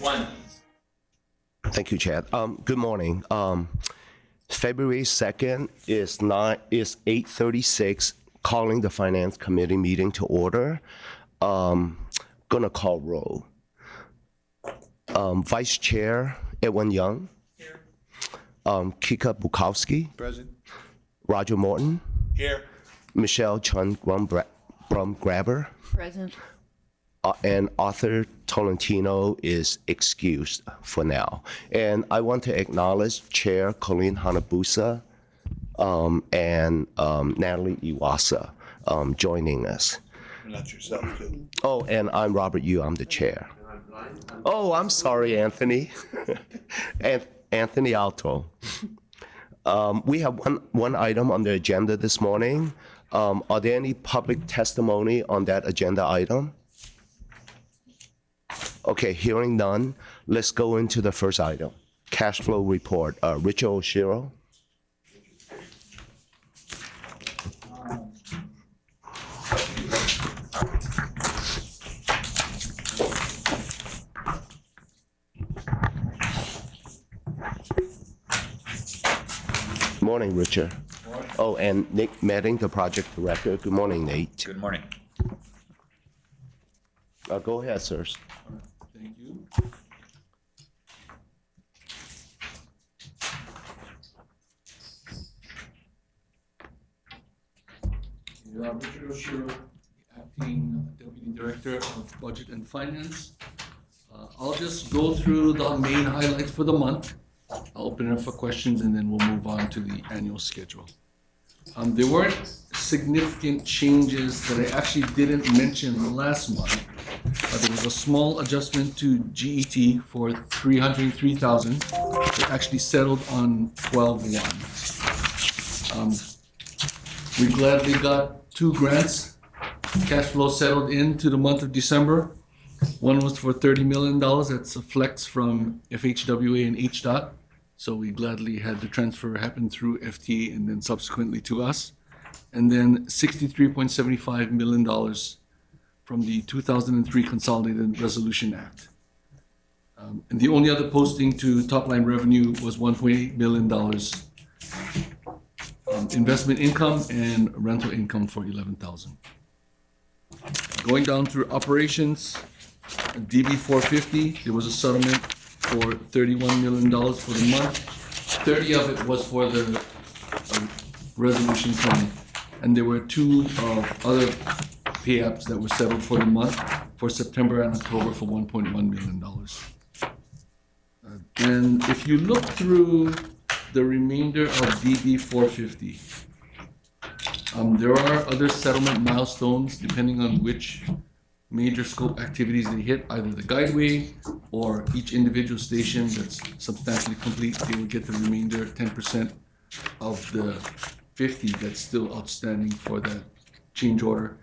One. Thank you, Chad. Good morning. February 2nd is 8:36, calling the Finance Committee meeting to order. Gonna call roll. Vice Chair Edwin Young. Here. Kika Bukowski. Present. Roger Morton. Here. Michelle Chun Grabber. Present. And Arthur Tolentino is excused for now. And I want to acknowledge Chair Colleen Hanabusa and Natalie Iwasa joining us. And that's yourself, too. Oh, and I'm Robert Yu, I'm the chair. Oh, I'm sorry, Anthony. Anthony Alto. We have one item on the agenda this morning. Are there any public testimony on that agenda item? Okay, hearing none, let's go into the first item. Cash flow report. Richard Oshiro. Morning, Richard. Oh, and Nick Medding, the project director. Good morning, Nate. Good morning. Go ahead, sirs. Thank you. Richard Oshiro, Acting Deputy Director of Budget and Finance. I'll just go through the main highlights for the month. I'll open it up for questions and then we'll move on to the annual schedule. There weren't significant changes that I actually didn't mention last month. There was a small adjustment to GET for $303,000. It actually settled on 12/1. We gladly got 2 grants. Cash flow settled into the month of December. One was for $30 million. That's a flex from FHWA and HDOT. So we gladly had the transfer happen through FTA and then subsequently to us. And then $63.75 million from the 2003 Consolidated Resolution Act. And the only other posting to top-line revenue was $1.8 million. Investment income and rental income for $11,000. Going down through operations, DB 450, there was a settlement for $31 million for the month. 30 of it was for the resolution fund. And there were 2 other pay-apps that were settled for the month for September and October for $1.1 million. And if you look through the remainder of DB 450, there are other settlement milestones depending on which major scope activities they hit, either the guideway or each individual station that's substantially complete, they will get the remainder 10% of the 50 that's still outstanding for that change order.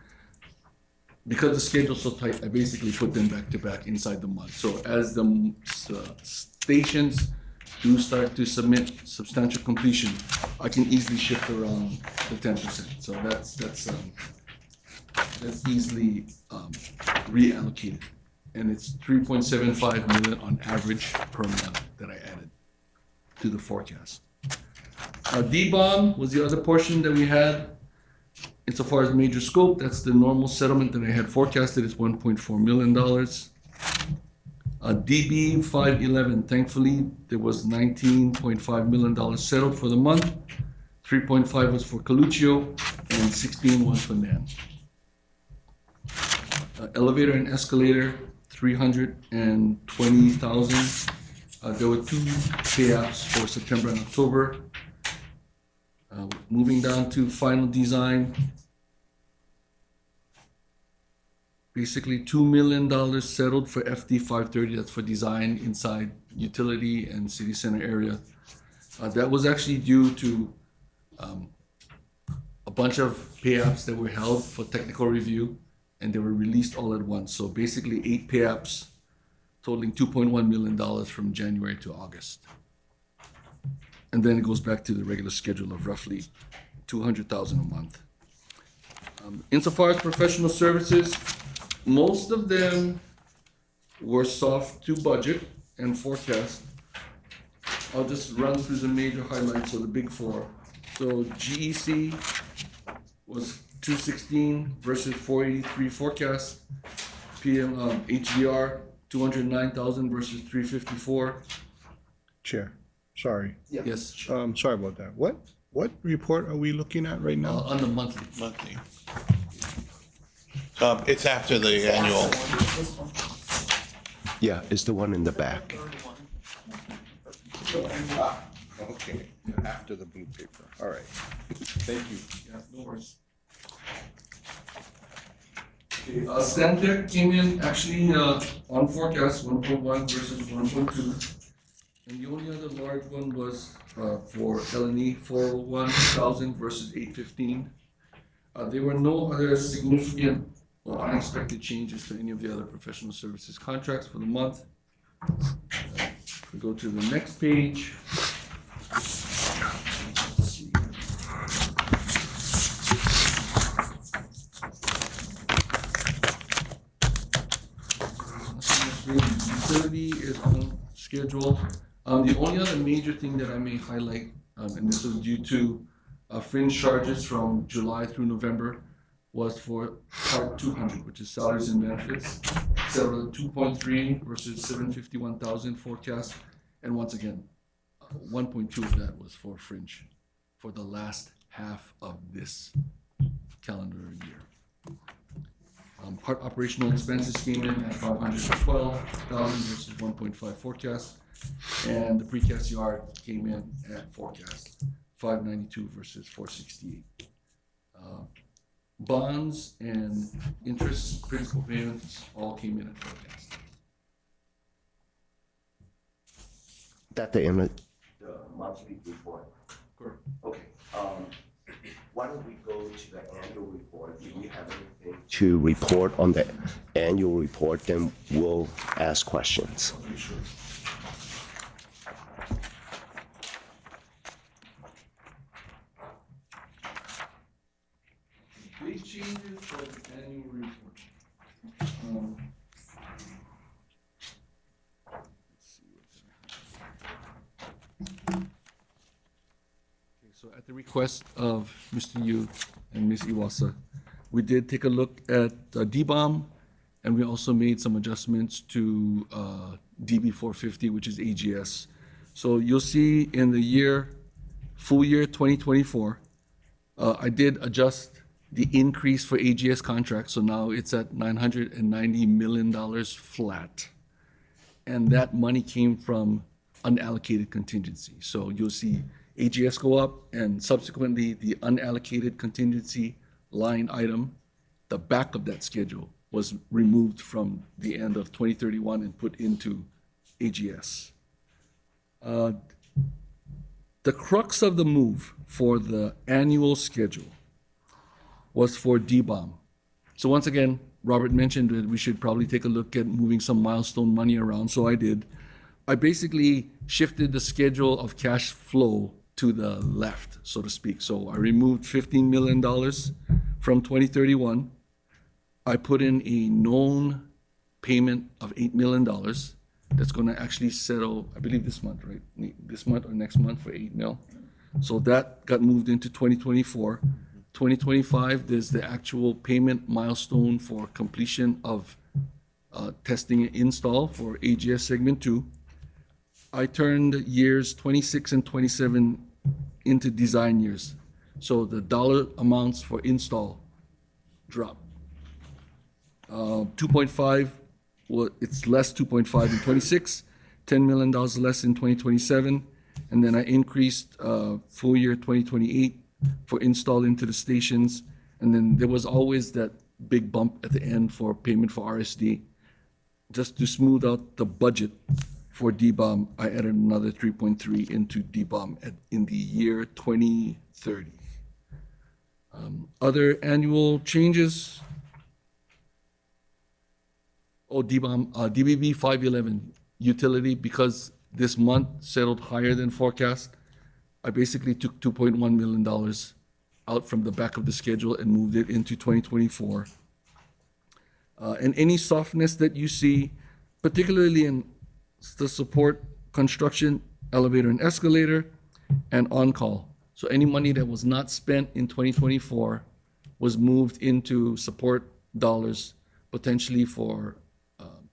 Because the schedule's so tight, I basically put them back to back inside the month. So as the stations do start to submit substantial completion, I can easily shift around the 10%. So that's easily reallocated. And it's 3.75 million on average per month that I added to the forecast. D-bond was the other portion that we had. Insofar as major scope, that's the normal settlement that I had forecasted. It's $1.4 million. DB 511, thankfully, there was $19.5 million settled for the month. 3.5 was for Coluccio and 16 was for NAN. Elevator and escalator, $320,000. There were 2 pay-apps for September and October. Moving down to final design, basically $2 million settled for FD 530. That's for design inside utility and city center area. That was actually due to a bunch of pay-apps that were held for technical review, and they were released all at once. So basically 8 pay-apps totaling $2.1 million from January to August. And then it goes back to the regular schedule of roughly $200,000 a month. Insofar as professional services, most of them were soft to budget and forecast. I'll just run through the major highlights of the big four. So GEC was 216 versus 483 forecast. HDR 209,000 versus 354. Chair, sorry. Yes, Sorry about that. What report are we looking at right now? on the monthly. Monthly. It's after the annual. Yeah, it's the one in the back. Okay, after the blue paper. All right. Thank you. Yeah, no worries. Stantec came in actually on forecast 1.1 versus 1.2. And the only other large one was for LNE 401,000 versus 815. There were no other significant or unexpected changes to any of the other professional services contracts for the month. If we go to the next page. Let's see. Utility is on schedule. The only other major thing that I may highlight, and this is due to fringe charges from July through November, was for Part 200, which is salaries and benefits. Settled at 2.3 versus 751,000 forecast. And once again, 1.2 of that was for fringe for the last half of this calendar year. Part operational expenses came in at 512,000 versus 1.5 forecast. And the precast yard came in at forecast, 592 versus 468. Bonds and interest principal payments all came in at forecast. That the end of the monthly report. Correct. Okay. Why don't we go to the annual report? Do we have anything to report on the annual report? Then we'll ask questions. Okay, sure. Big changes for the annual report. Let's see what's there. Okay, so at the request of Mr. Yu and Ms. Iwasa, we did take a look at DBOM, and we also made some adjustments to DB 450, which is AGS. So you'll see in the full year 2024, I did adjust the increase for AGS contracts, so now it's at $990 million flat. And that money came from unallocated contingency. So you'll see AGS go up, and subsequently the unallocated contingency line item, the back of that schedule, was removed from the end of 2031 and put into AGS. The crux of the move for the annual schedule was for DBOM. So once again, Robert mentioned that we should probably take a look at moving some milestone money around, so I did. I basically shifted the schedule of cash flow to the left, so to speak. So I removed $15 million from 2031. I put in a known payment of $8 million that's gonna actually settle, I believe this month, right? This month or next month for $8 million. So that got moved into 2024. 2025, there's the actual payment milestone for completion of testing and install for AGS Segment 2. I turned years 26 and 27 into design years. So the dollar amounts for install dropped. 2.5, well, it's less 2.5 in 26, $10 million less in 2027. And then I increased full year 2028 for install into the stations. And then there was always that big bump at the end for payment for RSD. Just to smooth out the budget for DBOM, I added another 3.3 into DBOM in the year 2030. Other annual changes. Oh, DBOM, DBB 511 utility, because this month settled higher than forecast. I basically took $2.1 million out from the back of the schedule and moved it into 2024. And any softness that you see, particularly in the support, construction, elevator and escalator, and on-call. So any money that was not spent in 2024 was moved into support dollars, potentially for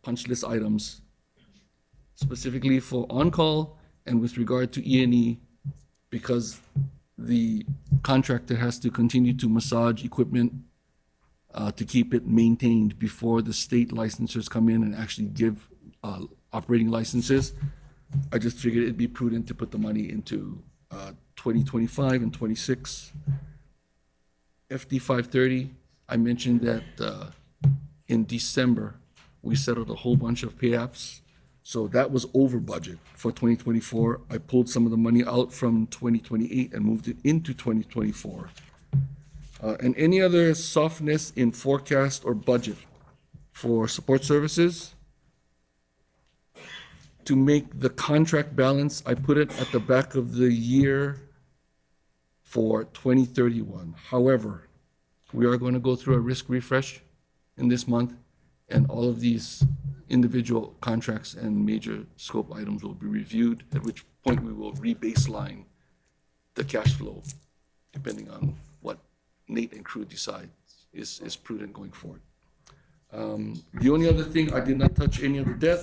punch list items, specifically for on-call and with regard to E&E, because the contractor has to continue to massage equipment to keep it maintained before the state licensors come in and actually give operating licenses. I just figured it'd be prudent to put the money into 2025 and 26. FD 530, I mentioned that in December, we settled a whole bunch of pay apps. So that was over budget for 2024. I pulled some of the money out from 2028 and moved it into 2024. And any other softness in forecast or budget for support services, to make the contract balance, I put it at the back of the year for 2031. However, we are going to go through a risk refresh in this month, and all of these individual contracts and major scope items will be reviewed, at which point we will re-baseline the cash flow, depending on what Nate and crew decide is prudent going forward. The only other thing, I did not touch any of the debt.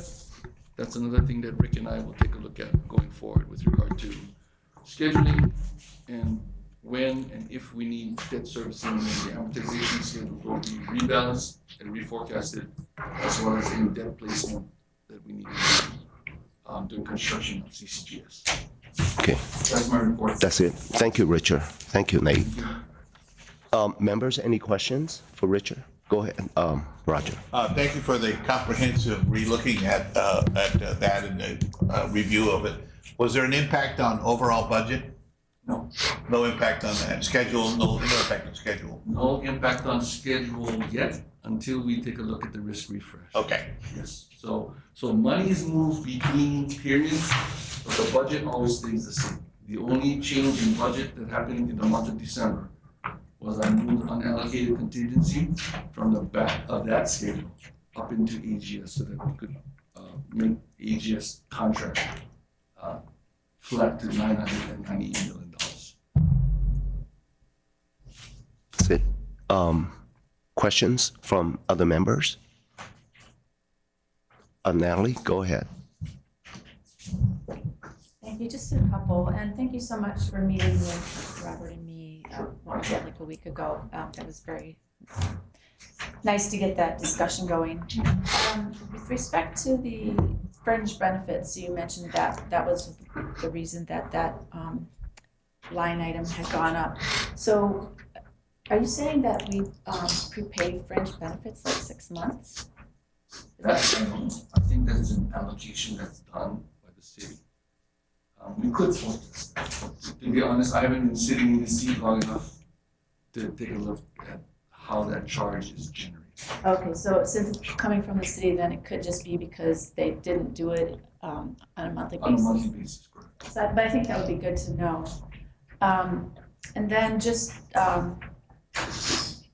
That's another thing that Rick and I will take a look at going forward with regard to scheduling and when and if we need debt servicing, and the amortization schedule will be rebalanced and reforecasted, as well as any debt placement that we need to do during construction of CCGS. Okay, That's my report. that's it. Thank you, Richard. Thank you, Nate. Members, any questions for Richard? Go ahead, Roger. Thank you for the comprehensive relooking at that and the review of it. Was there an impact on overall budget? No. No impact on that schedule, no impact on schedule? No impact on schedule yet until we take a look at the risk refresh. Okay. Yes, so money is moved between periods, but the budget always stays the same. The only change in budget that happened in the month of December was I moved unallocated contingency from the back of that schedule up into AGS so that we could make AGS contract flat to $998 million. That's it. Questions from other members? Natalie, go ahead. Thank you, just a couple, and thank you so much for meeting with Robert and me, what was it, like a week ago. That was very nice to get that discussion going. With respect to the fringe benefits, you mentioned that was the reason that line item had gone up. So are you saying that we prepay fringe benefits like 6 months? That's, I think that is an allocation that's done by the city. We could, to be honest, I haven't been sitting in the seat long enough to take a look at how that charge is generated. Okay, so since it's coming from the city, then it could just be because they didn't do it on a monthly basis? On a monthly basis, correct. So, but I think that would be good to know. And then just,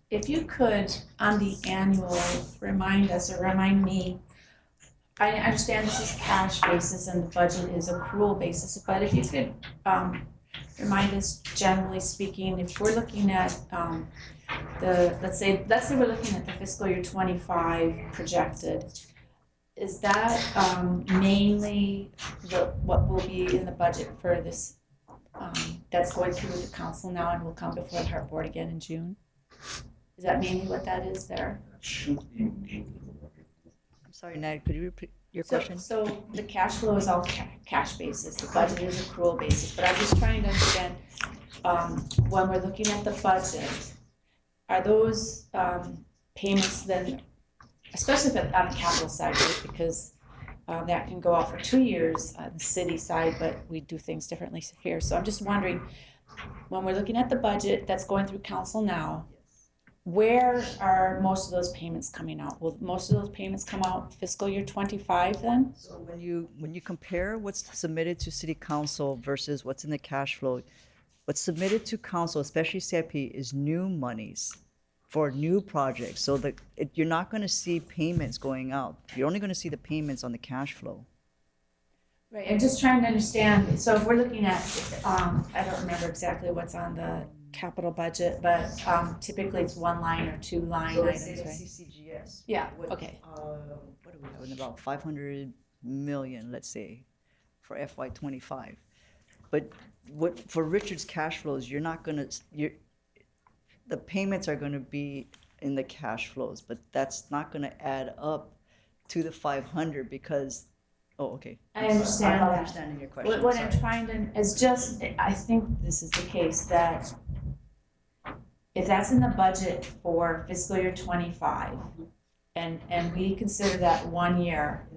if you could, on the annual, remind us or remind me, I understand this is cash basis and the budget is accrual basis, but if you could remind us, generally speaking, if we're looking at let's say we're looking at the fiscal year 25 projected, is that mainly what will be in the budget for this that's going through with the council now and will come before the HART board again in June? Is that mainly what that is there? That should be mainly. I'm sorry, Ned, could you repeat your question? So the cash flow is all cash basis, the budget is accrual basis, but I'm just trying to understand, when we're looking at the budget, are those payments then, especially if on the capital side, right? Because that can go out for 2 years on the city side, but we do things differently here. So I'm just wondering, when we're looking at the budget that's going through council now, where are most of those payments coming out? Will most of those payments come out fiscal year 25 then? So when you compare what's submitted to city council versus what's in the cash flow, what's submitted to council, especially CIP, is new monies. for new projects. So that you're not going to see payments going out. You're only going to see the payments on the cash flow. Right, I'm just trying to understand, so if we're looking at, I don't remember exactly what's on the capital budget, but typically it's one line or two line items, right? CCGS. Yeah, okay. What do we have? About 500 million, let's say, for FY '25. But for Richard's cash flows, you're not gonna, the payments are gonna be in the cash flows, but that's not gonna add up to the 500 because, oh, okay. I understand I'm not that. understanding your question. What I'm sorry. trying to, is just, I think this is the case, that if that's in the budget for fiscal year '25, and we consider that 1 year,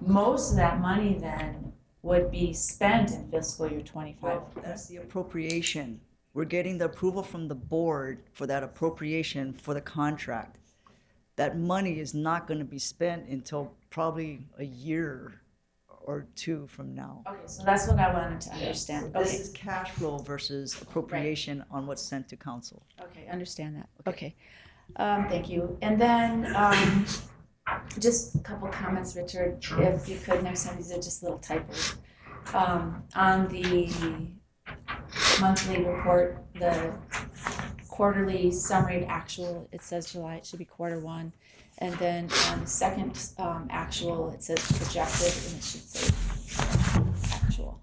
most of that money then would be spent in fiscal year '25. That's the appropriation. We're getting the approval from the board for that appropriation for the contract. That money is not gonna be spent until probably a year or two from now. Okay, so that's what I wanted to understand. This Okay, is cash flow versus appropriation on what's sent to council. okay, understand that. Okay. Thank you. And then, just a couple comments, Richard, if you could, next time, these are just little typos. On the monthly report, the quarterly summary of actual, it says July, it should be Q1. And then on the second actual, it says projected, and it should say actual.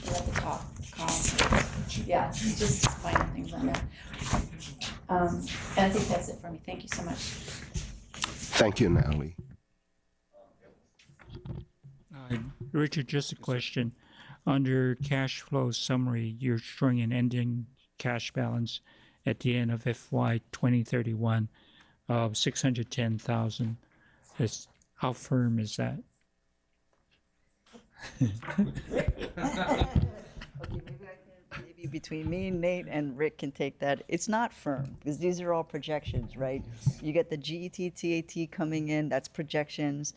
Right at the top column. Yeah, it's just minor things on there. And I think that's it for me. Thank you so much. Thank you, Natalie. Richard, just a question. Under cash flow summary, you're showing an ending cash balance at the end of FY 2031 of 610,000. How firm is that? Maybe between me, Nate, and Rick can take that. It's not firm, because these are all projections, right? You get the GET, TAT coming in, that's projections.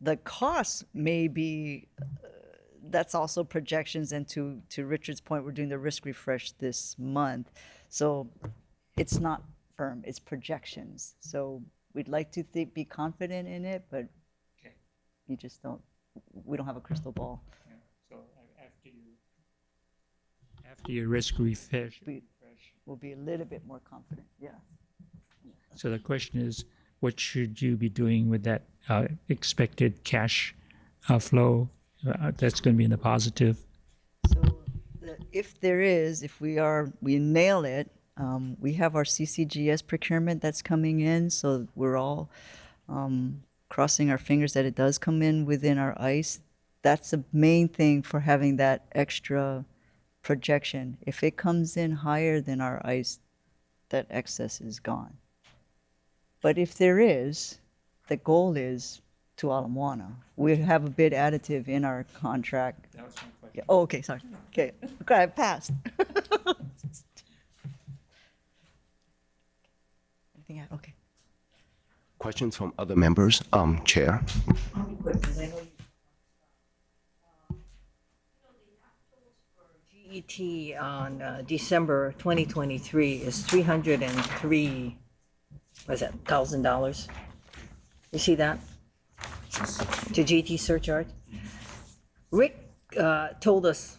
The costs may be, that's also projections, and to Richard's point, we're doing the risk refresh this month. So it's not firm, it's projections. So we'd like to be confident in it, but you just don't, we don't have a crystal ball. So after your risk refresh. We'll be a little bit more confident, yeah. So the question is, what should you be doing with that expected cash flow that's going to be in the positive? So if there is, if we nail it, we have our CCGS procurement that's coming in, so we're all crossing our fingers that it does come in within our ICE. That's the main thing for having that extra projection. If it comes in higher than our ICE, that excess is gone. But if there is, the goal is to Ala Moana. We have a bid additive in our contract. That was my question. Yeah. Oh, okay, sorry. Okay, I passed. Anything else? Okay. Questions from other members? Chair? I'll be quick, because I know GET on December 2023 is $303, $1,000. You see that? To GET surcharge. Rick told us,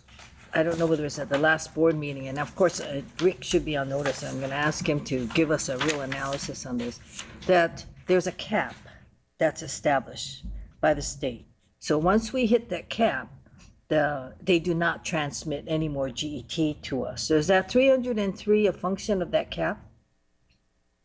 I don't know whether it's at the last board meeting, and of course, Rick should be on notice. I'm gonna ask him to give us a real analysis on this, that there's a cap that's established by the state. So once we hit that cap, they do not transmit any more GET to us. So is that 303 a function of that cap?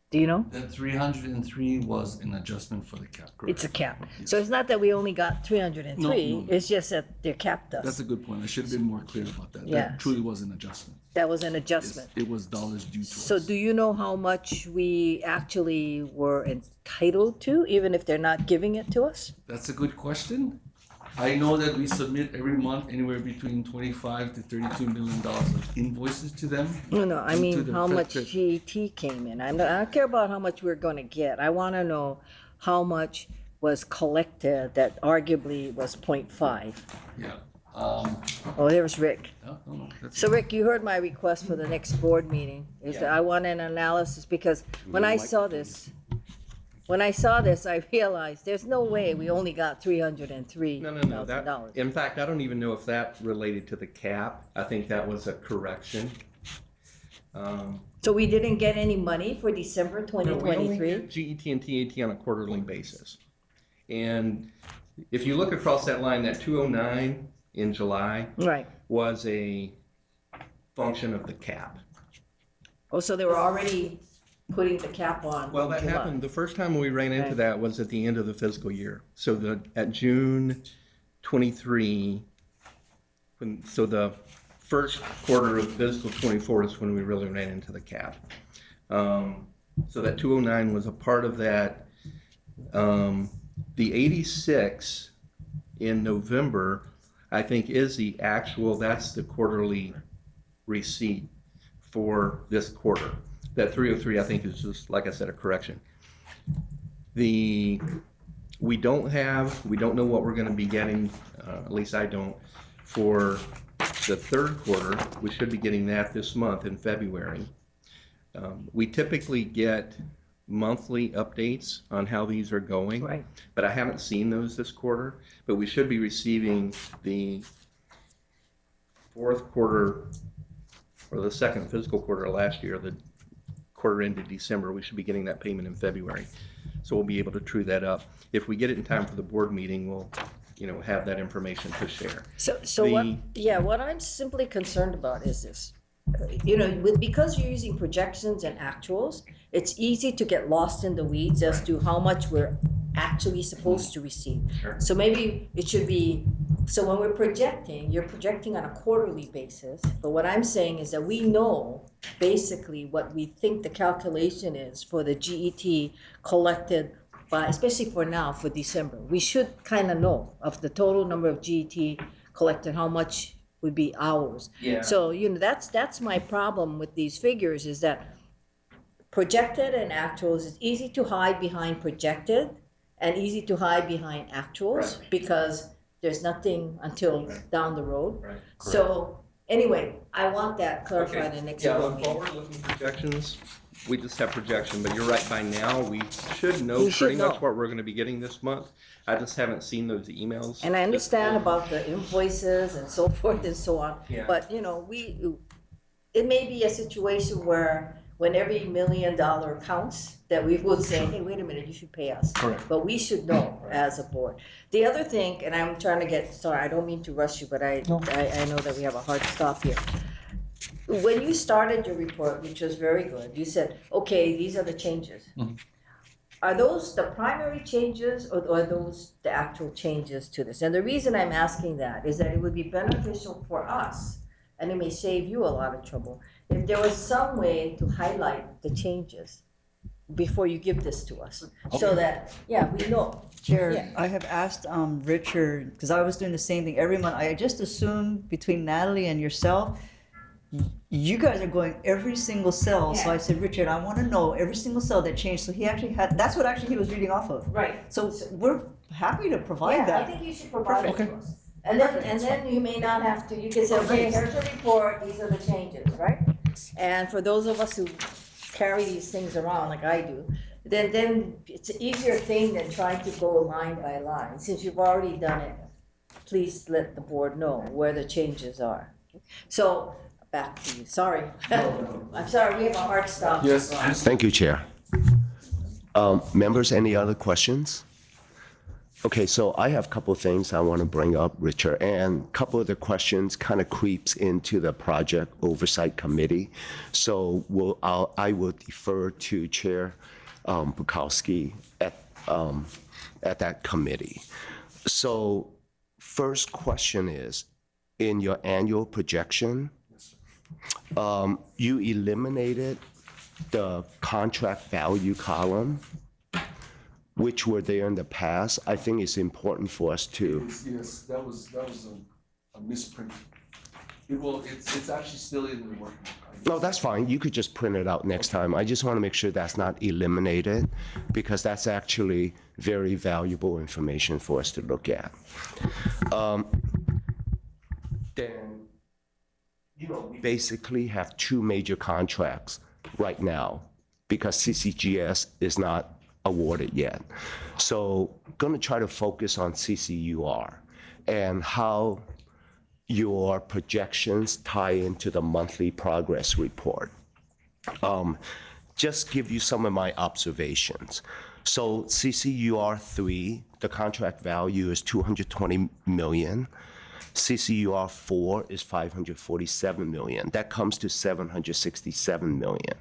Do you know? That 303 was an adjustment for the cap, correct? It's a cap. So it's not that we only got 303, No. it's just that they're capped us. That's a good point. I should have been more clear about that. Yeah. That truly was an adjustment. That was an adjustment. It was dollars due to us. So do you know how much we actually were entitled to, even if they're not giving it to us? That's a good question. I know that we submit every month anywhere between $25 to $32 million of invoices to them. No, I Due to mean, the how fact much that- GET came in. I don't care about how much we're gonna get. I wanna know how much was collected that arguably was 0.5. Yeah. Oh, there's Rick. No, that's So Rick, you heard my request for the next board meeting, is that I want an analysis, because when I saw this, I realized there's no way we only got $303,000. No, that, in fact, I don't even know if that related to the cap. I think that was a correction. So we didn't get any money for December No, we only 2023? get GET and TAT on a quarterly basis. And if you look across that line, that 209 in July Right. was a function of the cap. Oh, so they were already putting the cap on. Well, that in July. happened, the first time we ran into Okay. that was at the end of the fiscal year. So at June 23, so the first quarter of fiscal 24 is when we really ran into the cap. So that 209 was a part of that. The 86 in November, I think, is the actual, that's the quarterly receipt for this quarter. That 303, I think, is just, like I said, a correction. We don't know what we're gonna be getting, at least I don't, for the third quarter. We should be getting that this month in February. We typically get monthly updates on how these are going. Right. But I haven't seen those this quarter, but we should be receiving the fourth quarter, or the second fiscal quarter of last year, the quarter ended December. We should be getting that payment in February. So we'll be able to true that up. If we get it in time for the board meeting, we'll, have that information to share. What I'm simply concerned about is this. Because you're using projections and actuals, it's easy to get lost in the weeds as to how much we're actually supposed to receive. Sure. So maybe it should be, so when we're projecting, you're projecting on a quarterly basis, but what I'm saying is that we know basically what we think the calculation is for the GET collected by, especially for now, for December. We should kind of know of the total number of GET collected, how much would be ours. Yeah. So, that's my problem with these figures, is that projected and actuals, it's easy to hide behind projected and easy to hide behind actuals because there's nothing until down the road. Right. So anyway, I want that clarified in the next Yeah, board on meeting. forward-looking projections, we just have projection, but you're right, by now, we should know We should pretty much know. what we're gonna be getting this month. I just haven't seen those emails. And I understand about the invoices and so forth and so on. Yeah. But, it may be a situation where when every $1 million counts, that we would say, hey, wait a minute, you should pay us. Correct. But we should know as a board. The other thing, and I'm trying to sorry, I don't mean to rush you, but I know that we have a hard stop here. When you started your report, which was very good, you said, okay, these are the changes. Are those the primary changes or are those the actual changes to this? And the reason I'm asking that is that it would be beneficial for us, and it may save you a lot of trouble, if there was some way to highlight the changes before you give this to us, so that, we know. Chair, Yeah. I have asked Richard, because I was doing the same thing every month. I just assumed between Natalie and yourself, you guys are going every single cell. So I said, Richard, I want to know every single cell that changed. So he actually that's what actually he was reading off of. Right. So we're happy to provide Yeah, I that. think you should provide it to us. And then you may not have to, you can say, okay, here's the report, these are the changes, right? And for those of us who carry these things around like I do, then it's an easier thing than trying to go line by line. Since you've already done it, please let the board know where the changes are. So, back to you, sorry. I'm sorry, we have a hard stop. Yes. Thank you, Chair. Members, any other questions? Okay, so I have a couple of things I want to bring up, Richard, and a couple of the questions kind of creeps into the Project Oversight Committee. So I will defer to Chair Bukowski at that committee. So first question is, in your annual projection, you eliminated the contract value column, which were there in the past. I think it's important for us to. Yes, that was a misprint. It's actually still in the work. No, that's fine. You could just print it out next time. I just want to make sure that's not eliminated, because that's actually very valuable information for us to look at. then, we basically have two major contracts right now because CCGS is not awarded yet. So going to try to focus on CCUR and how your projections tie into the monthly progress report. Just give you some of my observations. So CCUR 3, the contract value is $220 million. CCUR 4 is $547 million. That comes to $767 million.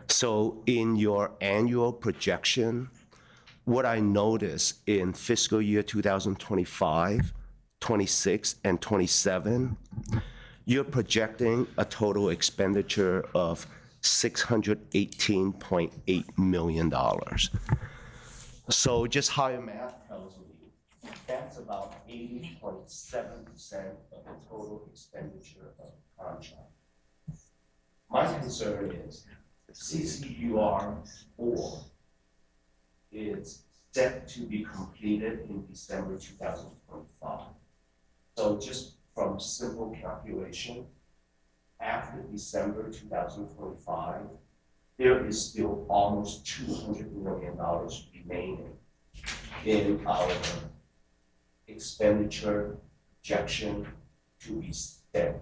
So in your annual projection, what I notice in fiscal year 2025, 26, and 27, you're projecting a total expenditure of $618.8 million. So just how your math tells me, that's about 80.7% of the total expenditure of the contract. My concern is CCUR 4 is set to be completed in December 2025. So just from simple calculation, after December 2025, there is still almost $200 million remaining in our expenditure projection to be spent.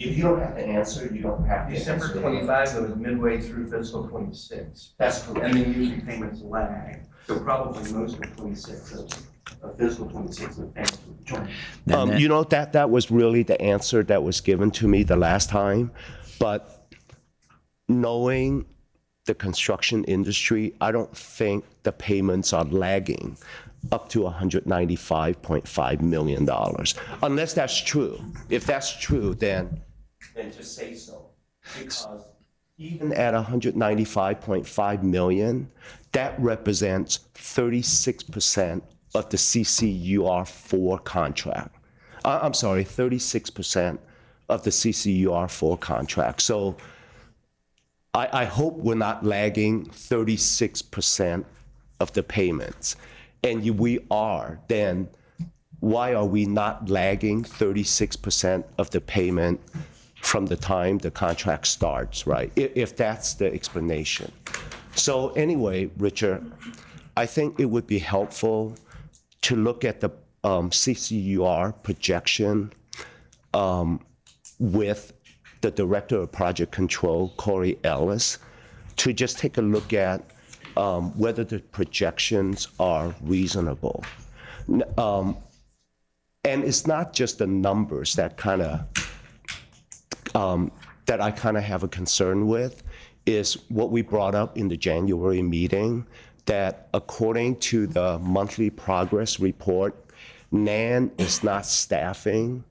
If you don't have the answer, you don't have the December answer. 25, it was midway through fiscal 26. That's correct. And then usually payments lag. So probably most of 26, of fiscal 26 is payments will be joined. That was really the answer that was given to me the last time. But knowing the construction industry, I don't think the payments are lagging up to $195.5 million, unless that's true. If that's true, then just say so. Because even at $195.5 million, that represents 36% of the CCUR 4 contract. I'm sorry, 36% of the CCUR 4 contract. So I hope we're not lagging 36% of the payments. And if we are, then why are we not lagging 36% of the payment from the time the contract starts, right? If that's the explanation. So anyway, Richard, I think it would be helpful to look at the CCUR projection with the Director of Project Control, Corey Ellis, to just take a look at whether the projections are reasonable. And it's not just the numbers that that I kind of have a concern with, is what we brought up in the January meeting, that according to the monthly progress report, NAN is not staffing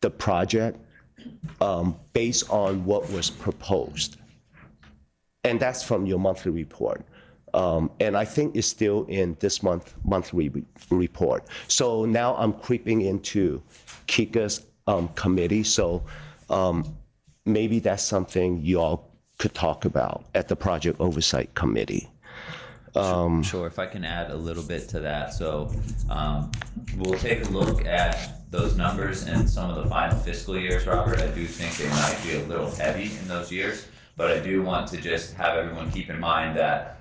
the project based on what was proposed. And that's from your monthly report. And I think it's still in this monthly report. So now I'm creeping into Kika's committee. So maybe that's something you all could talk about at the Project Oversight Committee. Sure, if I can add a little bit to that. So we'll take a look at those numbers in some of the final fiscal years, Robert. I do think they might be a little heavy in those years, but I do want to just have everyone keep in mind that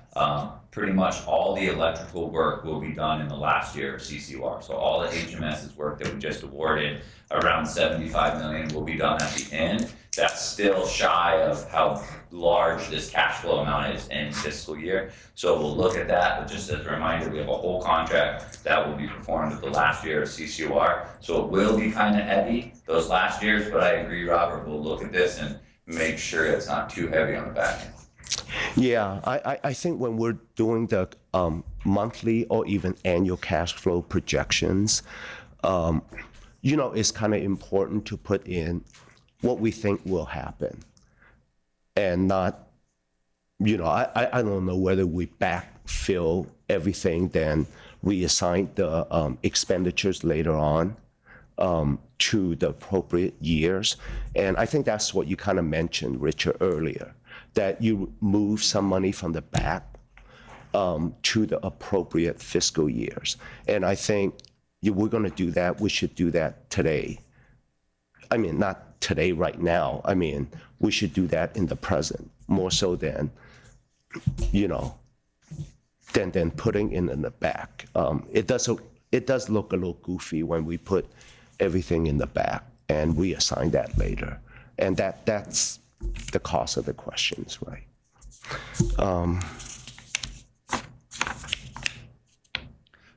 pretty much all the electrical work will be done in the last year of CCUR. So all the HMS's work that we just awarded, around $75 million, will be done at the end. That's still shy of how large this cash flow amount is in fiscal year. So we'll look at that, but just as a reminder, we have a whole contract that will be performed at the last year of CCUR. So it will be kind of heavy those last years, but I agree, Robert, we'll look at this and make sure it's not too heavy on the back end. Yeah, I think when we're doing the monthly or even annual cash flow projections, it's kind of important to put in what we think will happen, and not, I don't know whether we backfill everything, then reassign the expenditures later on to the appropriate years. And I think that's what you kind of mentioned, Richard, earlier, that you move some money from the back to the appropriate fiscal years. And I think we're gonna do that, we should do that today. I mean, not today, right now. I mean, we should do that in the present, more so than, than putting it in the back. It does look a little goofy when we put everything in the back and we assign that later. And that's the cost of the questions, right?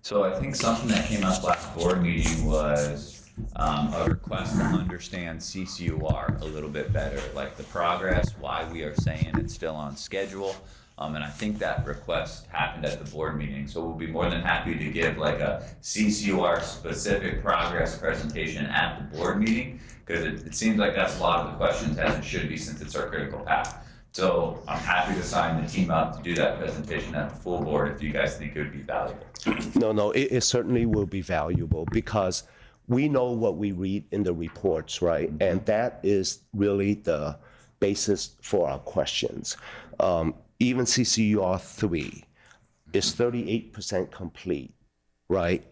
So I think something that came up last board meeting was a request to understand CCUR a little bit better, like the progress, why we are saying it's still on schedule. And I think that request happened at the board meeting. So we'll be more than happy to give like a CCUR specific progress presentation at the board meeting, because it seems like that's a lot of the questions, as it should be, since it's our critical path. So I'm happy to sign the team up to do that presentation at the full board if you guys think it would be valuable. No, it certainly will be valuable, because we know what we read in the reports, right? And that is really the basis for our questions. Even CCUR 3 is 38% complete, right,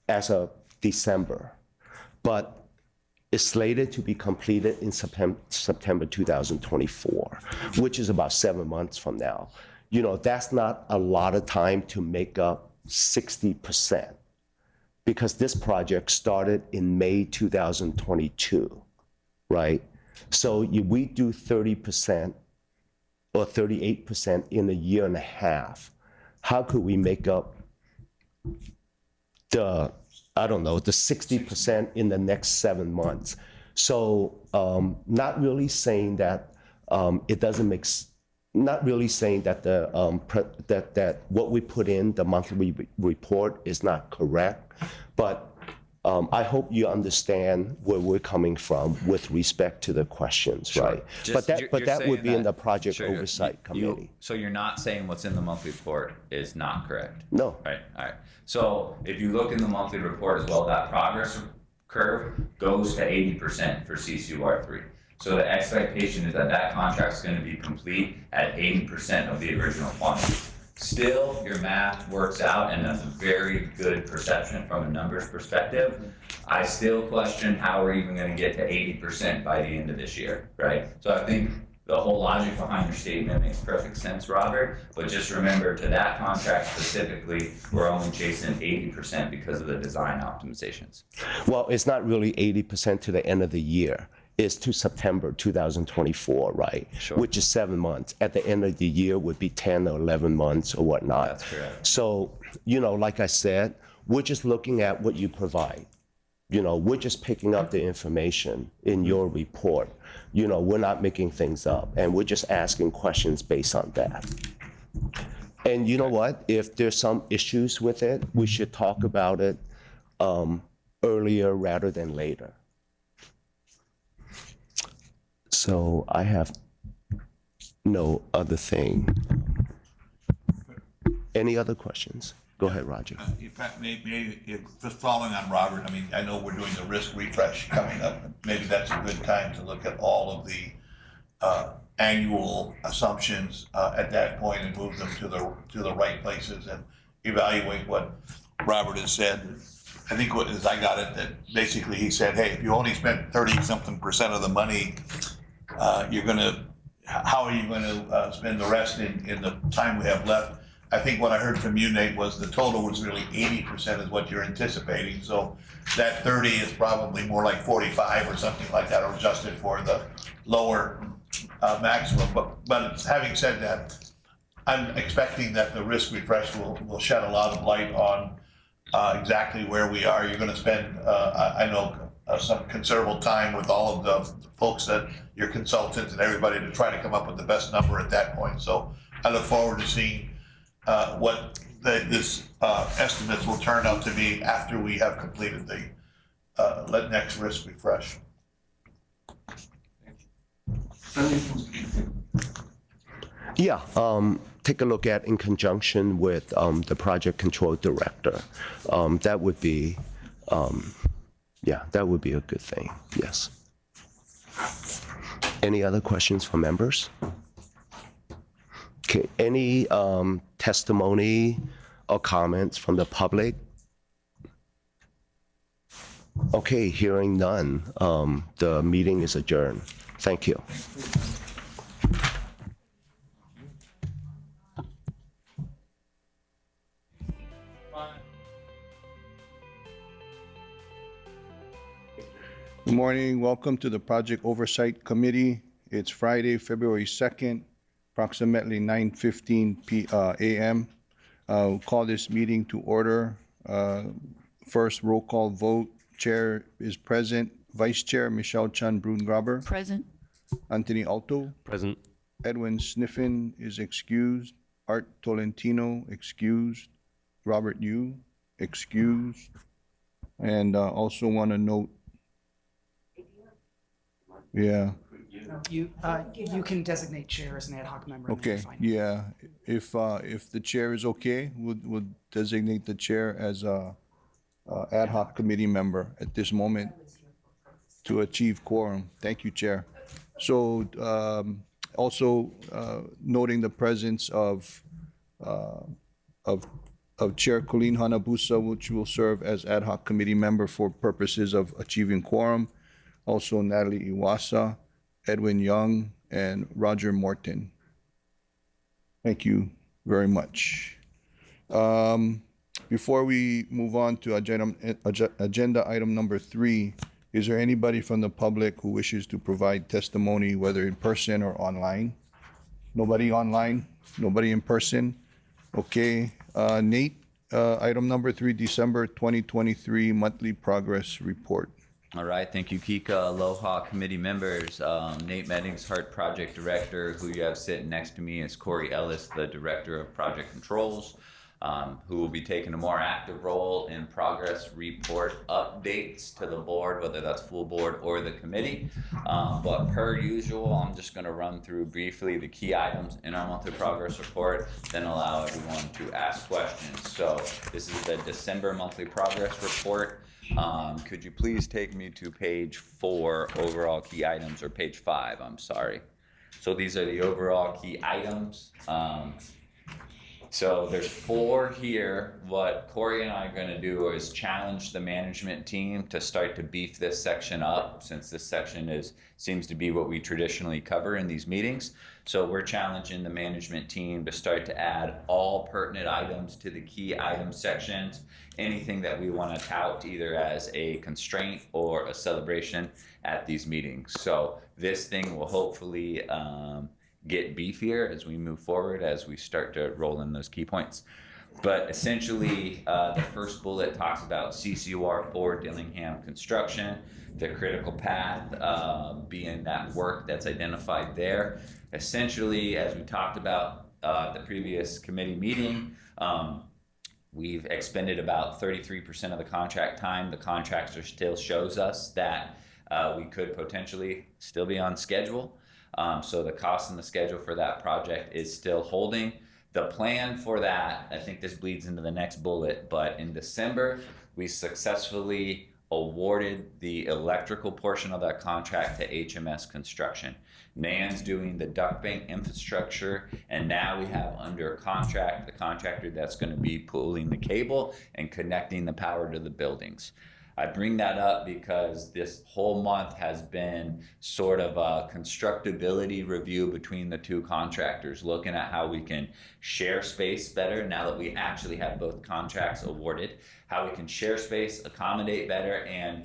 as of December, but it's slated to be completed in September 2024, which is about 7 months from now. That's not a lot of time to make up 60%, because this project started in May 2022, right? So we do 30% or 38% in a year and a half. How could we make up the 60% in the next 7 months? So not really saying that it doesn't make, not really saying that that what we put in the monthly report is not correct, but I hope you understand where we're coming from with respect to the questions, Sure. right? Just- But you're that would saying be in that- the project Sure, oversight committee. So you're not saying what's in the monthly report is not correct? No. Right, all right. So if you look in the monthly report as well, that progress curve goes to 80% for CCUR 3. So the expectation is that that contract's gonna be complete at 80% of the original quantity. Still, your math works out, and that's a very good perception from a numbers perspective. I still question how we're even gonna get to 80% by the end of this year, right? So I think the whole logic behind your statement makes perfect sense, Robert, but just remember, to that contract specifically, we're only chasing 80% because of the design optimizations. Well, it's not really 80% to the end of the year. It's to September 2024, right? Sure. Which is 7 months. At the end of the year would be 10 or 11 months or whatnot. That's correct. So, like I said, we're just looking at what you provide. We're just picking up the information in your report. We're not making things up, and we're just asking questions based on that. And you know what? If there's some issues with it, we should talk about it earlier rather than later. So I have no other thing. Any other questions? Go ahead, Roger. In fact, maybe just following on Robert, I mean, I know we're doing the risk refresh coming up. Maybe that's a good time to look at all of the annual assumptions at that point and move them to the right places and evaluate what Robert has said. I think as I got it, that basically he said, hey, if you only spent 30-something% of the money, how are you gonna spend the rest in the time we have left? I think what I heard from you, Nate, was the total was really 80% is what you're anticipating. So that 30 is probably more like 45 or something like that, or adjusted for the lower maximum. But having said that, I'm expecting that the risk refresh will shed a lot of light on exactly where we are. You're gonna spend, I know, some considerable time with all of the folks that your consultants and everybody to try to come up with the best number at that point. So I look forward to seeing what this estimates will turn out to be after we have completed the next risk refresh. Yeah, take a look at in conjunction with the project control director. That would be, that would be a good thing, yes. Any other questions from members? Okay, any testimony or comments from the public? Okay, hearing none, the meeting is adjourned. Thank you. Good morning. Welcome to the Project Oversight Committee. It's Friday, February 2nd, approximately 9:15 a.m. We'll call this meeting to order. First roll call vote. Chair is present. Vice Chair Michelle Chan Brungraber. Present. Anthony Alto. Present. Edwin Sniffen is excused. Art Tolentino excused. Robert Yu excused. And also want to note. Yeah. You can designate chair as an ad hoc member. And Okay. that's fine. Yeah. If the chair is okay, would designate the chair as a ad hoc committee member at this moment to achieve quorum. Thank you, Chair. So also noting the presence of Chair Colleen Hanabusa, which will serve as ad hoc committee member for purposes of achieving quorum. Also Natalie Iwasa, Edwin Young, and Roger Morton. Thank you very much. Before we move on to agenda item number 3, is there anybody from the public who wishes to provide testimony, whether in person or online? Nobody online? Nobody in person? Okay. Nate, item number 3, December 2023 monthly progress report. All right, thank you, Kika. Aloha, committee members. Nate Meddings, Heart Project Director. Who you have sitting next to me is Corey Ellis, the Director of Project Controls, who will be taking a more active role in progress report updates to the board, whether that's full board or the committee. But per usual, I'm just going to run through briefly the key items in our monthly progress report, then allow everyone to ask questions. So this is the December monthly progress report. Could you please take me to page 4, overall key items, or page 5, I'm sorry. So these are the overall key items. So there's 4 here. What Corey and I are going to do is challenge the management team to start to beef this section up, since this section seems to be what we traditionally cover in these meetings. So we're challenging the management team to start to add all pertinent items to the key item sections, anything that we want to tout either as a constraint or a celebration at these meetings. So this thing will hopefully get beefier as we move forward, as we start to roll in those key points. But essentially, the first bullet talks about CCUR 4 Dillingham construction, the critical path being that work that's identified there. Essentially, as we talked about the previous committee meeting, we've expended about 33% of the contract time. The contractor still shows us that we could potentially still be on schedule. So the cost and the schedule for that project is still holding. The plan for that, I think this bleeds into the next bullet, but in December, we successfully awarded the electrical portion of that contract to HMS Construction. NAN's doing the duct bank infrastructure, and now we have under contract the contractor that's going to be pulling the cable and connecting the power to the buildings. I bring that up because this whole month has been sort of a constructability review between the two contractors, looking at how we can share space better now that we actually have both contracts awarded, how we can share space, accommodate better, and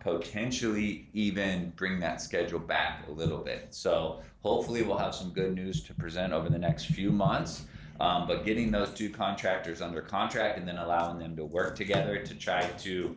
potentially even bring that schedule back a little bit. So hopefully we'll have some good news to present over the next few months. But getting those two contractors under contract and then allowing them to work together to try to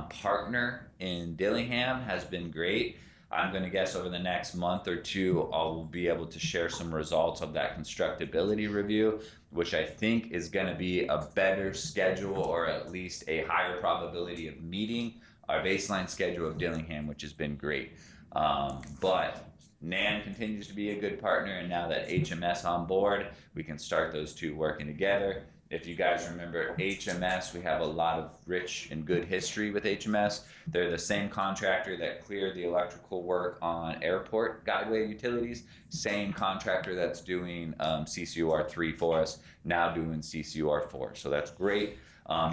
partner in Dillingham has been great. I'm going to guess over the next month or two, I'll be able to share some results of that constructability review, which I think is going to be a better schedule, or at least a higher probability of meeting our baseline schedule of Dillingham, which has been great. But NAN continues to be a good partner, and now that HMS on board, we can start those two working together. If you guys remember HMS, we have a lot of rich and good history with HMS. They're the same contractor that cleared the electrical work on airport guideway utilities, same contractor that's doing CCUR 3 for us, now doing CCUR 4. So that's great.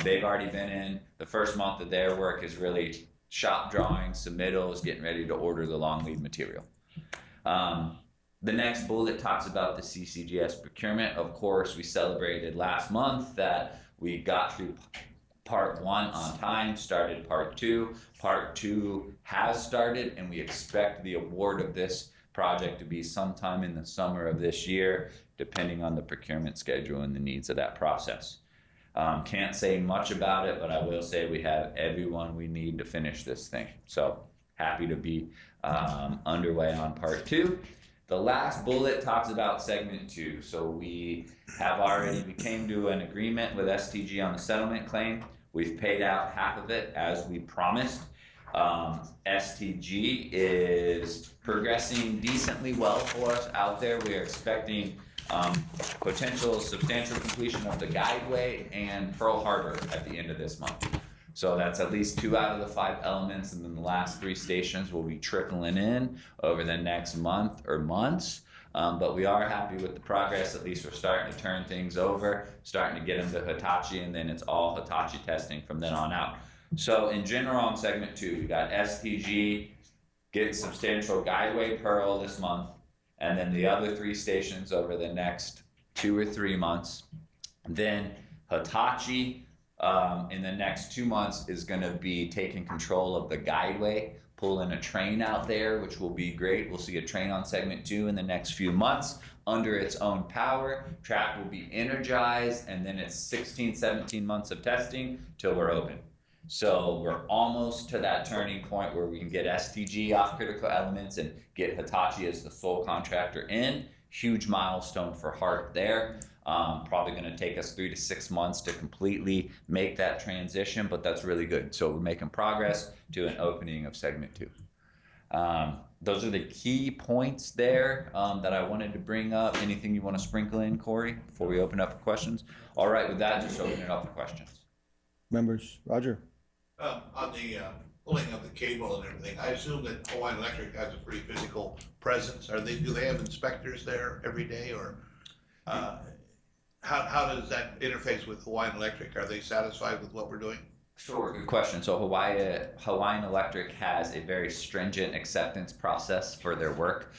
They've already been in. The first month of their work is really shop drawings, submittals, getting ready to order the long lead material. The next bullet talks about the CCGS procurement. Of course, we celebrated last month that we got through part 1 on time, started part 2. Part 2 has started, and we expect the award of this project to be sometime in the summer of this year, depending on the procurement schedule and the needs of that process. Can't say much about it, but I will say we have everyone we need to finish this thing. So happy to be underway on part 2. The last bullet talks about segment 2. So we came to an agreement with STG on the settlement claim. We've paid out half of it as we promised. STG is progressing decently well for us out there. We are expecting potential substantial completion of the Guideway and Pearl Harbor at the end of this month. So that's at least 2 out of the 5 elements, and then the last 3 stations will be trickling in over the next month or months. But we are happy with the progress. At least we're starting to turn things over, starting to get them to Hitachi, and then it's all Hitachi testing from then on out. So in general on segment 2, we got STG getting substantial Guideway Pearl this month, and then the other 3 stations over the next 2 or 3 months. Then Hitachi in the next 2 months is going to be taking control of the Guideway, pulling a train out there, which will be great. We'll see a train on segment 2 in the next few months under its own power. Track will be energized, and then it's 16, 17 months of testing till we're open. So we're almost to that turning point where we can get STG off critical elements and get Hitachi as the sole contractor in. Huge milestone for Hart there. Probably going to take us 3 to 6 months to completely make that transition, but that's really good. So we're making progress to an opening of segment 2. Those are the key points there that I wanted to bring up. Anything you want to sprinkle in, Corey, before we open up for questions? All right, with that, just open it up for questions. Members, Roger? On the pulling of the cable and everything, I assume that Hawaiian Electric has a pretty physical presence. Do they have inspectors there every day, or how does that interface with Hawaiian Electric? Are they satisfied with what we're doing? Sure, good question. So Hawaiian Electric has a very stringent acceptance process for their work.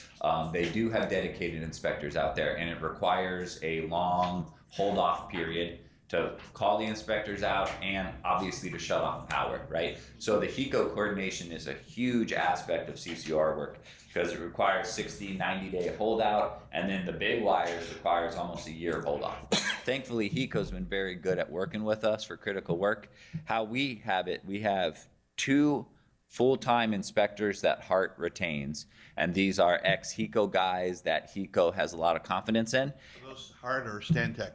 They do have dedicated inspectors out there, and it requires a long hold-off period to call the inspectors out and obviously to shut off power, right? So the HECO coordination is a huge aspect of CCR work because it requires 60, 90-day holdout, and then the big wires requires almost a year holdoff. Thankfully, HECO's been very good at working with us for critical work. How we have it, we have 2 full-time inspectors that Hart retains, and these are ex-HECO guys that HECO has a lot of confidence in. Are those Hart or Stantec?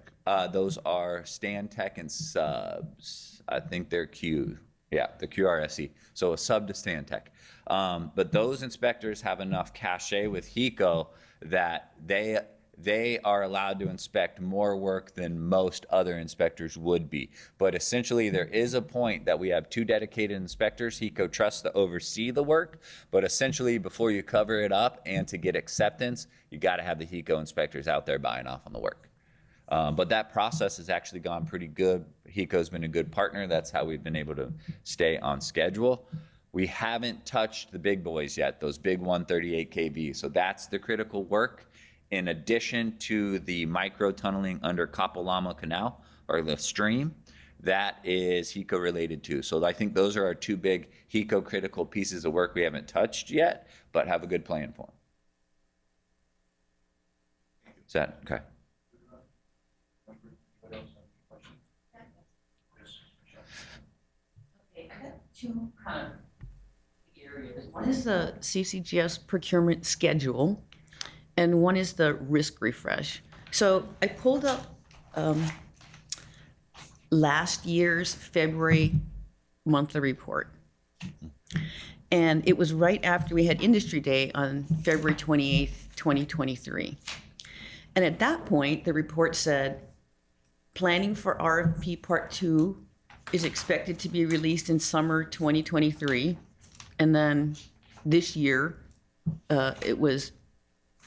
Those are Stantec and subs. I think they're the QRSE. So a sub to Stantec. But those inspectors have enough cachet with HECO that they are allowed to inspect more work than most other inspectors would be. But essentially, there is a point that we have 2 dedicated inspectors. HECO trusts to oversee the work, but essentially, before you cover it up and to get acceptance, you got to have the HECO inspectors out there buying off on the work. But that process has actually gone pretty good. HECO's been a good partner. That's how we've been able to stay on schedule. We haven't touched the big boys yet, those big 138 kV. So that's the critical work. In addition to the micro tunneling under Kapolama Canal, or the stream, that is HECO related too. So I think those are our 2 big HECO critical pieces of work we haven't touched yet, but have a good plan for them. Is that okay? Okay, I got 2 kind of areas. One is the CCGS procurement schedule, and one is the risk refresh. So I pulled up last year's February monthly report. And it was right after we had Industry Day on February 28th, 2023. And at that point, the report said, planning for RFP Part 2 is expected to be released in summer 2023. And then this year, it was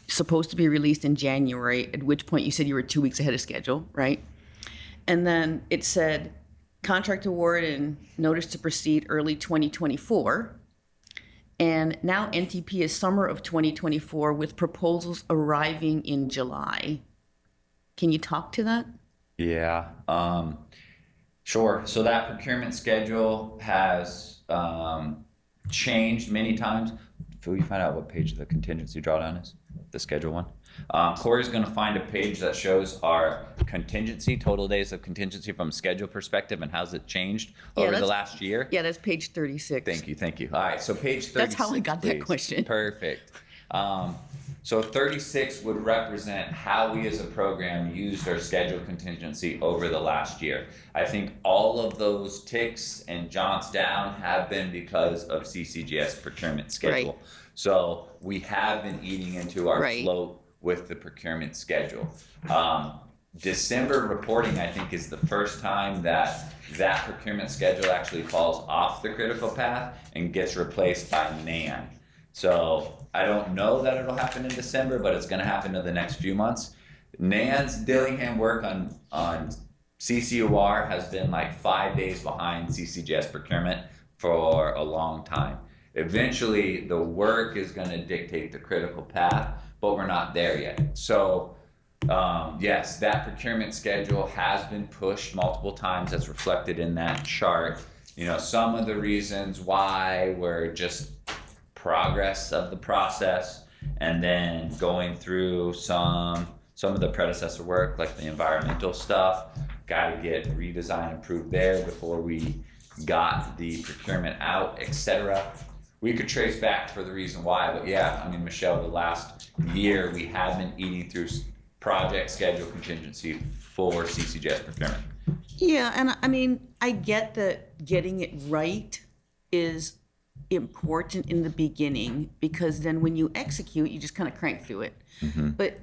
supposed to be released in January, at which point you said you were 2 weeks ahead of schedule, right? And then it said contract award and notice to proceed early 2024. And now NTP is summer of 2024 with proposals arriving in July. Can you talk to that? Yeah, sure. So that procurement schedule has changed many times. Will you find out what page the contingency drawdown is? The schedule one? Corey's gonna find a page that shows our contingency, total days of contingency from a schedule perspective and how's it changed over the that's- last year. Yeah, that's page 36. Thank you. All right, so page 36. That's how I got that please. question. Perfect. So 36 would represent how we as a program used our schedule contingency over the last year. I think all of those ticks and jaunts down have been because of CCGS procurement schedule. Right. So we have been eating into our Right. float with the procurement schedule. December reporting, I think, is the first time that that procurement schedule actually falls off the critical path and gets replaced by NAN. So I don't know that it'll happen in December, but it's gonna happen in the next few months. NAN's Dillingham work on CCUR has been like 5 days behind CCGS procurement for a long time. Eventually, the work is gonna dictate the critical path, but we're not there yet. So yes, that procurement schedule has been pushed multiple times as reflected in that chart. You know, some of the reasons why were just progress of the process and then going through some of the predecessor work like the environmental stuff, got to get redesign approved there before we got the procurement out, etc. We could trace back for the reason why, but yeah, I mean, Michelle, the last year we have been eating through project schedule contingency for CCGS procurement. Yeah, and I mean, I get that getting it right is important in the beginning because then when you execute, you just kind of crank through it. But,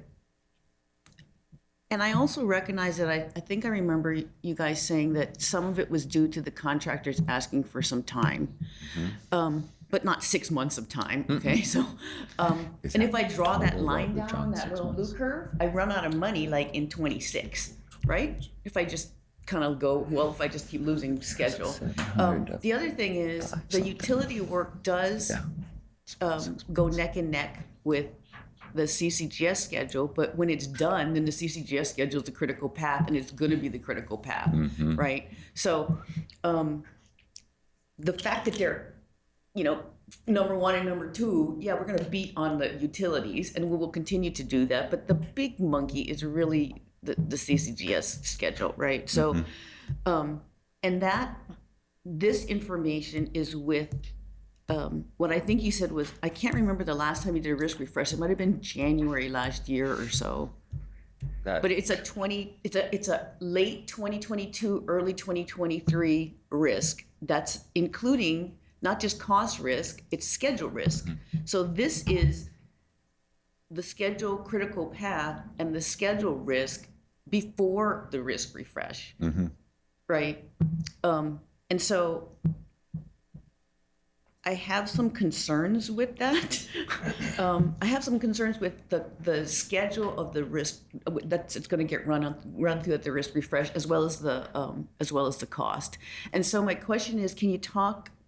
and I also recognize that I think I remember you guys saying that some of it was due to the contractors asking for some time. But not 6 months of time, okay? So, and if I draw that line down, that little blue curve, I run out of money like in 26, right? If I just kind of go, well, if I just keep losing schedule. The other thing is the utility work does go neck and neck with the CCGS schedule, but when it's done, then the CCGS schedule is the critical path and it's gonna be the critical path, right? So the fact that they're, you know, number one and number two, yeah, we're gonna beat on the utilities and we will continue to do that, but the big monkey is really the CCGS schedule, right? So, and that, this information is with, what I think you said was, I can't remember the last time you did a risk refresh, it might have been January last year or so. But it's a late 2022, early 2023 risk that's including not just cost risk, it's schedule risk. So this is the schedule critical path and the schedule risk before the risk refresh, right? And so I have some concerns with that. I have some concerns with the schedule of the risk that's it's going to get run through at the risk refresh, as well as the cost. And so my question is,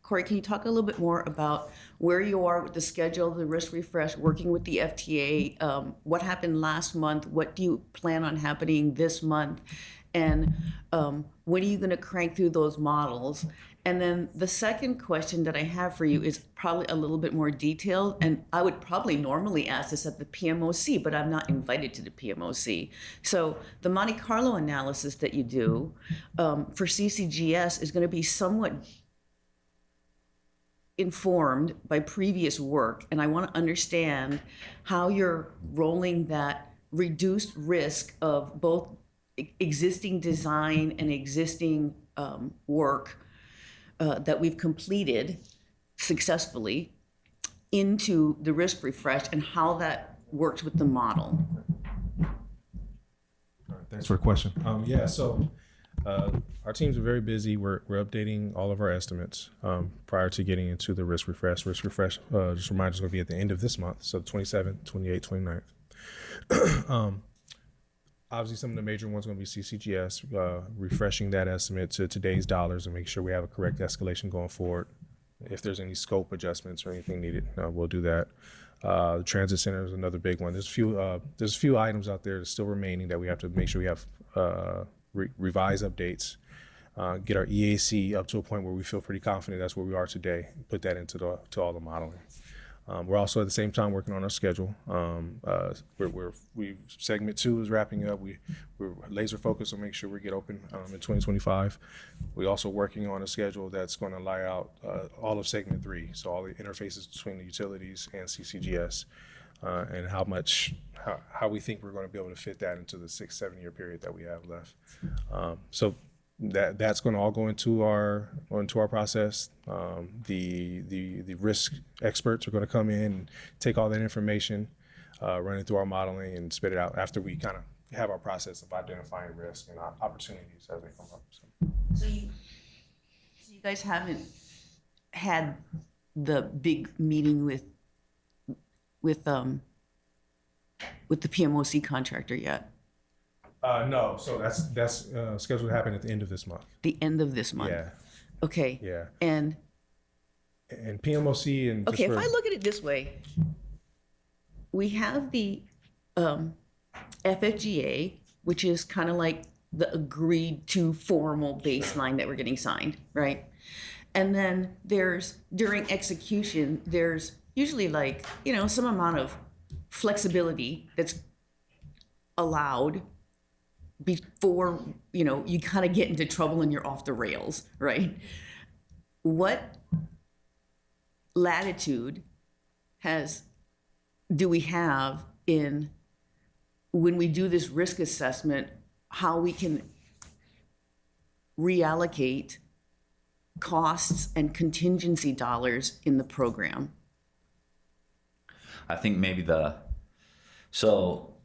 Corey, can you talk a little bit more about where you are with the schedule, the risk refresh, working with the FTA, what happened last month, what do you plan on happening this month, and when are you going to crank through those models? And then the second question that I have for you is probably a little bit more detailed, and I would probably normally ask this at the PMOC, but I'm not invited to the PMOC. So the Monte Carlo analysis that you do for CCGS is going to be somewhat informed by previous work, and I want to understand how you're rolling that reduced risk of both existing design and existing work that we've completed successfully into the risk refresh and how that works with the model. All right, thanks for the question. So our teams are very busy. We're updating all of our estimates prior to getting into the risk refresh. Risk refresh, just a reminder, is going to be at the end of this month, so 27th, 28th, 29th. obviously some of the major ones going to be CCGS, refreshing that estimate to today's dollars and make sure we have a correct escalation going forward. If there's any scope adjustments or anything needed, we'll do that. The transit center is another big one. There's a few items out there that's still remaining that we have to make sure we have revise updates, get our EAC up to a point where we feel pretty confident that's where we are today, put that into to all the modeling. We're also at the same time working on our schedule. Segment 2 is wrapping up. We're laser focused on making sure we get open in 2025. We're also working on a schedule that's going to lay out all of segment 3, so all the interfaces between the utilities and CCGS, and how we think we're going to be able to fit that into the 6-7 year period that we have left. So that's going to all go into our process. The risk experts are going to come in and take all that information, run it through our modeling, and spit it out after we kind of have our process of identifying risk and opportunities as they come up. So you guys haven't had the big meeting with the PMOC contractor yet? No, so that's scheduled to happen at the end of this month. The end of this month? Yeah. Okay. Yeah. And PMOC and okay, if I look at it this way, we have the FFGA, which is kind of like the agreed to formal baseline that we're getting signed, right? And then during execution, there's usually like, some amount of flexibility that's allowed before, you kind of get into trouble and you're off the rails, right? What latitude do we have in when we do this risk assessment, how we can reallocate costs and contingency dollars in the program? I think maybe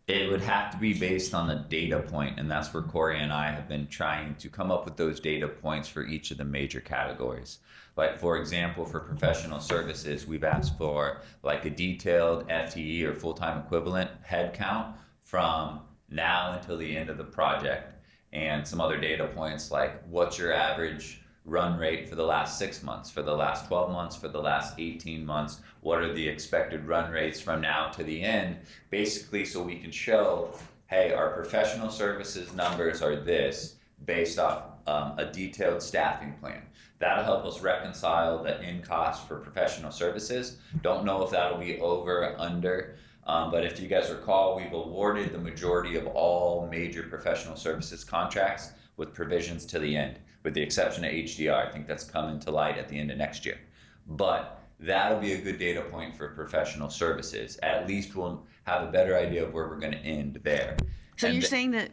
it would have to be based on a data point, and that's where Corey and I have been trying to come up with those data points for each of the major categories. Like, for example, for professional services, we've asked for like a detailed FTE or full-time equivalent head count from now until the end of the project, and some other data points like what's your average run rate for the last 6 months, for the last 12 months, for the last 18 months, what are the expected run rates from now to the end, basically so we can show, hey, our professional services numbers are this based off a detailed staffing plan. That'll help us reconcile the in cost for professional services. Don't know if that'll be over or under, but if you guys recall, we've awarded the majority of all major professional services contracts with provisions to the end, with the exception of HDR. I think that's coming to light at the end of next year. But that'll be a good data point for professional services. At least we'll have a better idea of where we're going to end there. So you're saying that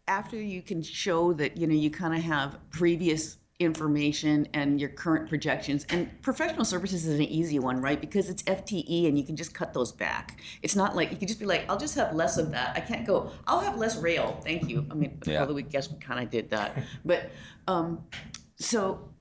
after you can show that, you kind of have previous information and your current projections, and professional services is an easy one, right? Because it's FTE and you can just cut those back. It's not like you can just be like, I'll just have less of that. I can't go, I'll have less rail, thank you. I mean, although we guess we kind of did that. But so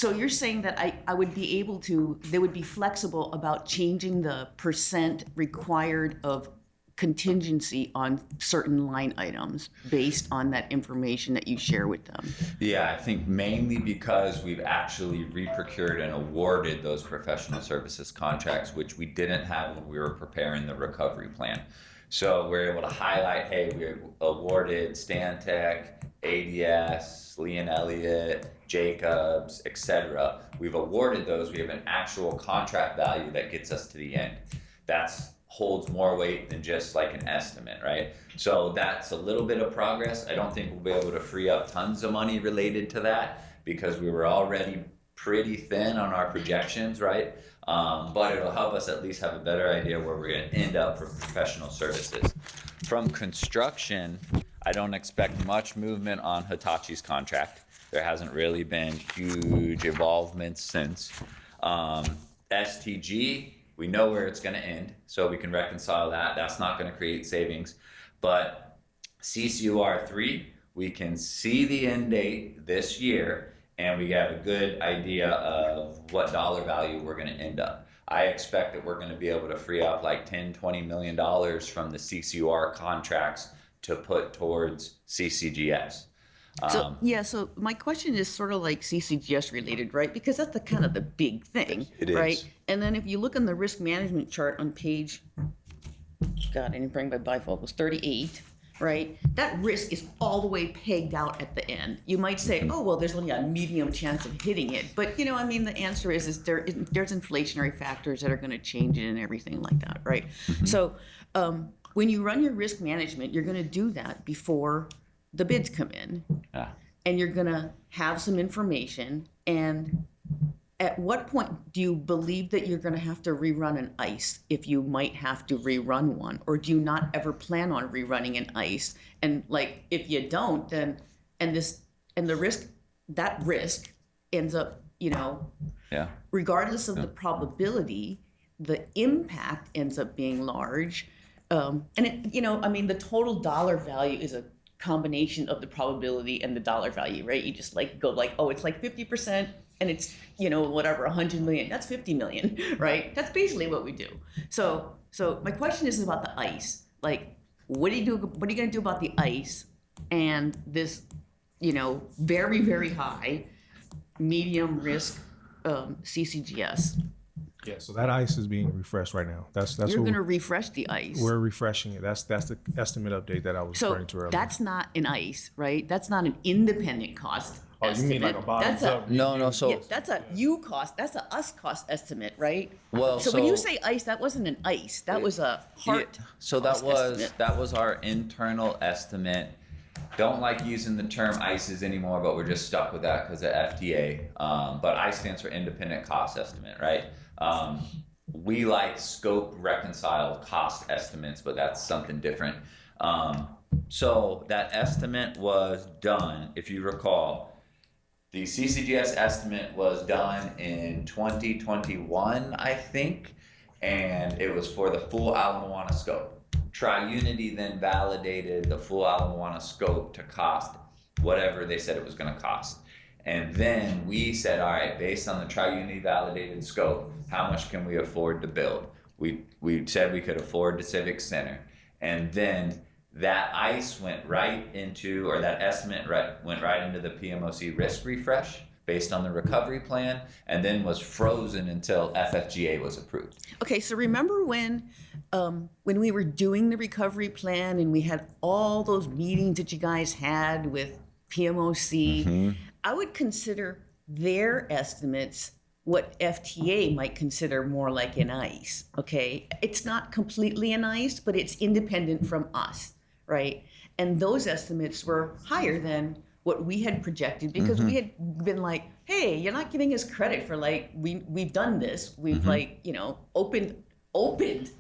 you're saying that I would be able to, they would be flexible about changing the percent required of contingency on certain line items based on that information that you share with them? Yeah, I think mainly because we've actually re-procured and awarded those professional services contracts, which we didn't have when we were preparing the recovery plan. So we're able to highlight, hey, we awarded Stantec, ADS, Lee and Elliott, Jacobs, etc. We've awarded those. We have an actual contract value that gets us to the end. That's holds more weight than just like an estimate, right? So that's a little bit of progress. I don't think we'll be able to free up tons of money related to that because we were already pretty thin on our projections, right? But it'll help us at least have a better idea where we're going to end up for professional services. From construction, I don't expect much movement on Hitachi's contract. There hasn't really been huge involvement since. STG, we know where it's going to end, so we can reconcile that. That's not going to create savings. But CCUR3, we can see the end date this year, and we have a good idea of what dollar value we're going to end up. I expect that we're going to be able to free up like $10, $20 million from the CCUR contracts to put towards CCGS. So, yeah, so my question is sort of like CCGS related, right? Because that's the kind of the big thing, It is. right? And then if you look in the risk management chart on page, God, I didn't bring my bifocals, 38, right? That risk is all the way pegged out at the end. You might say, oh, well, there's only a medium chance of hitting it. But, you know, I mean, the answer is there's inflationary factors that are going to change it and everything like that, right? So when you run your risk management, you're going to do that before the bids come in. Yeah. And you're going to have some information. And at what point do you believe that you're going to have to rerun an ICE if you might have to rerun one? Or do you not ever plan on rerunning an ICE? And like, if you don't, then, the risk, that risk ends up, you know, Yeah. regardless of the probability, the impact ends up being large. And it, you know, I mean, the total dollar value is a combination of the probability and the dollar value, right? You just like go like, oh, it's like 50% and it's, you know, whatever, 100 million, that's 50 million, right? That's basically what we do. So my question is about the ICE. Like, what are you gonna do about the ICE and this, you know, very, very high, medium risk CCGS? Yeah, so that ICE is being refreshed right now. That's You're what going to refresh the ICE. we're refreshing it. That's the estimate update that I was So referring to earlier. that's not an ICE, right? That's not an independent cost Oh, you mean like a estimate. bottoms That's a, up? No, so yeah, that's a you cost. That's a us cost estimate, right? Well, so when you so- say ICE, that wasn't an ICE. That was a heart. So that cost was estimate. our internal estimate. Don't like using the term ICEs anymore, but we're just stuck with that because of FTA. But ICE stands for independent cost estimate, right? We like scope reconciled cost estimates, but that's something different. So that estimate was done, if you recall. The CCGS estimate was done in 2021, I think, and it was for the full Ala Moana scope. Tri-Unity then validated the full Ala Moana scope to cost whatever they said it was going to cost. And then we said, all right, based on the Tri-Unity validated scope, how much can we afford to build? We said we could afford the Civic Center. And then that ICE went right into, or that estimate went right into the PMOC risk refresh based on the recovery plan, and then was frozen until FFGA was approved. Okay, so remember when we were doing the recovery plan and we had all those meetings that you guys had with PMOC? I would consider their estimates what FTA might consider more like an ICE, okay? It's not completely an ICE, but it's independent from us, right? And those estimates were higher than what we had projected because we had been like, hey, you're not giving us credit for like, we've done this. We've like, you know, opened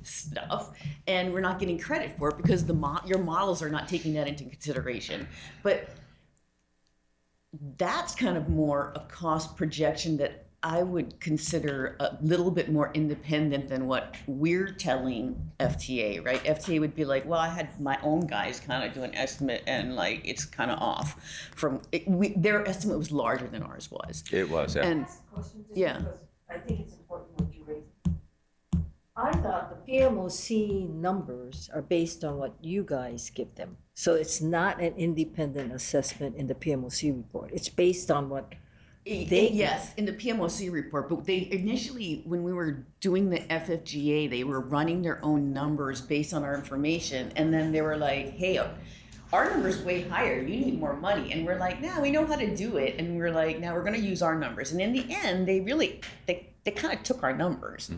stuff and we're not getting credit for it because your models are not taking that into consideration. But that's kind of more a cost projection that I would consider a little bit more independent than what we're telling FTA, right? FTA would be like, well, I had my own guys kind of do an estimate and like it's kind of off from their estimate was larger than ours was. It was, yeah. And yeah. I think it's important what you raised. I thought the PMOC numbers are based on what you guys give them. So it's not an independent assessment in the PMOC report. It's based on what Yes, in the PMOC report, but they initially, when we were doing the FFGA, they were running their own numbers based on our information, and then they were like, hey, our number's way higher, you need more money, and we're like, nah, we know how to do it, and we're like, now we're gonna use our numbers, and in the end, they kind of took our numbers,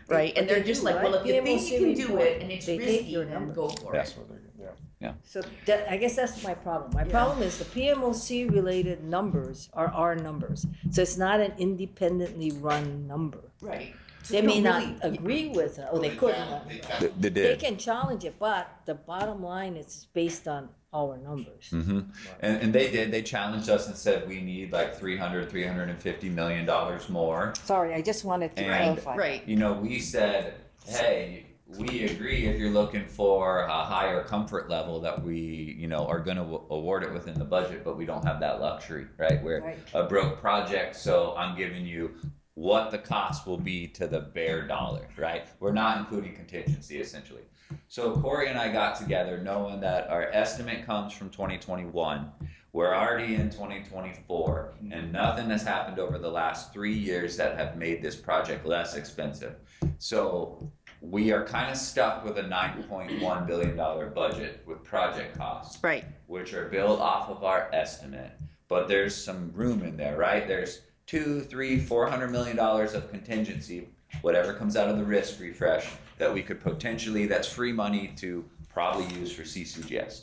right? And they're just like, well, if you think you can do it, and it's risky, then go for it. So that, I guess that's my problem. My problem is the PMOC related numbers are our numbers. So it's not an independently run number. Right. They may not agree with it, or they could not. They They did. can challenge it, but the bottom line is based on our numbers. And they did. They challenged us and said we need like $350 million more. Sorry, I just wanted to And, clarify. Right. you know, we said, hey, we agree if you're looking for a higher comfort level that we, you know, are going to award it within the budget, but we don't have that luxury, right? We're Right. a broke project, so I'm giving you what the cost will be to the bare dollar, right? We're not including contingency, essentially. So Corey and I got together knowing that our estimate comes from 2021. We're already in 2024, and nothing has happened over the last 3 years that have made this project less expensive. So we are kind of stuck with a $9.1 billion budget with project costs, Right. which are built off of our estimate. But there's some room in there, right? There's $200, $300, $400 million of contingency, whatever comes out of the risk refresh, that we could potentially, that's free money to probably use for CCGS.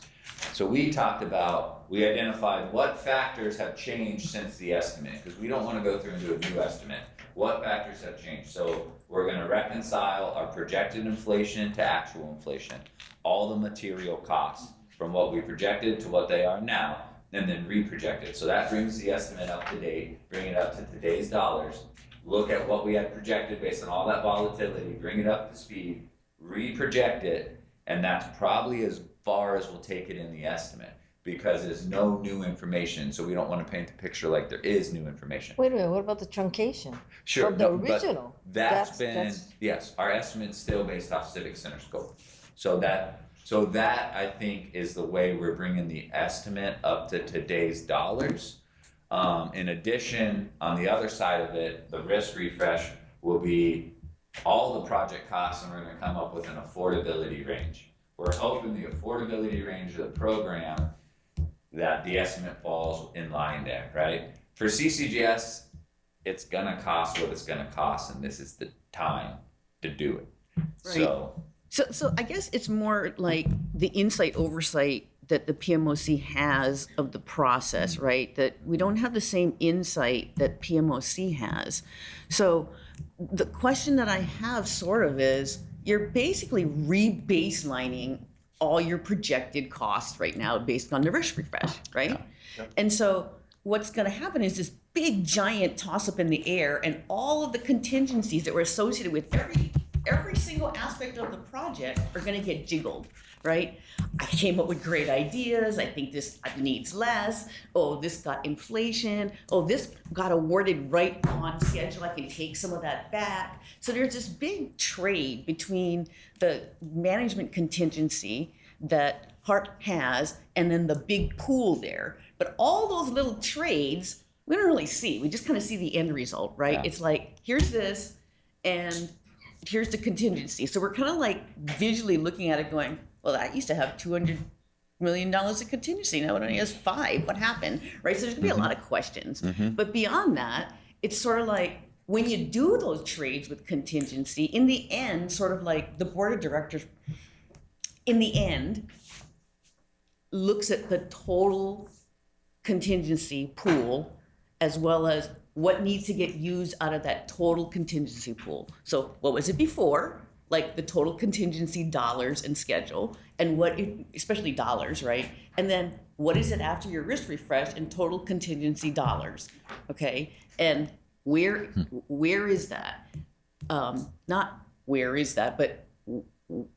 So we identified what factors have changed since the estimate, because we don't want to go through and do a new estimate. What factors have changed? So we're going to reconcile our projected inflation to actual inflation, all the material costs from what we projected to what they are now, and then reproject it. So that brings the estimate up to date, bring it up to today's dollars, look at what we had projected based on all that volatility, bring it up to speed, reproject it, and that's probably as far as we'll take it in the estimate, because there's no new information, so we don't want to paint the picture like there is new information. Wait a minute, what about the truncation? Sure, From the no, but original? Yes, our estimate's still based off Civic Center scope. So that I think is the way we're bringing the estimate up to today's dollars. In addition, on the other side of it, the risk refresh will be all the project costs, and we're gonna come up with an affordability range. We're hoping the affordability range of the program, that the estimate falls in line there, right? For CCGS, it's gonna cost what it's gonna cost, and this is the time to do it. Right. So I guess it's more like the insight oversight that the PMOC has of the process, right? That we don't have the same insight that PMOC has. So the question that I have sort of is, you're basically re-baselining all your projected costs right now based on the risk refresh, right? And so what's going to happen is this big giant toss up in the air, and all of the contingencies that were associated with every single aspect of the project are going to get jiggled, right? I came up with great ideas. I think this needs less. Oh, this got inflation. Oh, this got awarded right on schedule. I can take some of that back. So there's this big trade between the management contingency that HARP has and then the big pool there. But all those little trades, we don't really see. We just kind of see the end result, right? Yeah. It's like, here's this, and here's the contingency. So we're kind of like visually looking at it going, well, that used to have $200 million of contingency. Now it only has 5. What happened? Right? So there's gonna be a lot of questions. But beyond that, it's sort of like when you do those trades with contingency, in the end, sort of like the board of directors, in the end, looks at the total contingency pool as well as what needs to get used out of that total contingency pool. So what was it before? Like the total contingency dollars and schedule, and especially dollars, right? And then what is it after your risk refresh and total contingency dollars, okay? And where is that? Not where is that, but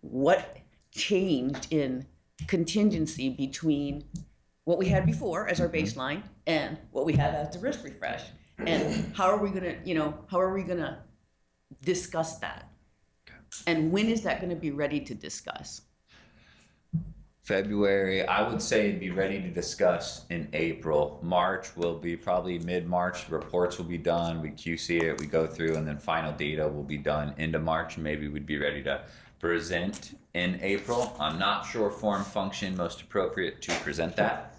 what changed in contingency between what we had before as our baseline and what we had as the risk refresh? And how are we gonna discuss that? And when is that gonna be ready to discuss? February, I would say be ready to discuss in April. March will be probably mid-March. Reports will be done. We QC it, we go through, and then final data will be done into March. Maybe we'd be ready to present in April. I'm not sure form function most appropriate to present that.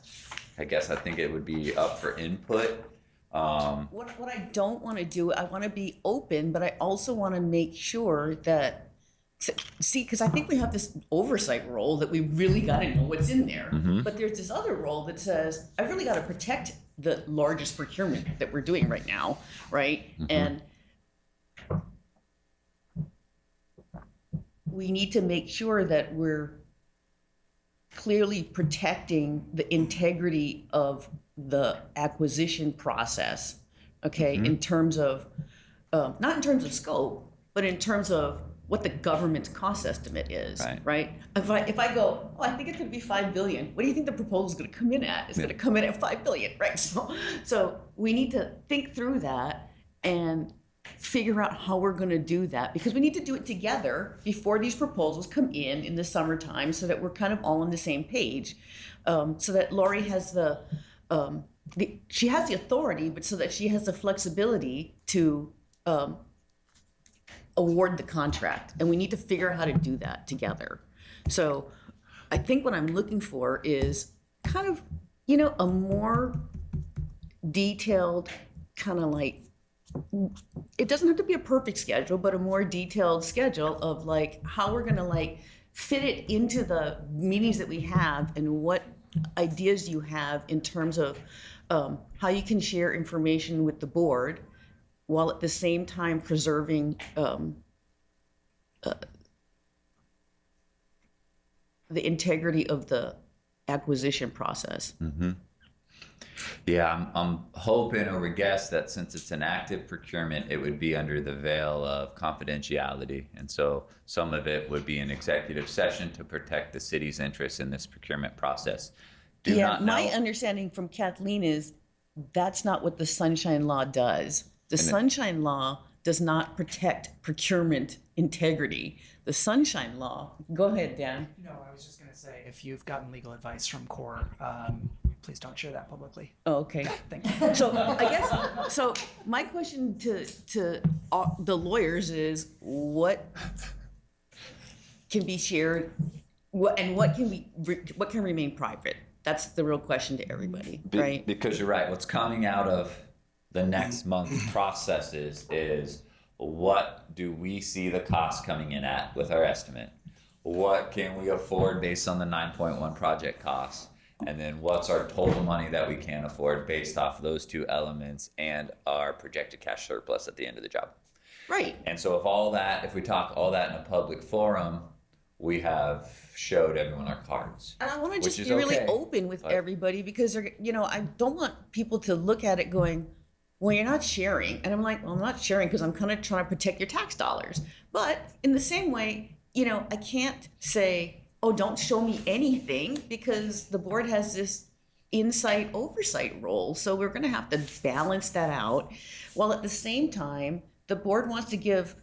I think it would be up for input. What I don't want to do, I want to be open, but I also want to make sure that, see, because I think we have this oversight role that we really got to know what's in there. But there's this other role that says, I really got to protect the largest procurement that we're doing right now, right? And we need to make sure that we're clearly protecting the integrity of the acquisition process, okay, in terms of, not in terms of scope, but in terms of what the government's cost estimate is, right? If I go, oh, I think it could be $5 billion, what do you think the proposal is gonna come in at? It's gonna come in at $5 billion, right? So we need to think through that and figure out how we're going to do that, because we need to do it together before these proposals come in the summertime, so that we're kind of all on the same page, so that Lori has she has the authority, but so that she has the flexibility to award the contract, and we need to figure out how to do that together. So I think what I'm looking for is kind of, a more detailed kind of like, it doesn't have to be a perfect schedule, but a more detailed schedule of like how we're going to like fit it into the meetings that we have, and what ideas you have in terms of how you can share information with the board while at the same time preserving the integrity of the acquisition process. Mm-hmm. Yeah, I'm hoping or would guess that since it's an active procurement, it would be under the veil of confidentiality. And so some of it would be an executive session to protect the city's interests in this procurement process. My understanding from Kathleen is that's not what the Sunshine Law does. The Sunshine Law does not protect procurement integrity. The Sunshine Law, go ahead, Dan. No, I was just going to say, if you've gotten legal advice from CORE, please don't share that publicly. Oh, okay. Thank you. So I guess, so my question to the lawyers is, what can be shared, what can remain private? That's the real question to everybody, right? Because you're right. What's coming out of the next month's processes is, what do we see the cost coming in at with our estimate? What can we afford based on the 9.1 project costs? And then what's our total money that we can afford based off of those two elements and our projected cash surplus at the end of the job? Right. And so if we talk all that in a public forum, we have showed everyone our cards. And I want to just be really open with everybody, because I don't want people to look at it going, well, you're not sharing. And I'm like, well, I'm not sharing because I'm kind of trying to protect your tax dollars. But in the same way, I can't say, oh, don't show me anything, because the board has this oversight role. So we're going to have to balance that out, while at the same time, the board wants to give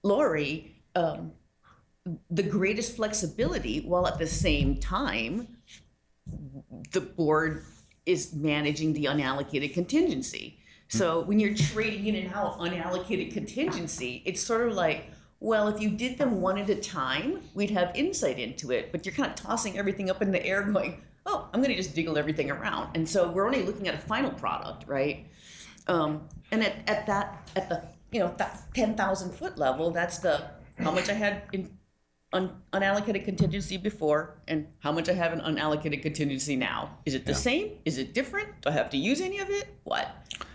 Lori the greatest flexibility, while at the same time, the board is managing the unallocated contingency. So when you're trading in and out unallocated contingency, it's sort of like, well, if you did them one at a time, we'd have insight into it. But you're kind of tossing everything up in the air going, oh, I'm going to just jiggle everything around. And so we're only looking at a final product, right? And at the 10,000 foot level, that's how much I had in unallocated contingency before and how much I have in unallocated contingency now. Is it the same? Is it different? Do I have to use any of it? What?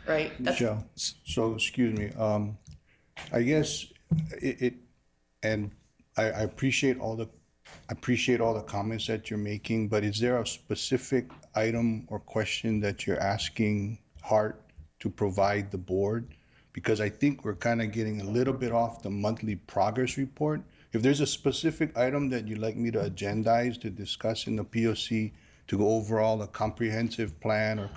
Right? Michelle, so excuse me. I guess and I appreciate all the comments that you're making, but is there a specific item or question that you're asking Hart to provide the board? Because I think we're kind of getting a little bit off the monthly progress report. If there's a specific item that you'd like me to agendize to discuss in the POC to go overall a comprehensive plan or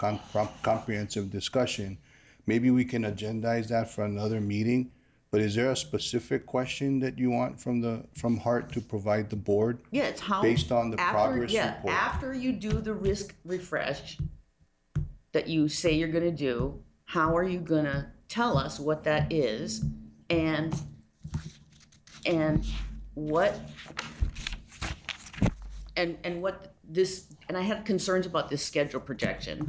comprehensive discussion, maybe we can agendize that for another meeting. But is there a specific question that you want from Hart to provide the board? Yeah, it's how, based on the progress report. After you do the risk refresh that you say you're going to do, how are you going to tell us what that is, and what I had concerns about this schedule projection,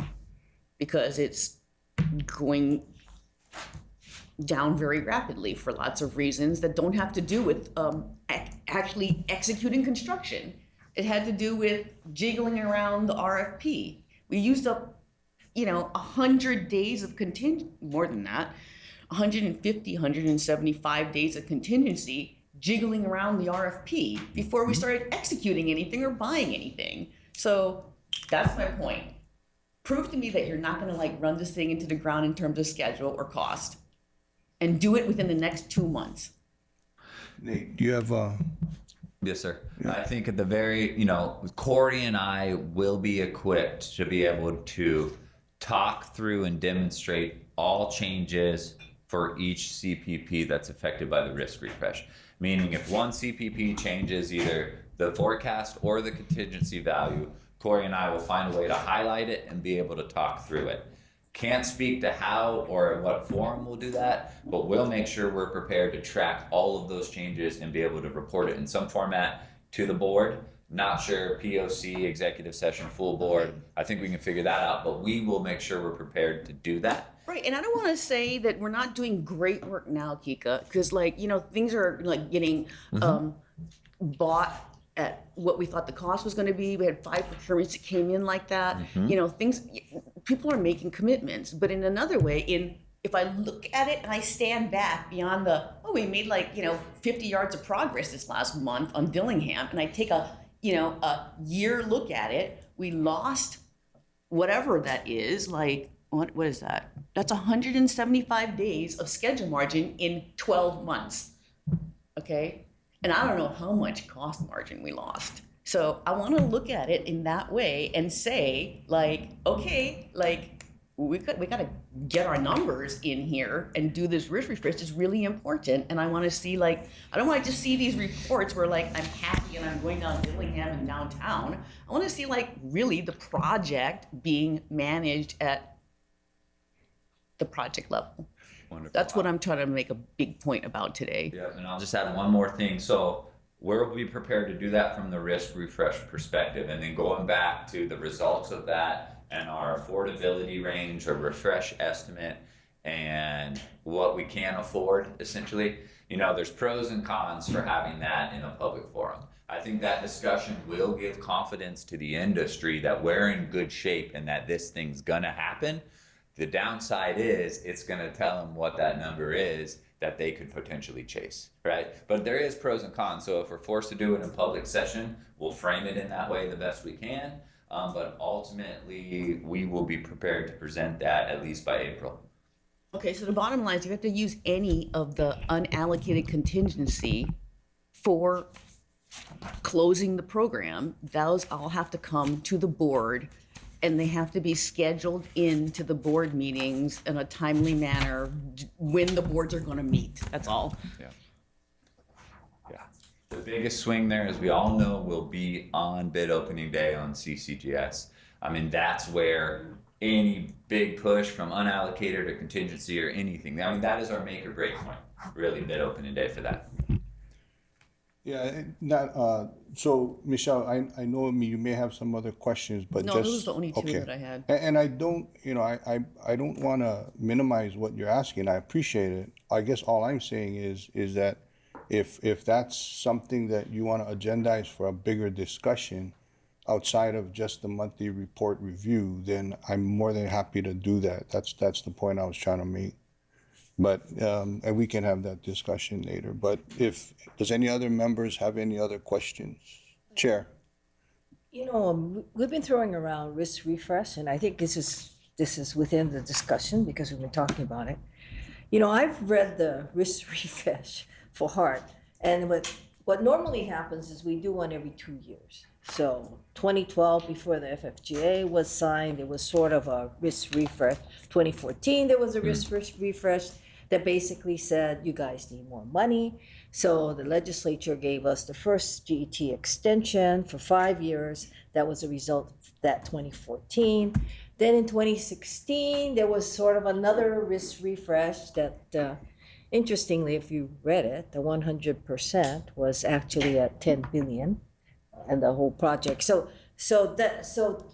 because it's going down very rapidly for lots of reasons that don't have to do with actually executing construction. It had to do with jiggling around the RFP. We used up 100 days of more than that, 150, 175 days of contingency jiggling around the RFP before we started executing anything or buying anything. So that's my point. Prove to me that you're not going to run this thing into the ground in terms of schedule or cost, and do it within the next 2 months. Nate, do you have Yes, sir. Yeah. I think at the very, Corey and I will be equipped to be able to talk through and demonstrate all changes for each CPP that's affected by the risk refresh. Meaning if one CPP changes either the forecast or the contingency value, Corey and I will find a way to highlight it and be able to talk through it. Can't speak to how or in what form we'll do that, but we'll make sure we're prepared to track all of those changes and be able to report it in some format to the board. Not sure, POC, executive session, full board. I think we can figure that out, but we will make sure we're prepared to do that. Right, and I don't want to say that we're not doing great work now, Kika, because things are getting bought at what we thought the cost was going to be. We had 5 procurements that came in like that. People are making commitments, but in another way, if I look at it and I stand back beyond we made 50 yards of progress this last month on Dillingham, and I take a year look at it, we lost whatever that is, what is that? That's 175 days of schedule margin in 12 months, okay? And I don't know how much cost margin we lost. So I want to look at it in that way and say, we got to get our numbers in here and do this risk refresh. It's really important. And I want to see, I don't want to just see these reports where I'm happy and I'm going down Dillingham and downtown. I want to see really the project being managed at the project level. Wonderful. That's what I'm trying to make a big point about today. Yeah, and I'll just add one more thing. So we'll be prepared to do that from the risk refresh perspective, and then going back to the results of that and our affordability range or refresh estimate and what we can afford, essentially. There's pros and cons for having that in a public forum. I think that discussion will give confidence to the industry that we're in good shape and that this thing's gonna happen. The downside is it's going to tell them what that number is that they could potentially chase, right? But there is pros and cons. So if we're forced to do it in public session, we'll frame it in that way the best we can. But ultimately, we will be prepared to present that at least by April. Okay, so the bottom line is you have to use any of the unallocated contingency for closing the program. Those all have to come to the board, and they have to be scheduled into the board meetings in a timely manner when the boards are going to meet. That's all. Yeah. The biggest swing there, as we all know, will be on bid opening day on CCGS. That's where any big push from unallocated or contingency or anything, that is our make or break point, really, bid opening day for that. Yeah, so Michelle, I know you may have some other questions, but No, those are the only two that I had. And I don't, I don't want to minimize what you're asking. I appreciate it. I guess all I'm saying is that if that's something that you want to agendize for a bigger discussion outside of just the monthly report review, then I'm more than happy to do that. That's the point I was trying to make. But, and we can have that discussion later. But does any other members have any other questions? Chair. We've been throwing around risk refresh, and I think this is within the discussion because we've been talking about it. I've read the risk refresh for heart, and what normally happens is we do one every 2 years. So 2012, before the FFGA was signed, it was sort of a risk refresh. 2014, there was a risk refresh that basically said, you guys need more money. So the legislature gave us the first GET extension for 5 years. That was a result of that 2014. Then in 2016, there was sort of another risk refresh that, interestingly, if you read it, the 100% was actually at 10 billion and the whole project. So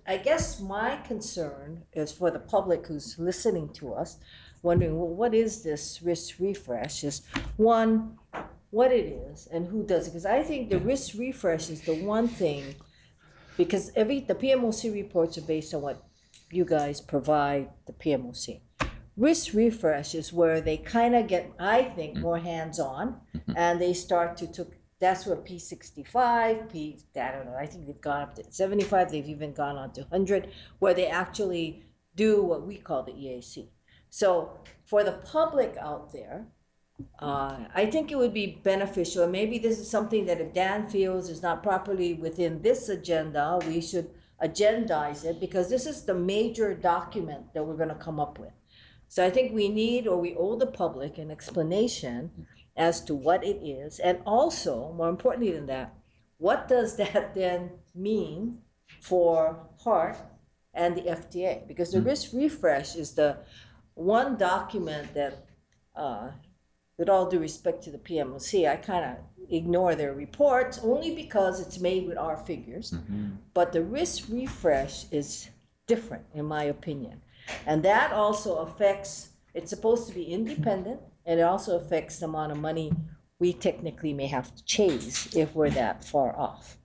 I guess my concern is for the public who's listening to us, wondering, well, what is this risk refresh? Is one, what it is and who does it? Because I think the risk refresh is the one thing, because the PMOC reports are based on what you guys provide the PMOC. Risk refresh is where they kind of get, I think, more hands-on, and they start to that's where P65, I don't know, I think they've gone up to 75, they've even gone on to 100, where they actually do what we call the EAC. So for the public out there, I think it would be beneficial. Maybe this is something that if Dan feels is not properly within this agenda, we should agendize it, because this is the major document that we're going to come up with. So I think we need, or we owe the public an explanation as to what it is. And also, more importantly than that, what does that then mean for HART and the FDA? Because the risk refresh is the one document that, with all due respect to the PMOC, I kind of ignore their reports only because it's made with our figures. But the risk refresh is different, in my opinion. And that also affects, it's supposed to be independent, and it also affects the amount of money we technically may have to chase if we're that far off.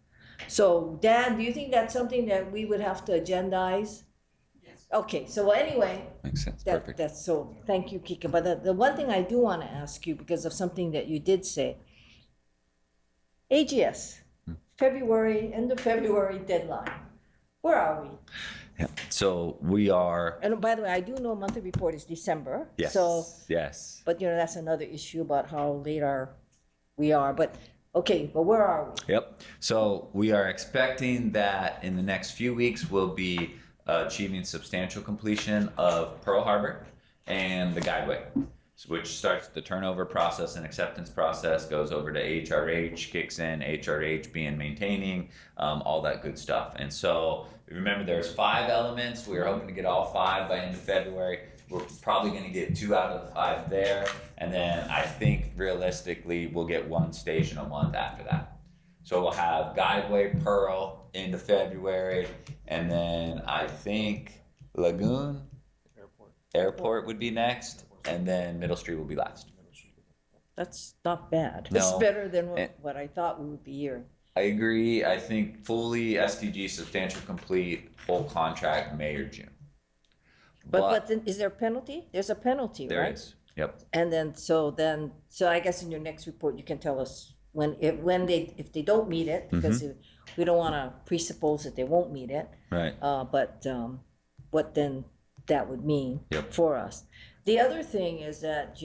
So, Dan, do you think that's something that we would have to agendize? Yes. Okay, so anyway, Makes sense. that, Perfect. that's so, thank you, Kika. But the one thing I do want to ask you, because of something that you did say, AGS, February, end of February deadline. Where are we? Yeah. So we are. And by the way, I do know monthly report is December. Yes. So, Yes. but that's another issue about how late we are. But okay, but where are we? Yep. So we are expecting that in the next few weeks we'll be achieving substantial completion of Pearl Harbor and the Guideway, which starts the turnover process and acceptance process, goes over to HRH, kicks in, HRH being maintaining, all that good stuff. And so remember there's 5 elements. We are hoping to get all 5 by end of February. We're probably going to get 2 out of the 5 there. And then I think realistically we'll get 1 station a month after that. So we'll have Guideway, Pearl into February. And then I think Lagoon, Airport would be next. And then Middle Street will be last. That's not bad. No. It's better than what I thought we would be hearing. I agree. I think fully STG substantial complete, whole contract May or June. But then is there a penalty? There's a penalty, There right? is. Yep. And then so I guess in your next report you can tell us if they don't meet it, because we don't want to presuppose that they won't meet it. Right. But what then that would mean for us. The other thing is that,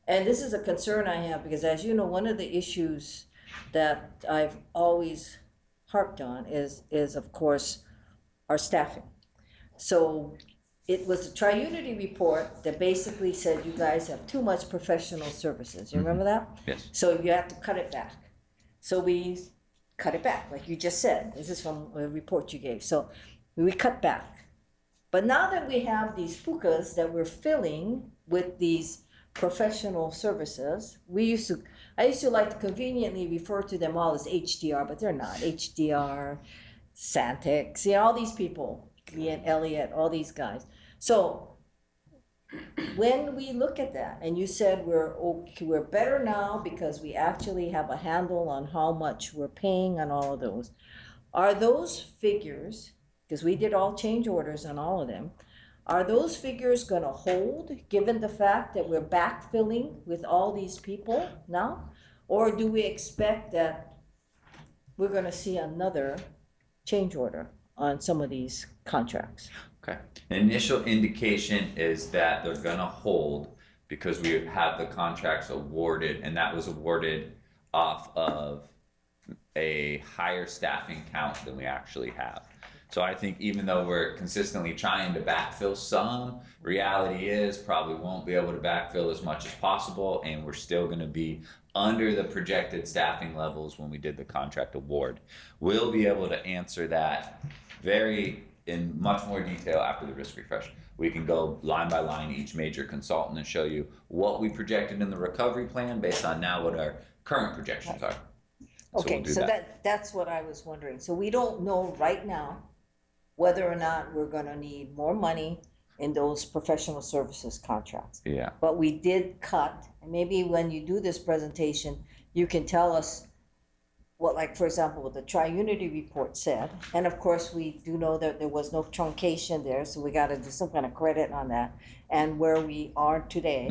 and this is a concern I have, because as you know, one of the issues that I've always harped on is of course our staffing. So it was the Tri-Unity report that basically said you guys have too much professional services. You remember that? Yes. So you have to cut it back. So we cut it back, like you just said. This is from a report you gave. So we cut back. But now that we have these pukas that we're filling with these professional services, I used to like to conveniently refer to them all as HDR, but they're not. HDR, Santix, all these people, Ian Elliott, all these guys. So when we look at that, and you said we're better now because we actually have a handle on how much we're paying on all of those, are those figures, because we did all change orders on all of them, are those figures going to hold given the fact that we're backfilling with all these people now? Or do we expect that we're going to see another change order on some of these contracts? Okay. An initial indication is that they're going to hold because we have the contracts awarded, and that was awarded off of a higher staffing count than we actually have. So I think even though we're consistently trying to backfill some, reality is probably won't be able to backfill as much as possible, and we're still going to be under the projected staffing levels when we did the contract award. We'll be able to answer that in much more detail after the risk refresh. We can go line by line each major consultant and show you what we projected in the recovery plan based on now what our current projections are. Okay, so that's what I was wondering. So we don't know right now whether or not we're going to need more money in those professional services contracts. Yeah. But we did cut, and maybe when you do this presentation, you can tell us what, like, for example, what the Tri-Unity report said. And of course, we do know that there was no truncation there, so we got to do some kind of credit on that, and where we are today,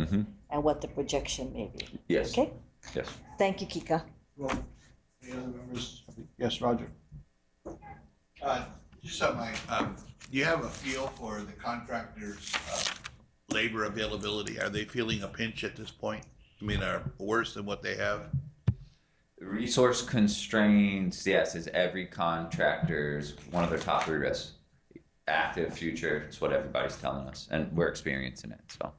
and what the projection may be. Yes. Okay? Yes. Thank you, Kika. Well, any other members? Yes, Roger. Just something, do you have a feel for the contractors' labor availability? Are they feeling a pinch at this point? I mean, are worse than what they have? Resource constraints, yes, is every contractor's one of their top 3 risks. active future. It's what everybody's telling us, and we're experiencing it. So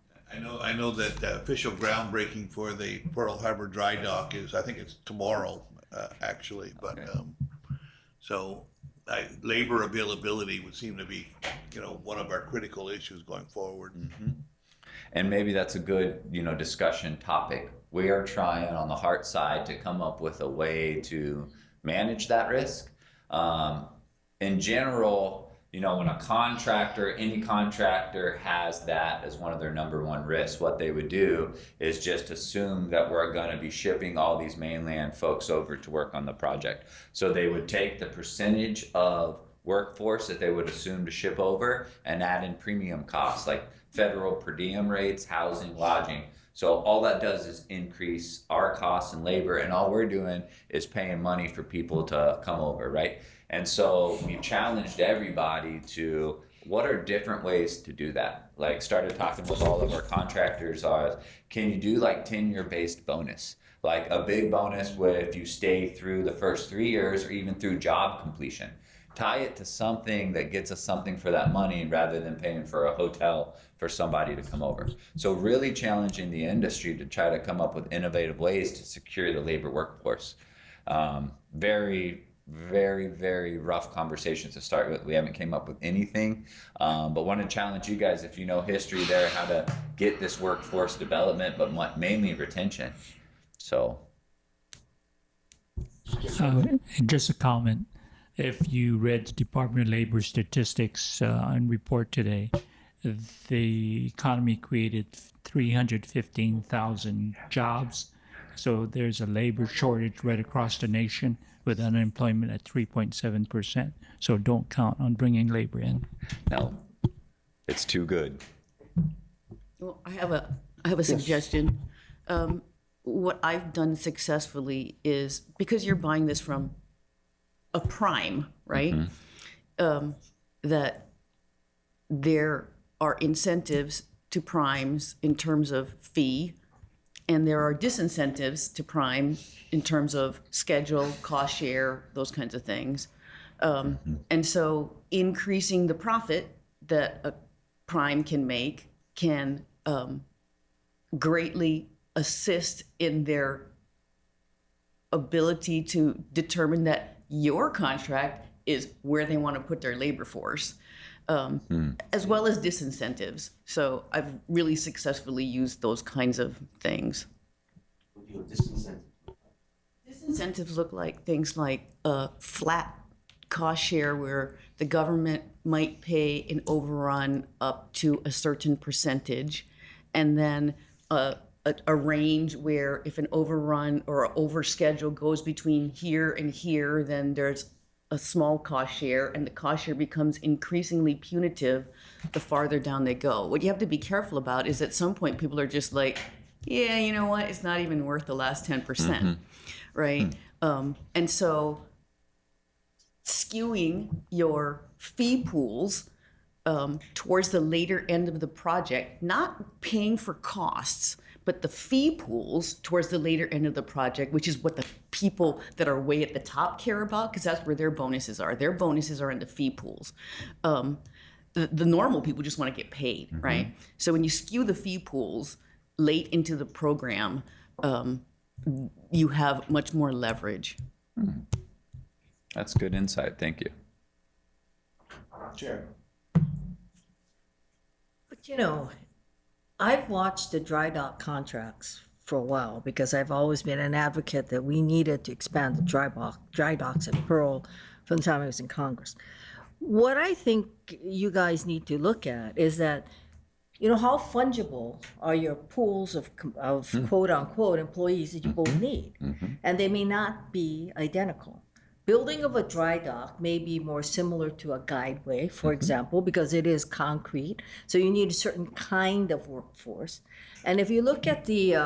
I know that the official groundbreaking for the Pearl Harbor Dry Dock is, I think it's tomorrow, actually, but, so, labor availability would seem to be, one of our critical issues going forward. and maybe that's a good, discussion topic. We are trying on the Hart side to come up with a way to manage that risk. In general, when a contractor, any contractor has that as one of their number one risks, what they would do is just assume that we're going to be shipping all these mainland folks over to work on the project. So they would take the percentage of workforce that they would assume to ship over and add in premium costs like federal per diem rates, housing, lodging. So all that does is increase our costs and labor, and all we're doing is paying money for people to come over, right? And so we challenged everybody to what are different ways to do that? Like started talking with all of our contractors can you do like tenure based bonus? Like a big bonus where if you stay through the first 3 years or even through job completion. Tie it to something that gets us something for that money rather than paying for a hotel for somebody to come over. So really challenging the industry to try to come up with innovative ways to secure the labor workforce. Very, very, very rough conversations to start with. We haven't came up with anything, but want to challenge you guys, if you know history there, how to get this workforce development, but mainly retention. So. Just a comment. If you read the Department of Labor statistics and report today, the economy created 315,000 jobs. So there's a labor shortage right across the nation with unemployment at 3.7%. So don't count on bringing labor in. No, it's too good. Well, I have a suggestion. What I've done successfully is, because you're buying this from a prime, right? That there are incentives to primes in terms of fee, and there are disincentives to prime in terms of schedule, cost share, those kinds of things. And so increasing the profit that a prime can make can greatly assist in their ability to determine that your contract is where they want to put their labor force, as well as disincentives. So I've really successfully used those kinds of things. Disincentives look like things like a flat cost share where the government might pay an overrun up to a certain percentage, and then a range where if an overrun or overschedule goes between here and here, then there's a small cost share, and the cost share becomes increasingly punitive the farther down they go. What you have to be careful about is at some point people are just like, yeah, you know what, it's not even worth the last 10%, right? And so skewing your fee pools towards the later end of the project, not paying for costs, but the fee pools towards the later end of the project, which is what the people that are way at the top care about, because that's where their bonuses are. Their bonuses are in the fee pools. The normal people just want to get paid, right? So when you skew the fee pools late into the program, you have much more leverage. That's good insight. Thank you. Chair. But I've watched the dry dock contracts for a while because I've always been an advocate that we needed to expand the dry docks at Pearl from the time I was in Congress. What I think you guys need to look at is that, how fungible are your pools of quote unquote employees that you both need? And they may not be identical. Building of a dry dock may be more similar to a guideway, for example, because it is concrete. So you need a certain kind of workforce. And if you look at the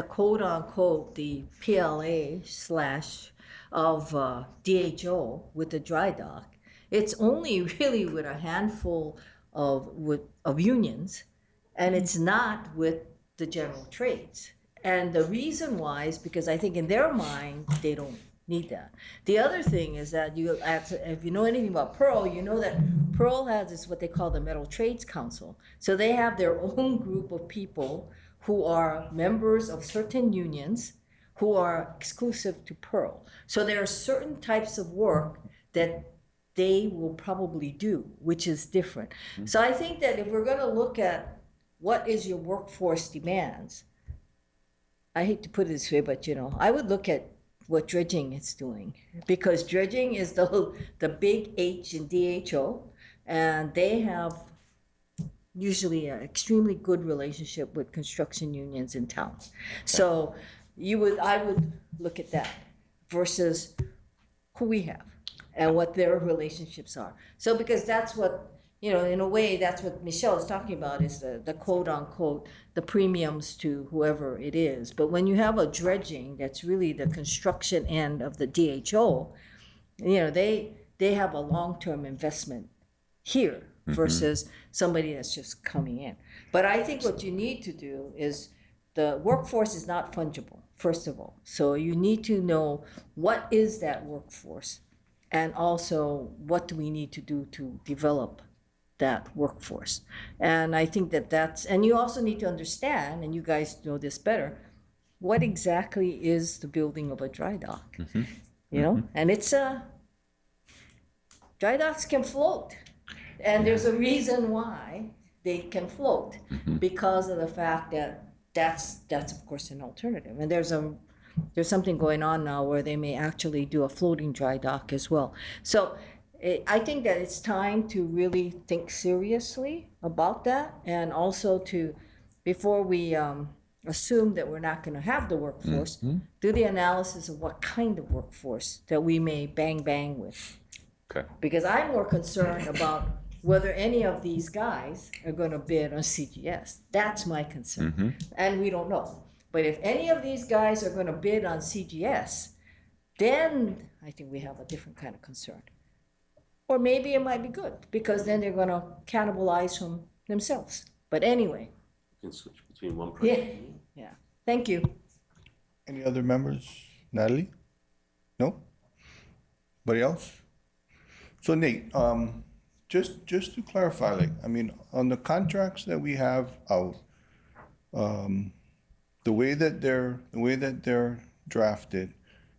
quote unquote, the PLA / of DHO with the dry dock, it's only really with a handful of unions, and it's not with the general trades. And the reason why is because I think in their mind, they don't need that. The other thing is that if you know anything about Pearl, you know that Pearl has this what they call the Metal Trades Council. So they have their own group of people who are members of certain unions who are exclusive to Pearl. So there are certain types of work that they will probably do, which is different. So I think that if we're going to look at what is your workforce demands, I hate to put it this way, but I would look at what dredging is doing, because dredging is the big H in DHO, and they have usually an extremely good relationship with construction unions in town. So I would look at that versus who we have and what their relationships are. So because that's what, in a way, that's what Michelle is talking about, is the quote unquote, the premiums to whoever it is. But when you have a dredging, that's really the construction end of the DHO, they have a long-term investment here versus somebody that's just coming in. But I think what you need to do is, the workforce is not fungible, first of all. So you need to know what is that workforce, and also what do we need to do to develop that workforce. And I think and you also need to understand, and you guys know this better, what exactly is the building of a dry dock? And it's dry docks can float. And there's a reason why they can float, because of the fact that that's of course an alternative. And there's something going on now where they may actually do a floating dry dock as well. So I think that it's time to really think seriously about that, and also before we assume that we're not going to have the workforce, do the analysis of what kind of workforce that we may bang with. Okay. Because I'm more concerned about whether any of these guys are going to bid on CGS. That's my concern. And we don't know. But if any of these guys are going to bid on CGS, then I think we have a different kind of concern. Or maybe it might be good, because then they're going to cannibalize from themselves. But anyway. You can switch between one project. Yeah. Thank you. Any other members? Natalie? No? Anybody else? So Nate, just to clarify, on the contracts that we have out, the way that they're drafted,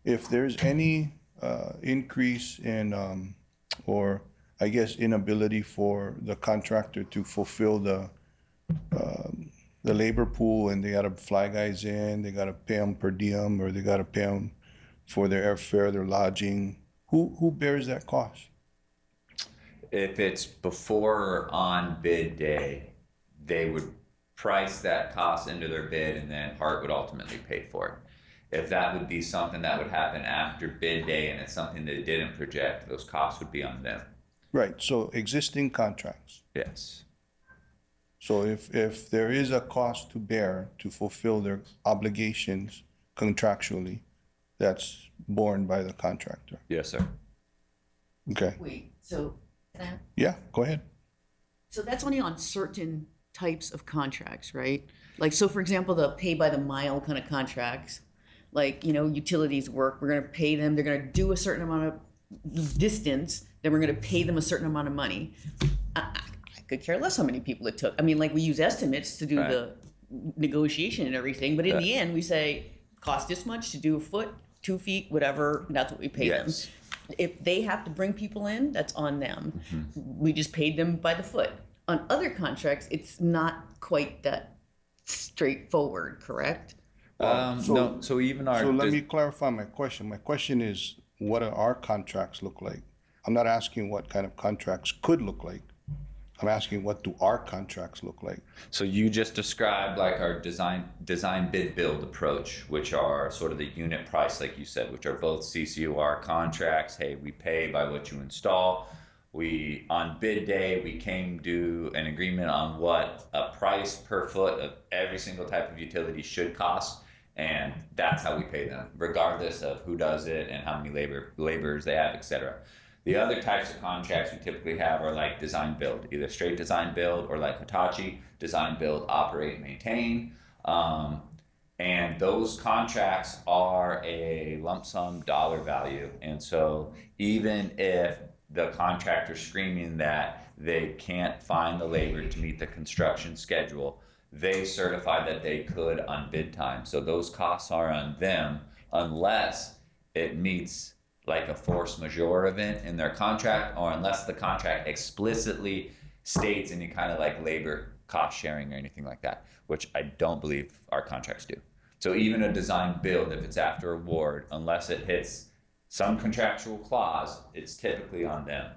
if there's any increase in or I guess inability for the contractor to fulfill the labor pool, and they got to fly guys in, they got to pay them per diem, or they got to pay them for their airfare, their lodging, who bears that cost? If it's before or on bid day, they would price that cost into their bid, and then Hart would ultimately pay for it. If that would be something that would happen after bid day and it's something they didn't project, those costs would be on them. Right, so existing contracts. Yes. So if there is a cost to bear to fulfill their obligations contractually, that's borne by the contractor. Yes, sir. Okay. Wait, so, can I? Yeah, go ahead. So that's only on certain types of contracts, right? Like, so for example, the pay by the mile kind of contracts, like, utilities work, we're going to pay them, they're going to do a certain amount of distance, then we're going to pay them a certain amount of money. I could care less how many people it took. We use estimates to do the negotiation and everything, but in the end, we say, cost this much to do a foot, 2 feet, whatever, that's what we pay them. If they have to bring people in, that's on them. We just paid them by the foot. On other contracts, it's not quite that straightforward, correct? No, so even our... So let me clarify my question. My question is, what do our contracts look like? I'm not asking what kind of contracts could look like. I'm asking, what do our contracts look like? So you just described like our design bid build approach, which are sort of the unit price, like you said, which are both CCUR contracts. Hey, we pay by what you install. On bid day, we came to an agreement on what a price per foot of every single type of utility should cost. And that's how we pay them, regardless of who does it and how many laborers they have, et cetera. The other types of contracts we typically have are like design build, either straight design build or like Hitachi, design build, operate, maintain. And those contracts are a lump sum dollar value. And so even if the contractor's screaming that they can't find the labor to meet the construction schedule, they certified that they could on bid time. So those costs are on them unless it meets like a force majeure event in their contract, or unless the contract explicitly states any kind of like labor cost sharing or anything like that, which I don't believe our contracts do. So even a design build, if it's after award, unless it hits some contractual clause, it's typically on them.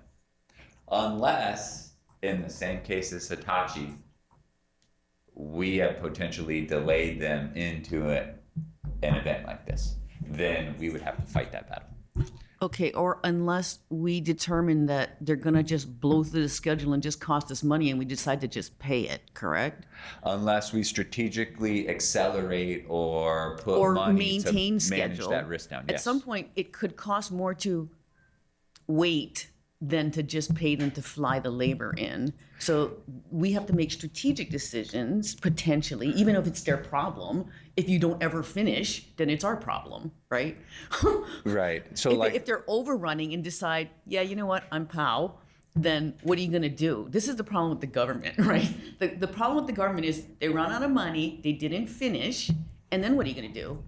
Unless, in the same case as Hitachi, we have potentially delayed them into an event like this, then we would have to fight that battle. Okay, or unless we determine that they're gonna just blow through the schedule and just cost us money and we decide to just pay it, correct? Unless we strategically accelerate or put Or money to maintain manage schedule. that risk down. At Yes. some point, it could cost more to wait than to just pay them to fly the labor in. So we have to make strategic decisions, potentially, even if it's their problem. If you don't ever finish, then it's our problem, right? Right. So If they're overrunning and decide, yeah, you know what, I'm POW, then what are you going to do? This is the problem with the government, right? The problem with the government is they run out of money, they didn't finish, and then what are you going to do?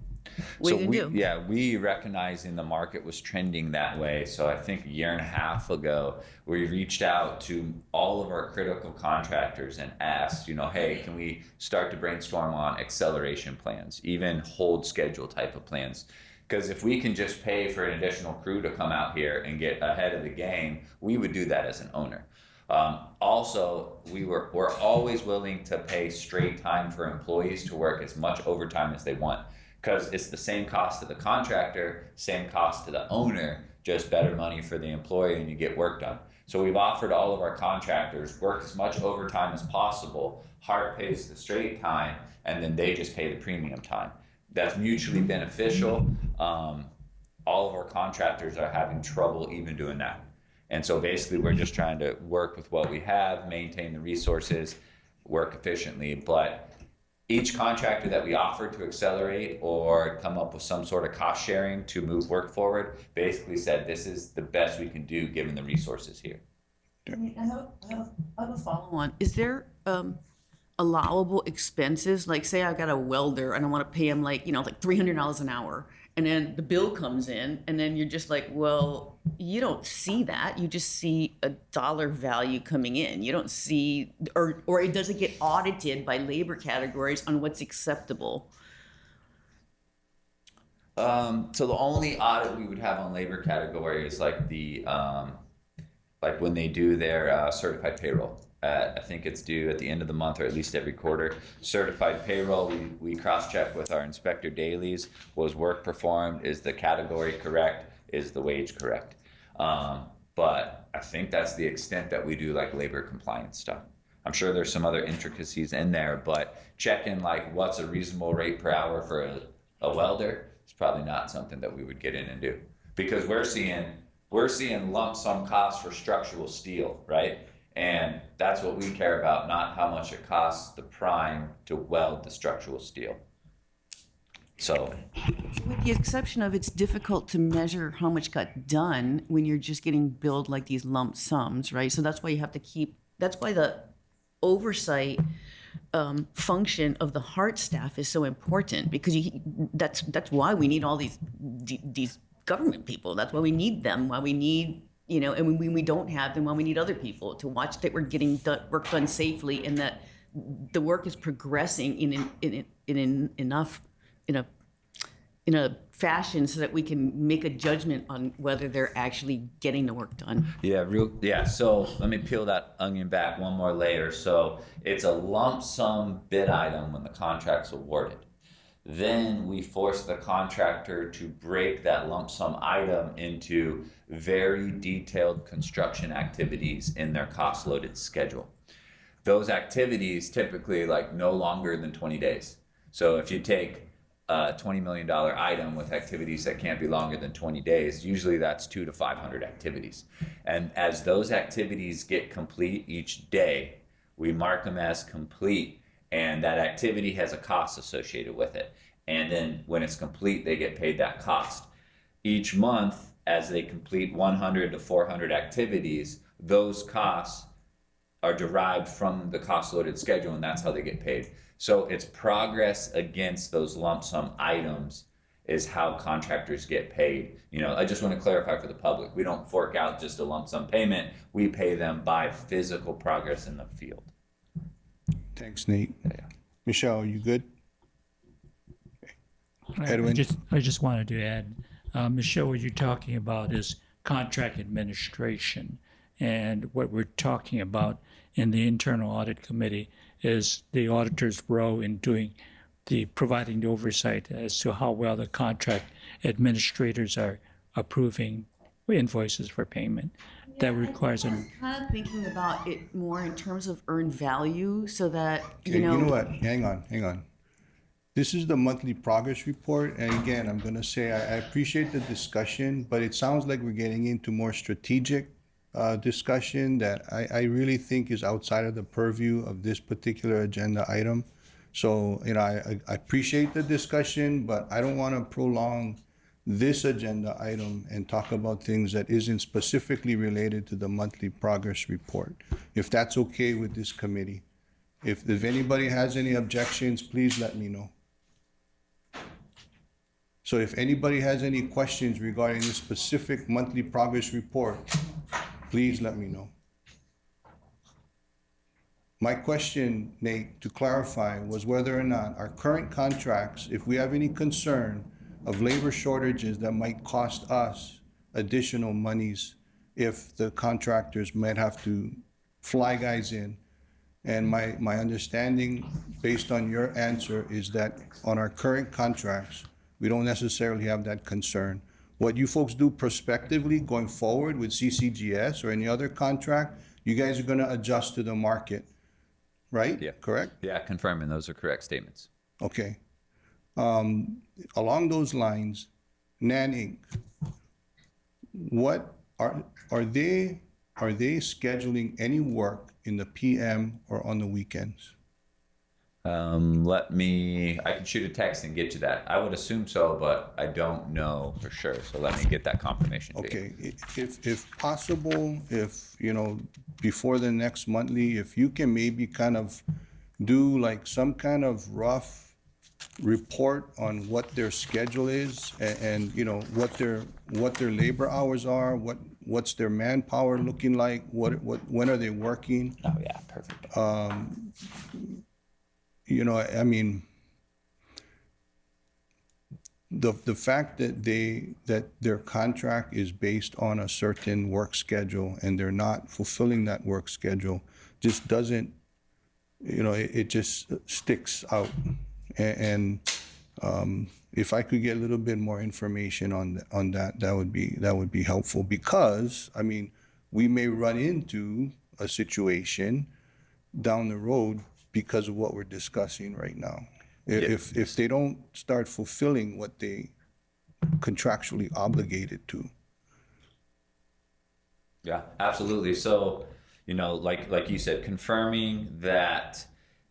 What are you going to do? Yeah, we recognizing the market was trending that way. So I think a year and a half ago, we reached out to all of our critical contractors and asked, hey, can we start to brainstorm on acceleration plans, even hold schedule type of plans? Because if we can just pay for an additional crew to come out here and get ahead of the game, we would do that as an owner. Also, we're always willing to pay straight time for employees to work as much overtime as they want, because it's the same cost to the contractor, same cost to the owner, just better money for the employee, and you get work done. So we've offered all of our contractors work as much overtime as possible, Hart pays the straight time, and then they just pay the premium time. That's mutually beneficial. All of our contractors are having trouble even doing that. And so basically we're just trying to work with what we have, maintain the resources, work efficiently, but each contractor that we offered to accelerate or come up with some sort of cost sharing to move work forward basically said this is the best we can do given the resources here. I have a follow-on. Is there allowable expenses? Like, say I got a welder and I want to pay him like $300 an hour, and then the bill comes in, and then you're just like, well, you don't see that. You just see a dollar value coming in. You don't see, or it doesn't get audited by labor categories on what's acceptable. So the only audit we would have on labor category is like like when they do their certified payroll. I think it's due at the end of the month or at least every quarter. Certified payroll, we cross-check with our inspector dailies. Was work performed? Is the category correct? Is the wage correct? But I think that's the extent that we do like labor compliance stuff. I'm sure there's some other intricacies in there, but checking like what's a reasonable rate per hour for a welder is probably not something that we would get in and do, because we're seeing lump sum costs for structural steel, right? And that's what we care about, not how much it costs the prime to weld the structural steel. So, with the exception of it's difficult to measure how much got done when you're just getting billed like these lump sums, right? So that's why you have to that's why the oversight function of the Hart staff is so important, because that's why we need all these government people. That's why we need them, why we need, and when we don't have them, why we need other people to watch that we're getting work done safely, and that the work is progressing in a fashion so that we can make a judgment on whether they're actually getting the work done. Yeah. So let me peel that onion back one more layer. So it's a lump sum bid item when the contract's awarded. Then we force the contractor to break that lump sum item into very detailed construction activities in their cost loaded schedule. Those activities typically like no longer than 20 days. So if you take a $20 million item with activities that can't be longer than 20 days, usually that's 200 to 500 activities. And as those activities get complete each day, we mark them as complete, and that activity has a cost associated with it. and then when it's complete, they get paid that cost. Each month, as they complete 100 to 400 activities, those costs are derived from the cost loaded schedule, and that's how they get paid. So it's progress against those lump sum items is how contractors get paid. I just want to clarify for the public, we don't fork out just a lump sum payment. We pay them by physical progress in the field. Thanks, Nate. Michelle, you good? I Edwin? just wanted to add, Michelle, what you're talking about is contract administration. And what we're talking about in the internal audit committee is the auditor's role in providing the oversight as to how well the contract administrators are approving invoices for payment. That requires I'm kind of thinking about it more in terms of earned value, so that, Okay, you know what? Hang on. This is the monthly progress report, and again, I'm gonna say I appreciate the discussion, but it sounds like we're getting into more strategic discussion that I really think is outside of the purview of this particular agenda item. So, I appreciate the discussion, but I don't want to prolong this agenda item and talk about things that isn't specifically related to the monthly progress report, if that's okay with this committee. If anybody has any objections, please let me know. So if anybody has any questions regarding this specific monthly progress report, please let me know. My question, Nate, to clarify, was whether or not our current contracts, if we have any concern of labor shortages that might cost us additional monies if the contractors might have to fly guys in. And my understanding, based on your answer, is that on our current contracts, we don't necessarily have that concern. What you folks do prospectively going forward with CCGS or any other contract, you guys are gonna adjust to the market, right? Yeah. Correct? Yeah, confirming those are correct statements. Okay. Along those lines, NAN Inc., what are they scheduling any work in the PM or on the weekends? I can shoot a text and get you that. I would assume so, but I don't know for sure. So let me get that confirmation to you. Okay, if possible, before the next monthly, if you can maybe kind of do like some kind of rough report on what their schedule is and what their labor hours are, what's their manpower looking like, when are they working? Oh yeah, perfect. I mean, the fact that their contract is based on a certain work schedule and they're not fulfilling that work schedule just doesn't, it just sticks out. And if I could get a little bit more information on that, that would be helpful, because I mean, we may run into a situation down the road because of what we're discussing right now. If they don't start fulfilling what they contractually obligated to. Yeah, absolutely. So, like you said, confirming that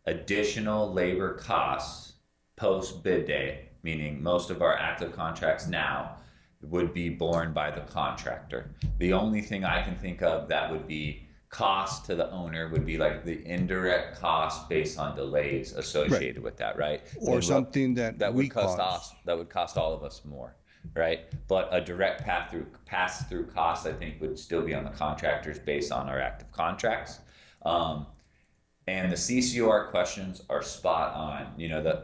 additional labor costs post bid day, meaning most of our active contracts now, would be borne by the contractor. The only thing I can think of that would be cost to the owner would be like the indirect cost based on delays associated with that, right? Or And something that we would cost cause. us, that would cost all of us more, right? But a direct pass through cost, I think, would still be on the contractors based on our active contracts. And the CCOR questions are spot on.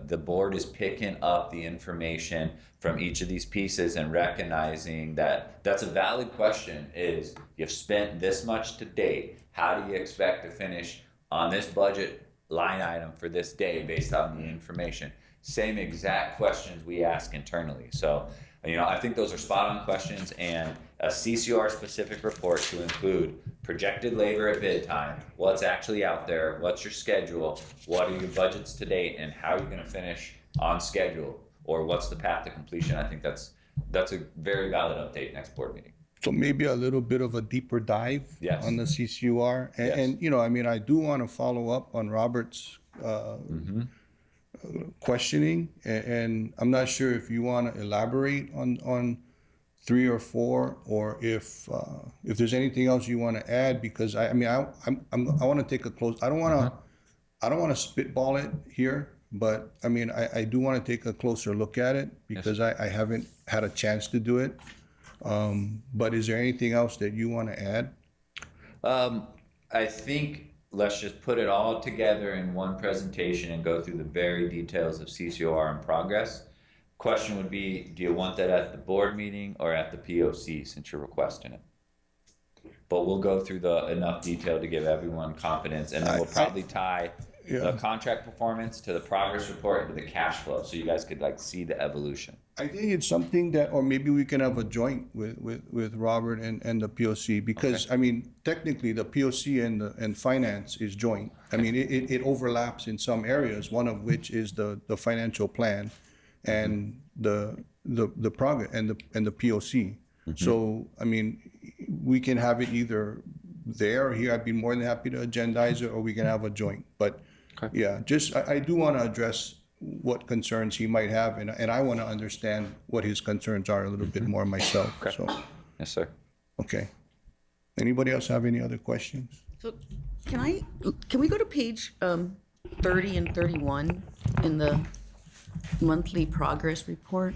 The board is picking up the information from each of these pieces and recognizing that that's a valid question. Is you've spent this much to date, how do you expect to finish on this budget line item for this day based on the information? Same exact questions we ask internally. So, I think those are spot on questions, and a CCR specific report to include projected labor at bid time, what's actually out there, what's your schedule, what are your budgets to date, and how are you going to finish on schedule, or what's the path to completion. I think that's a very valid update next board meeting. So maybe a little bit of a deeper dive Yes. on the CCUR. And I do want to follow up on Robert's questioning, and I'm not sure if you want to elaborate on 3 or 4, or if there's anything else you want to add, because I want to take a close. I don't want to spitball it here, but I mean I do want to take a closer look at it because I haven't had a chance to do it. But is there anything else that you want to add? I think let's just put it all together in one presentation and go through the very details of CCOR in progress. Question would be, do you want that at the board meeting or at the POC since you're requesting it? But we'll go through enough detail to give everyone confidence, and then we'll probably tie the contract performance to the progress report and to the cash flow, so you guys could like see the evolution. I think it's something that, or maybe we can have a joint with Robert and the POC, because I mean, technically the POC and finance is joint. I mean, it overlaps in some areas, one of which is the financial plan and the progress and the POC. So, I mean, we can have it either there or here. I'd be more than happy to agendize it, or we can have a joint. But yeah, just I do want to address what concerns he might have, and I want to understand what his concerns are a little bit more myself. So, Yes, sir. okay. Anybody else have any other questions? So can we go to page 30 and 31 in the monthly progress report?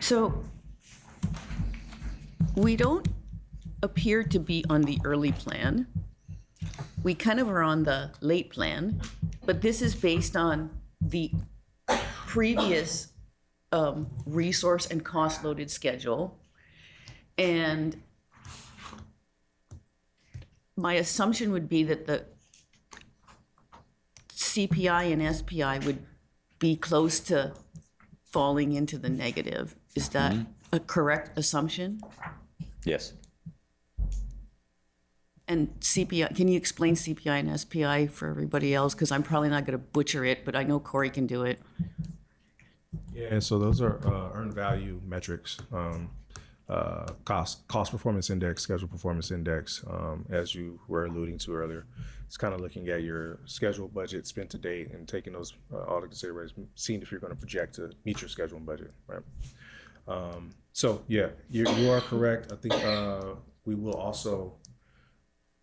So we don't appear to be on the early plan. We kind of are on the late plan, but this is based on the previous resource and cost loaded schedule. And my assumption would be that the CPI and SPI would be close to falling into the negative. Is that a correct assumption? Yes. And CPI, can you explain CPI and SPI for everybody else? Because I'm probably not going to butcher it, but I know Corey can do it. Yeah, so those are earned value metrics, cost performance index, schedule performance index, as you were alluding to earlier. It's kind of looking at your schedule, budget, spent to date, and taking those all into consideration, seeing if you're going to project to meet your schedule and budget, right? So yeah, you are correct. I think we will also,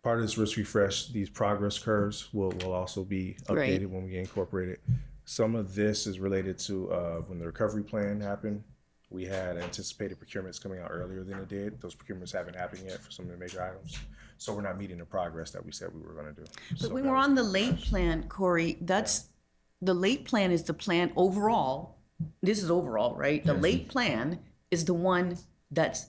part of this risk refresh, these progress curves will also be updated when we incorporate it. Some of this is related to when the recovery plan happened. We had anticipated procurements coming out earlier than it did. Those procurements haven't happened yet for some of the major items. So we're not meeting the progress that we said we were going to do. But when we're on the late plan, Corey, the late plan is the plan overall. This is overall, right? The late plan is the one that's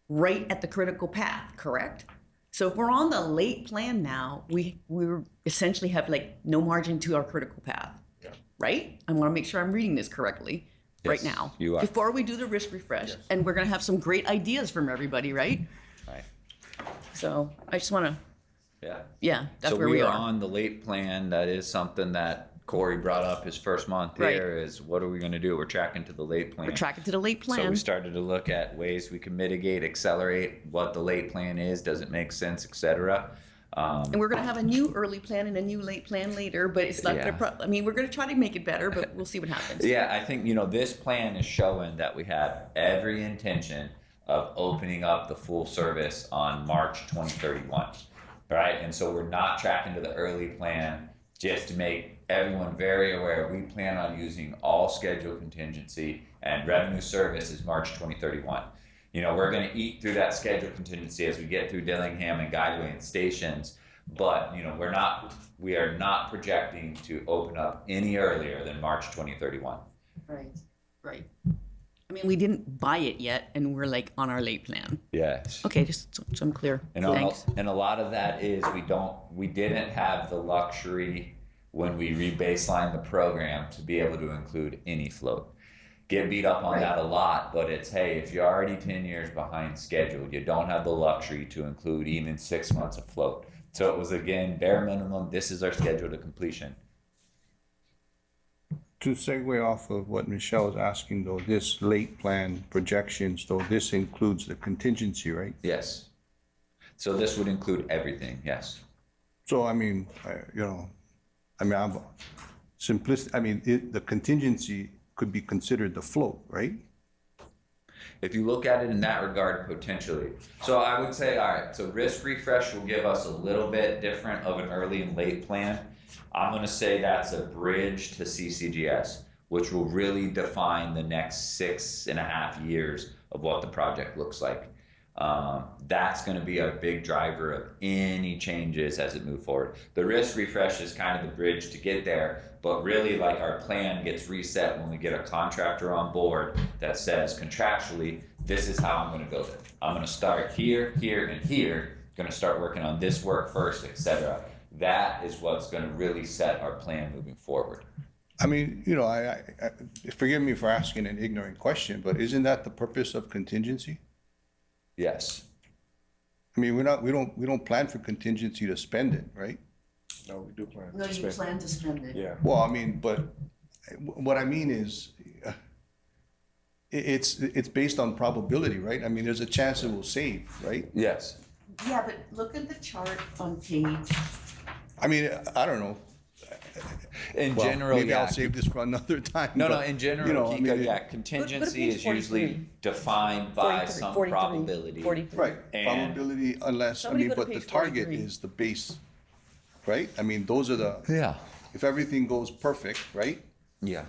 right at the critical path, correct? So if we're on the late plan now, we essentially have like no margin to our critical path, right? I want to make sure I'm reading this correctly right now. You are. Before we do the risk refresh, and we're going to have some great ideas from everybody, right? Right. So I just want to, Yeah. that's where we are are. on the late plan. That is something that Corey brought up his first month here is what are we going to do? We're tracking to the late plan. We're tracking to the late plan. So we started to look at ways we can mitigate, accelerate what the late plan is, does it make sense, etc. And we're going to have a new early plan and a new late plan later, but it's not going to, I mean, we're going to try to make it better, but we'll see what happens. Yeah, I think, this plan is showing that we have every intention of opening up the full service on March 2031, right? And so we're not tracking to the early plan just to make everyone very aware. We plan on using all schedule contingency, and revenue service is March 2031. We're going to eat through that schedule contingency as we get through Dillingham and Guideway and stations, but we are not projecting to open up any earlier than March 2031. Right. I mean, we didn't buy it yet, and we're like on our late plan. Yes. Okay, just so I'm clear. Thanks. And a lot of that is we didn't have the luxury when we rebaselined the program to be able to include any float. Get beat up on that a lot, but it's, hey, if you're already 10 years behind schedule, you don't have the luxury to include even 6 months of float. So it was, again, bare minimum, this is our schedule to completion. To segue off of what Michelle is asking though, this late plan projections though, this includes the contingency, right? Yes. So this would include everything, yes. So I mean, I mean, the contingency could be considered the float, right? If you look at it in that regard, potentially. So I would say, all right, so risk refresh will give us a little bit different of an early and late plan. I'm gonna say that's a bridge to CCGS, which will really define the next 6.5 years of what the project looks like. That's gonna be a big driver of any changes as it moves forward. The risk refresh is kind of the bridge to get there, but really like our plan gets reset when we get a contractor on board that says contractually, this is how I'm gonna build it. I'm gonna start here, here, and here, gonna start working on this work first, etc. That is what's gonna really set our plan moving forward. I mean, you know, I forgive me for asking an ignorant question, but isn't that the purpose of contingency? Yes. I mean, we don't plan for contingency to spend it, right? No, we do plan. No, you plan to spend it. Yeah. Well, I mean, but what I mean is, it's based on probability, right? I mean, there's a chance it will save, right? Yes. Yeah, but look at the chart on page. I mean, I don't know. In Well, general, maybe yeah. I'll save this for another time. No, but, in general, you know, I Kiko, mean, yeah, contingency page is usually 43. defined by some 43, probability. 43. Right, And- probability unless, Somebody I mean, go to but the page target 43. is the base, right? I mean, those are the, Yeah. if everything goes perfect, right? Yeah.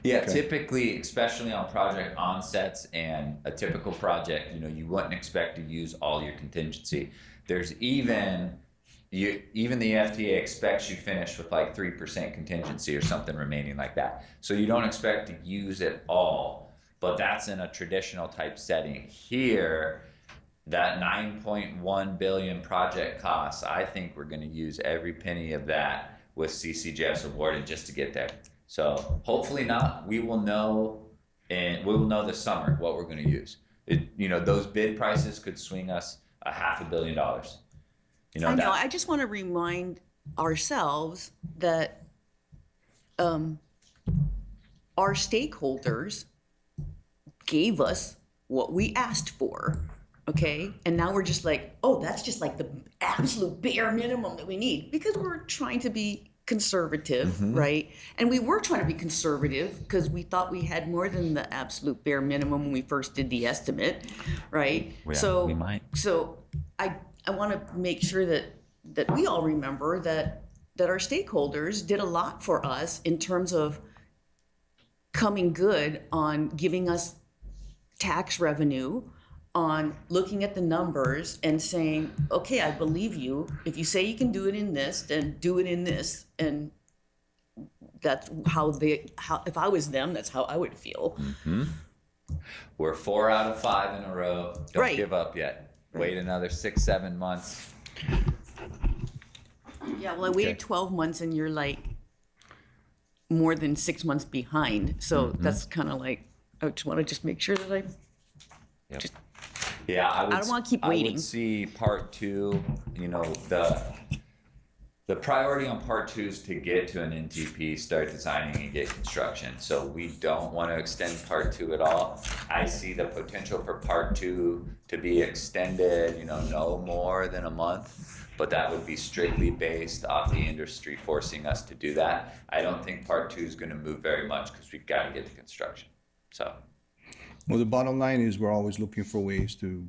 Yeah, Okay. typically, especially on project onsets and a typical project, you know, you wouldn't expect to use all your contingency. There's even the FTA expects you finish with like 3% contingency or something remaining like that. So you don't expect to use it all, but that's in a traditional type setting. Here, that 9.1 billion project costs, I think we're gonna use every penny of that with CCGS awarded just to get there. So hopefully not, we will know this summer what we're gonna use. You know, those bid prices could swing us $500 million. You know, I know, that, I just want to remind ourselves that our stakeholders gave us what we asked for, okay? And now we're just like, oh, that's just like the absolute bare minimum that we need because we're trying to be conservative, right? And we were trying to be conservative because we thought we had more than the absolute bare minimum when we first did the estimate, right? Yeah, we might. So I want to make sure that we all remember that our stakeholders did a lot for us in terms of coming good on giving us tax revenue, on looking at the numbers and saying, okay, I believe you. If you say you can do it in this, then do it in this. And that's how if I was them, that's how I would feel. we're 4 out of 5 in a row. Don't Right. give up yet. Wait another 6-7 months. Yeah, well, I waited 12 months and you're like more than 6 months behind. So that's kind of like, I just want to make sure that I Yeah, I don't wanna keep I waiting. would see part 2, you know, the priority on part 2 is to get to an NTP, start designing and get construction. So we don't want to extend part 2 at all. I see the potential for part 2 to be extended, you know, no more than a month, but that would be strictly based off the industry forcing us to do that. I don't think part 2 is going to move very much because we've got to get to construction. So. Well, the bottom line is we're always looking for ways to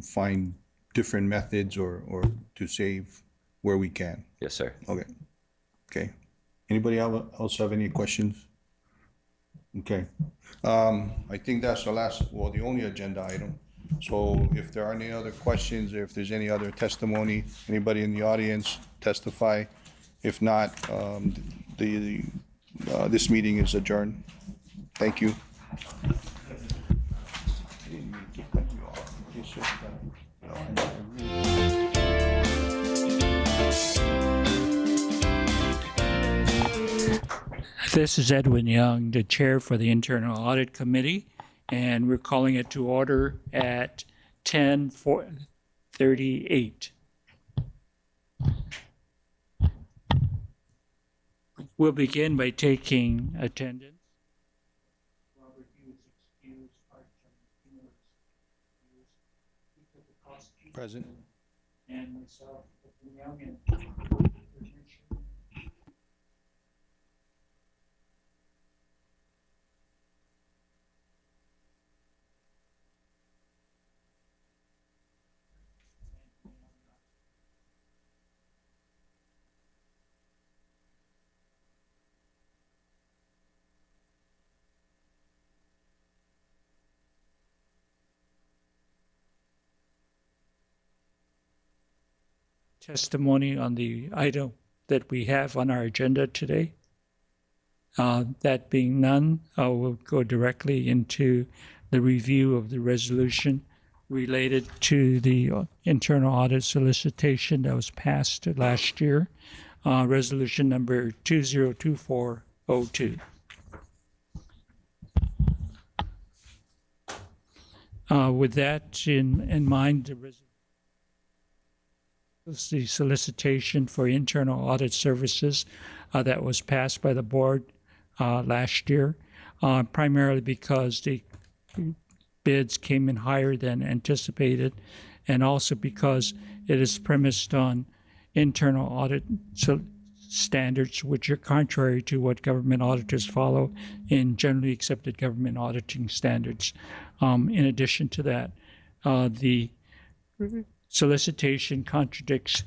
find different methods or to save where we can. Yes, sir. Okay. Anybody else have any questions? Okay. I think that's the only agenda item. So if there are any other questions, or if there's any other testimony, anybody in the audience testify. If not, this meeting is adjourned. Thank you. This is Edwin Young, the chair for the Internal Audit Committee, and we're calling it to order at 10:38. We'll begin by taking attendance. Robert Hughes excused, Art Jones, Present. and myself, Young, and testimony on the item that we have on our agenda today. That being none, we'll go directly into the review of the resolution related to the internal audit solicitation that was passed last year, resolution number 202402. With that in mind, the solicitation for internal audit services that was passed by the board last year, primarily because the bids came in higher than anticipated, and also because it is premised on internal audit standards which are contrary to what government auditors follow in generally accepted government auditing standards. In addition to that, the solicitation contradicts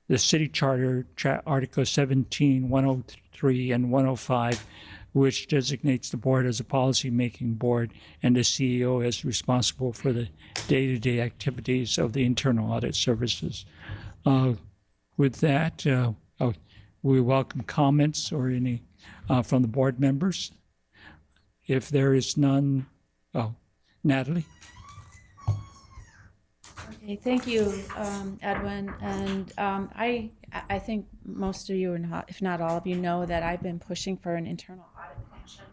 the city charter, Article 17, 103, and 105, which designates the board as a policy-making board and the CEO as responsible for the day-to-day activities of the internal audit services. With that, we welcome comments or any from the board members. If there is none, Natalie? Okay, thank you, Edwin. And I think most of you, if not all of you, know that I've been pushing for an internal audit function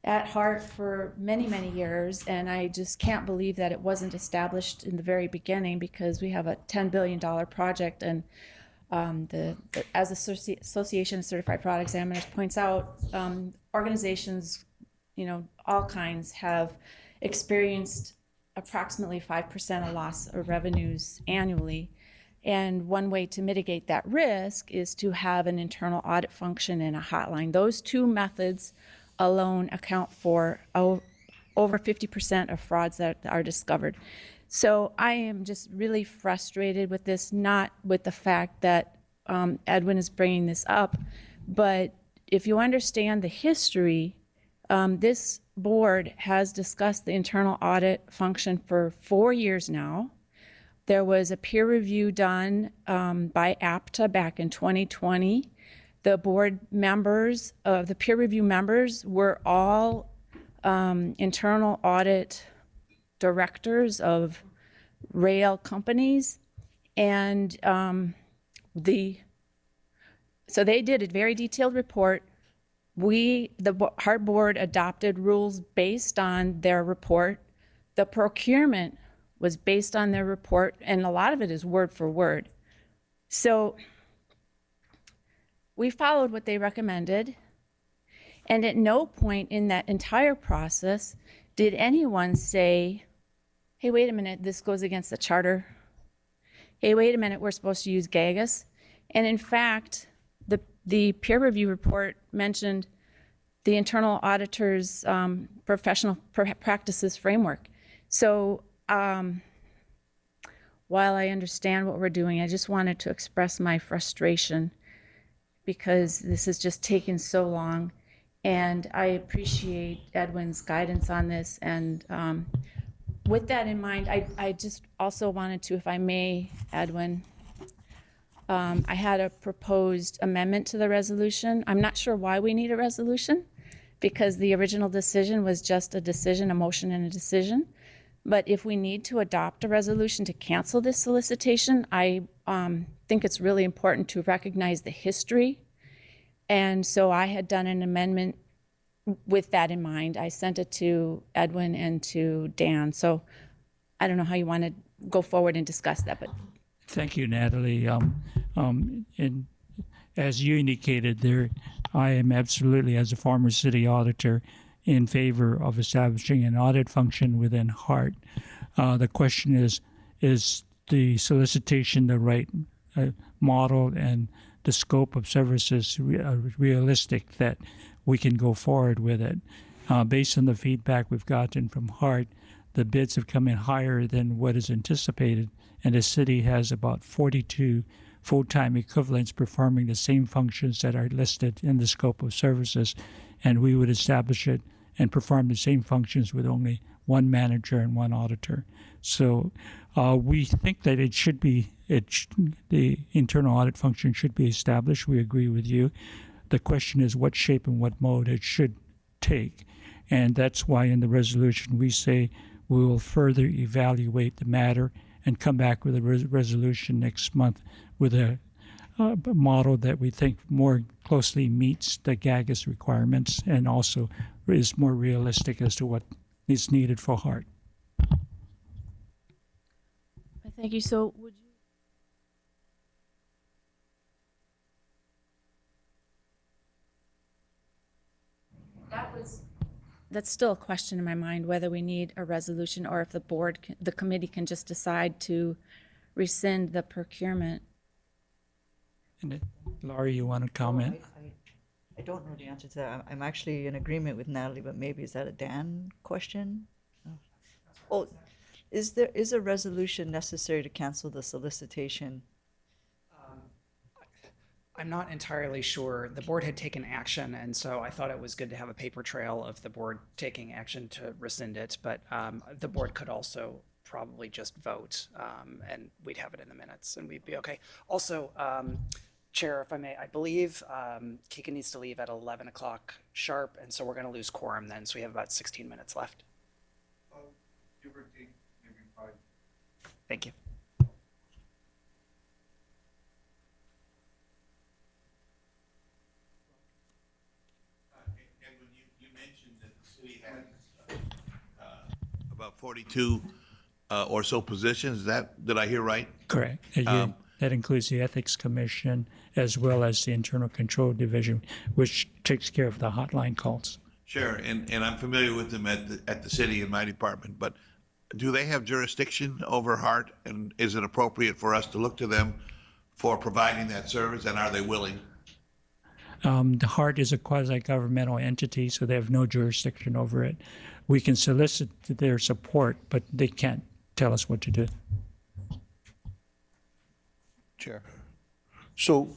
at heart for many, many years. And I just can't believe that it wasn't established in the very beginning, because we have a $10 billion project. And as the Association of Certified Fraud Examiners points out, organizations, all kinds, have experienced approximately 5% of loss of revenues annually. And one way to mitigate that risk is to have an internal audit function and a hotline. Those two methods alone account for over 50% of frauds that are discovered. So I am just really frustrated with this, not with the fact that Edwin is bringing this up, but if you understand the history, this board has discussed the internal audit function for 4 years now. There was a peer review done by APTA back in 2020. The board members, the peer review members, were all internal audit directors of rail companies, and so they did a very detailed report. The HART board adopted rules based on their report. The procurement was based on their report, and a lot of it is word for word. So we followed what they recommended, and at no point in that entire process did anyone say, hey, wait a minute, this goes against the charter. Hey, wait a minute, we're supposed to use GAGAS. And in fact, the peer review report mentioned the internal auditor's professional practices framework. So while I understand what we're doing, I just wanted to express my frustration because this has just taken so long. And I appreciate Edwin's guidance on this. And with that in mind, I just also wanted to, if I may, Edwin, I had a proposed amendment to the resolution. I'm not sure why we need a resolution, because the original decision was just a decision, a motion and a decision. But if we need to adopt a resolution to cancel this solicitation, I think it's really important to recognize the history. And so I had done an amendment with that in mind. I sent it to Edwin and to Dan. So I don't know how you want to go forward and discuss that, but. Thank you, Natalie. And as you indicated there, I am absolutely, as a former city auditor, in favor of establishing an audit function within HART. The question is the solicitation the right model and the scope of services realistic that we can go forward with it. Based on the feedback we've gotten from HART, the bids have come in higher than what is anticipated, and the city has about 42 full-time equivalents performing the same functions that are listed in the scope of services, and we would establish it and perform the same functions with only one manager and one auditor. So we think that it should be, the internal audit function should be established. We agree with you. The question is what shape and what mode it should take. And that's why in the resolution we say we will further evaluate the matter and come back with a resolution next month with a model that we think more closely meets the GAGAS requirements and also is more realistic as to what is needed for HART. Thank you. So would you? That's still a question in my mind, whether we need a resolution or if the board, the committee can just decide to rescind the procurement. And then, Laurie, you want to comment? I don't know the answer to that. I'm actually in agreement with Natalie, but maybe is that a Dan question? Oh, is a resolution necessary to cancel the solicitation? I'm not entirely sure. The board had taken action, and so I thought it was good to have a paper trail of the board taking action to rescind it, but the board could also probably just vote, and we'd have it in the minutes, and we'd be okay. Also, Chair, if I may, I believe Kika needs to leave at 11 o'clock sharp, and so we're going to lose quorum then, so we have about 16 minutes left. Give or take, maybe 5. Thank you. About 42 or so positions. Did I hear right? Correct. That includes the Ethics Commission as well as the Internal Control Division, which takes care of the hotline calls. Sure, and I'm familiar with them at the city in my department, but do they have jurisdiction over HART, and is it appropriate for us to look to them for providing that service, and are they willing? The HART is a quasi-governmental entity, so they have no jurisdiction over it. We can solicit their support, but they can't tell us what to do. Chair. So,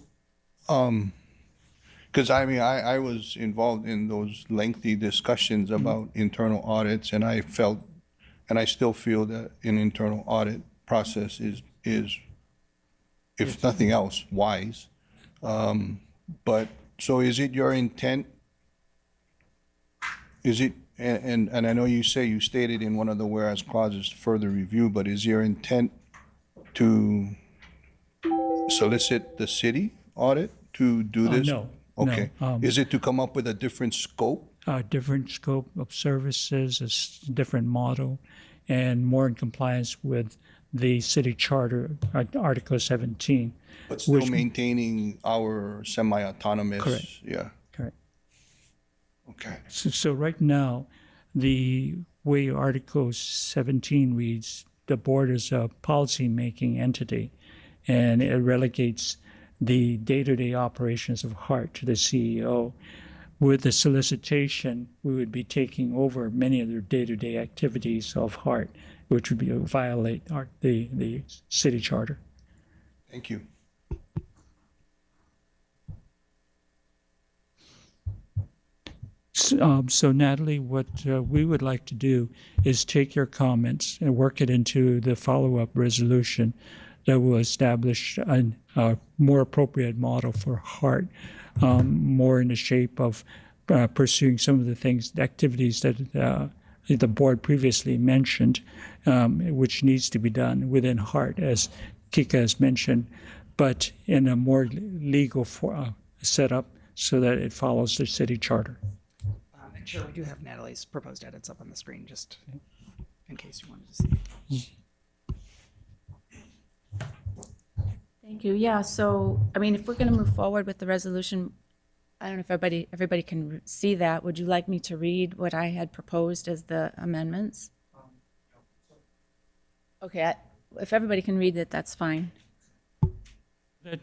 because I was involved in those lengthy discussions about internal audits, and I felt, and I still feel that an internal audit process is, if nothing else, wise. But so is it your intent? Is it, and I know you say you stated in one of the whereas clauses further review, but is your intent to solicit the city audit to do this? No. Okay. No, Is it to come up with a different scope? Different scope of services, a different model, and more in compliance with the city charter, Article 17. But still maintaining our semi-autonomous? Correct. Yeah. Correct. Okay. So right now, the way Article 17 reads, the board is a policy-making entity, and it relegates the day-to-day operations of HART to the CEO. With the solicitation, we would be taking over many of the day-to-day activities of HART, which would be violate the city charter. Thank you. So Natalie, what we would like to do is take your comments and work it into the follow-up resolution that will establish a more appropriate model for HART, more in the shape of pursuing some of the things, the activities that the board previously mentioned, which needs to be done within HART, as Kika has mentioned, but in a more legal setup so that it follows the city charter. And Chair, we do have Natalie's proposed edits up on the screen, just in case you wanted to see. Thank you. Yeah, so, I mean, if we're going to move forward with the resolution, I don't know if everybody can see that. Would you like me to read what I had proposed as the amendments? Okay, if everybody can read it, that's fine.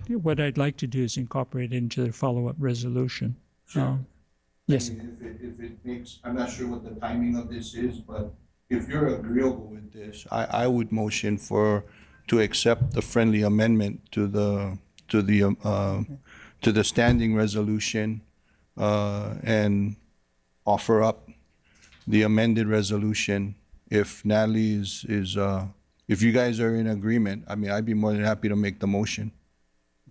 What I'd like to do is incorporate it into the follow-up resolution. Yes. I mean, if it makes, I'm not sure what the timing of this is, but if you're agreeable with this, I would motion to accept the friendly amendment to the standing resolution, and offer up the amended resolution if Natalie is, if you guys are in agreement. I mean, I'd be more than happy to make the motion.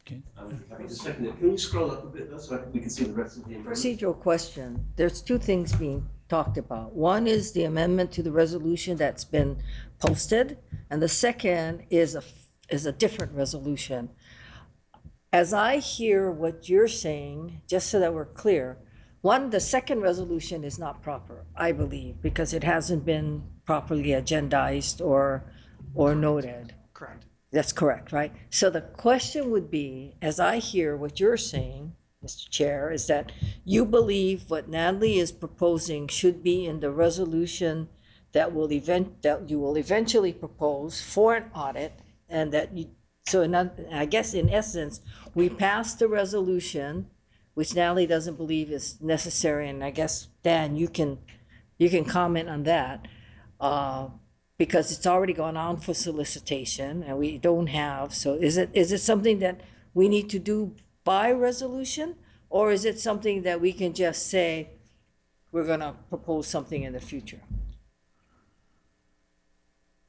Okay. Happy to second it. Can you scroll up a bit though, so we can see the rest of the amendment? Procedural question. There's two things being talked about. One is the amendment to the resolution that's been posted, and the second is a different resolution. As I hear what you're saying, just so that we're clear, one, the second resolution is not proper, I believe, because it hasn't been properly agendized or noted. Correct. That's correct, right? So the question would be, as I hear what you're saying, Mr. Chair, is that you believe what Natalie is proposing should be in the resolution that you will eventually propose for an audit, and that you, I guess in essence, we passed the resolution, which Natalie doesn't believe is necessary, and I guess, Dan, you can comment on that, because it's already gone on for solicitation, and we don't have, so is it something that we need to do by resolution, or is it something that we can just say, we're gonna propose something in the future?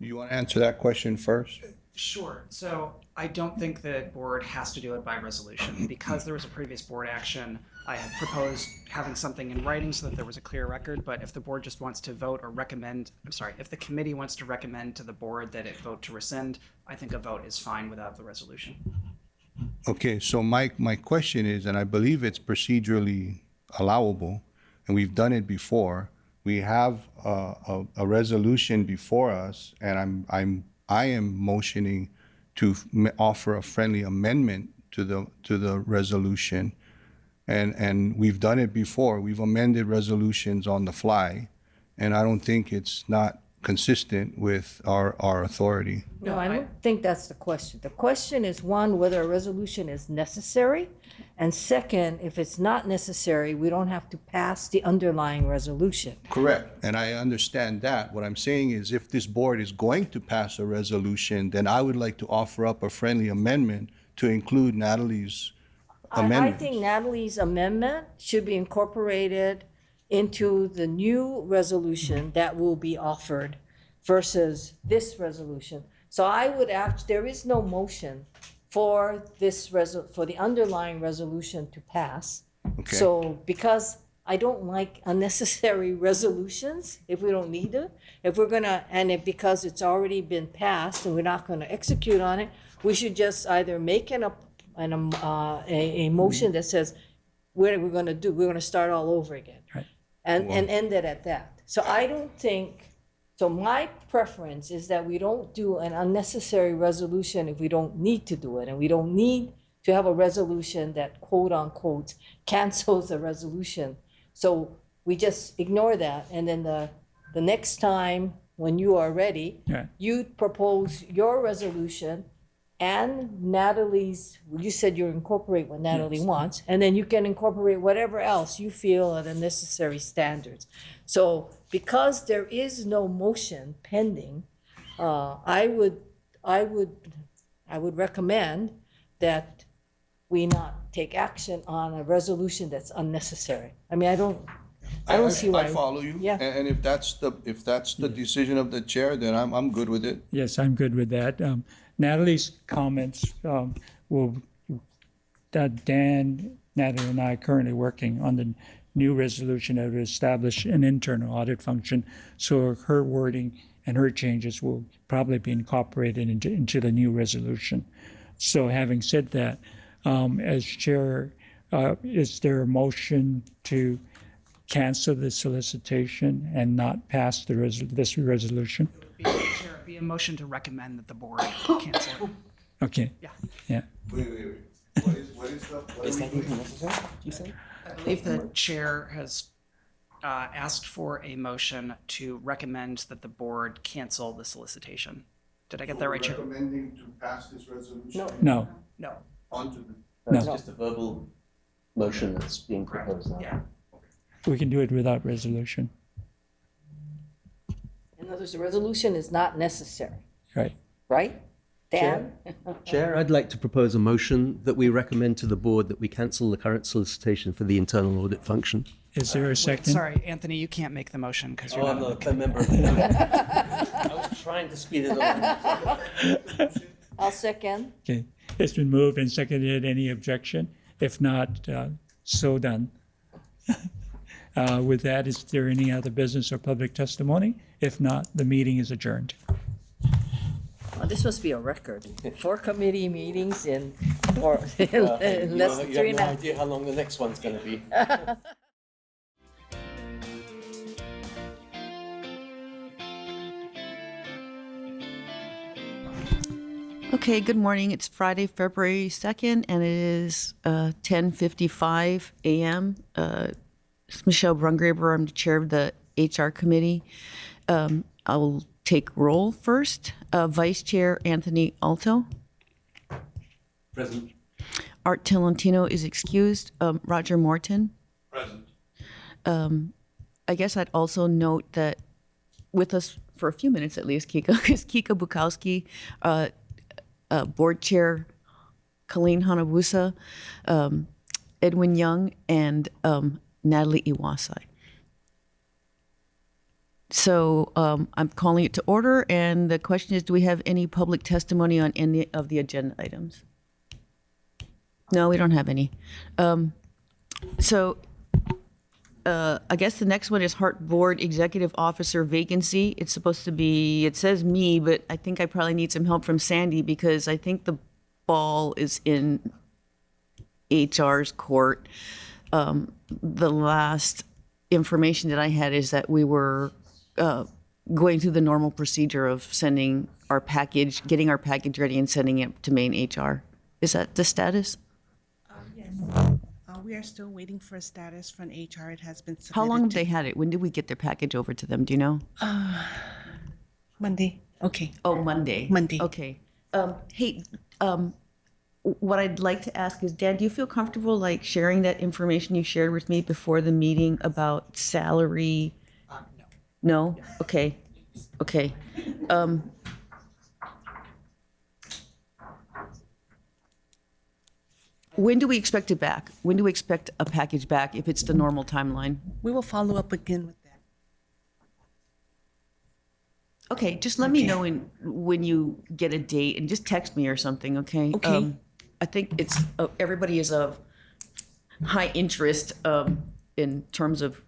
You want to answer that question first? Sure. So I don't think the board has to do it by resolution. Because there was a previous board action, I had proposed having something in writing so that there was a clear record. But if the board just wants to vote or recommend, if the committee wants to recommend to the board that it vote to rescind, I think a vote is fine without the resolution. Okay, so my question is, and I believe it's procedurally allowable, and we've done it before. We have a resolution before us, and I am motioning to offer a friendly amendment to the resolution, and we've done it before. We've amended resolutions on the fly, and I don't think it's not consistent with our authority. No, I don't think that's the question. The question is, one, whether a resolution is necessary, and second, if it's not necessary, we don't have to pass the underlying resolution. Correct, and I understand that. What I'm saying is, if this board is going to pass a resolution, then I would like to offer up a friendly amendment to include Natalie's amendment. I think Natalie's amendment should be incorporated into the new resolution that will be offered versus this resolution. So I would there is no motion for for the underlying resolution to pass. Okay. So because I don't like unnecessary resolutions if we don't need it, because it's already been passed and we're not gonna execute on it, we should just either make a motion that says, we're gonna start all over again. Right. And end it at that. So I don't think, so my preference is that we don't do an unnecessary resolution if we don't need to do it. And we don't need to have a resolution that quote unquote cancels the resolution. So we just ignore that. And then the next time when you are ready, Yeah. you propose your resolution and Natalie's, you said you incorporate what Natalie wants, and then you can incorporate whatever else you feel are the necessary standards. So because there is no motion pending, I would recommend that we not take action on a resolution that's unnecessary. I mean, I don't see why. I follow you. Yeah. And if that's the decision of the chair, then I'm good with it. Yes, I'm good with that. Natalie's comments Dan, Natalie, and I are currently working on the new resolution that would establish an internal audit function. So her wording and her changes will probably be incorporated into the new resolution. So having said that, as chair, is there a motion to cancel the solicitation and not pass this resolution? It'd be a motion to recommend that the board cancel it. Okay. Yeah. Yeah. Wait. What is that even necessary, you say? I believe the chair has asked for a motion to recommend that the board cancel the solicitation. Did I get that right, Chair? Recommending to pass this resolution? No. No. Onto the. That's No. just a verbal motion that's being proposed now. Yeah. We can do it without resolution. In other words, the resolution is not necessary, Right. right? Dan? Chair, I'd like to propose a motion that we recommend to the board that we cancel the current solicitation for the internal audit function. Is there a second? Sorry, Anthony, you can't make the motion because you're Oh, I'm not. not a member of the I was trying to speed it along. I'll second. Okay. It's been moved and seconded. Any objection? If not, so done. With that, is there any other business or public testimony? If not, the meeting is adjourned. Oh, this must be a record. 4 committee meetings in less than 3 and a half. idea how long the next one's going to be. Okay, good morning. It's Friday, February 2nd, and it is 10:55 a.m. It's Michelle Brungraber. I'm the chair of the HR committee. I will take roll first. Vice Chair Anthony Alto. Present. Art Tolentino is excused. Roger Morton. Present. I guess I'd also note that with us for a few minutes at least, Kika, is Kika Bukowski, Board Chair Colleen Hanabusa, Edwin Young, and Natalie Iwasai. So I'm calling it to order, and the question is, do we have any public testimony on any of the agenda items? No, we don't have any. I guess the next one is Hart Board Executive Officer vacancy. It's supposed to be, it says me, but I think I probably need some help from Sandy because I think the ball is in HR's court. The last information that I had is that we were going through the normal procedure of sending our package, getting our package ready and sending it to main HR. Is that the status? Yes. We are still waiting for a status from HR. It has been submitted. How long have they had it? When did we get their package over to them? Do you know? Monday. Okay. Oh, Monday. Monday. Okay. Hey, what I'd like to ask is, Dan, do you feel comfortable like sharing that information you shared with me before the meeting about salary? No. No? Okay. Okay. When do we expect it back? When do we expect a package back if it's the normal timeline? We will follow up again with that. Okay, just let me know when you get a date and just text me or something, okay? Okay. I think it's, everybody is of high interest in terms of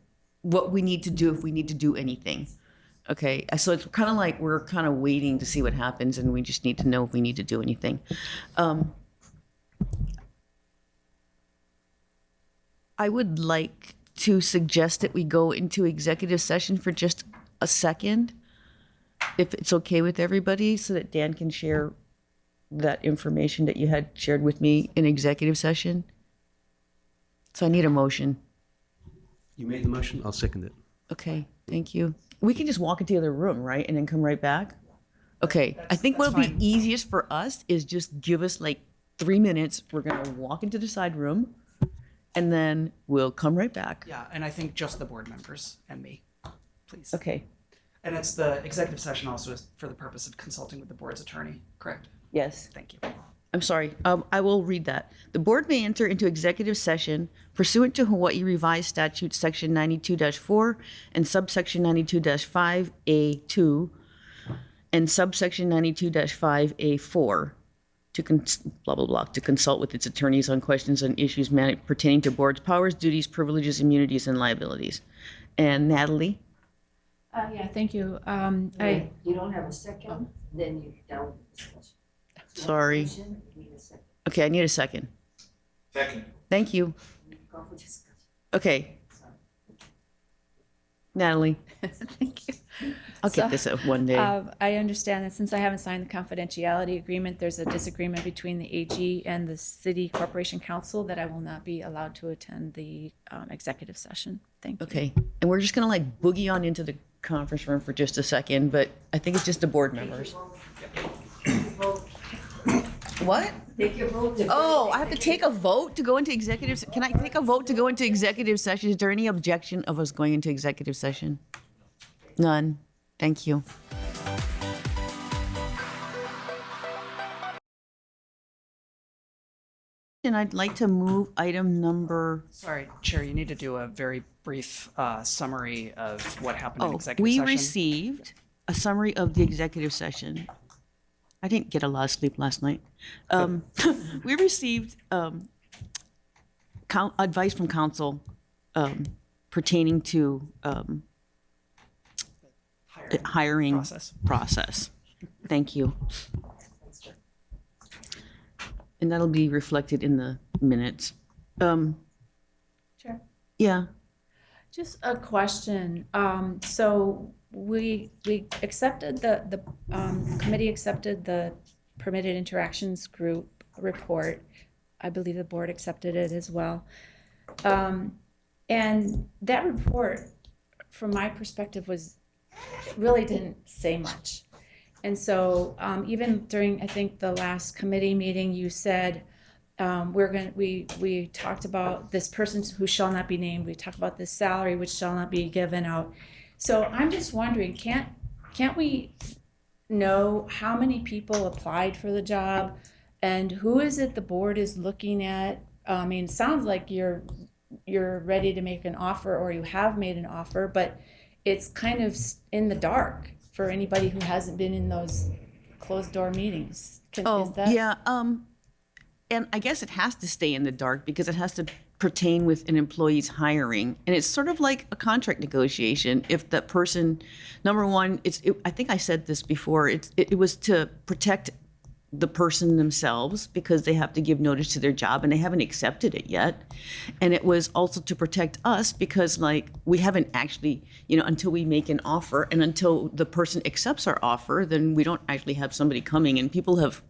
what we need to do if we need to do anything. Okay, so it's kind of like we're kind of waiting to see what happens and we just need to know if we need to do anything. I would like to suggest that we go into executive session for just a second, if it's okay with everybody, so that Dan can share that information that you had shared with me in executive session. So I need a motion. You made the motion, I'll second it. Okay, thank you. We can just walk into the other room, right, and then come right back? Okay, I think what'll be easiest for us is just give us like 3 minutes. We're gonna walk into the side room, and then we'll come right back. Yeah, and I think just the board members and me, please. Okay. And it's the executive session also is for the purpose of consulting with the board's attorney, correct? Yes. Thank you. I'm sorry. I will read that. The board may enter into executive session pursuant to Hawaii Revised Statute Section 92-4 and subsection 92-5A2 and subsection 92-5A4 to blah, blah, blah, to consult with its attorneys on questions and issues pertaining to board's powers, duties, privileges, immunities, and liabilities. And Natalie? Yeah, thank you. You don't have a second, then you don't discuss. Sorry. Okay, I need a second. Second. Thank you. Okay. Natalie? Thank you. I'll get this up one day. I understand that since I haven't signed the confidentiality agreement, there's a disagreement between the AG and the City Corporation Council that I will not be allowed to attend the executive session. Thank you. Okay, and we're just gonna like boogie on into the conference room for just a second, but I think it's just the board members. what? Take your vote. to- Oh, I have to take a vote to go into executive, can I take a vote to go into executive session? Is there any objection of us going into executive session? None. Thank you. And I'd like to move item number, Sorry, Chair, you need to do a very brief summary of what happened in oh, executive we session. received a summary of the executive session. I didn't get a lot of sleep last night. We received advice from council pertaining to hiring process. Thank you. And that'll be reflected in the minutes. Sure. Yeah. Just a question. So we accepted the committee accepted the permitted interactions group report. I believe the board accepted it as well. And that report, from my perspective, really didn't say much. And so even during, I think, the last committee meeting, you said we talked about this person who shall not be named. We talked about this salary which shall not be given out. So I'm just wondering, can't we know how many people applied for the job, and who is it the board is looking at? I mean, it sounds like you're ready to make an offer, or you have made an offer, but it's kind of in the dark for anybody who hasn't been in those closed door meetings. Is that? Yeah, and I guess it has to stay in the dark because it has to pertain with an employee's hiring. And it's sort of like a contract negotiation. If that person, number one, I think I said this before, it was to protect the person themselves because they have to give notice to their job and they haven't accepted it yet. And it was also to protect us because we haven't actually, until we make an offer and until the person accepts our offer, then we don't actually have somebody coming, and people have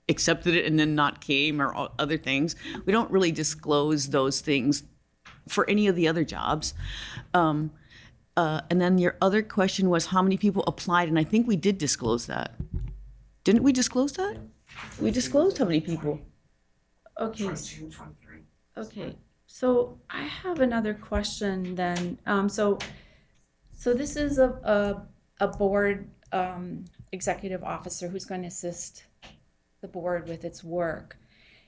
accepted it and then not came or other things. We don't really disclose those things for any of the other jobs. And then your other question was how many people applied, and I think we did disclose that. Didn't we disclose that? We disclosed how many people. Okay. Okay. So I have another question then. So this is a board executive officer who's going to assist the board with its work.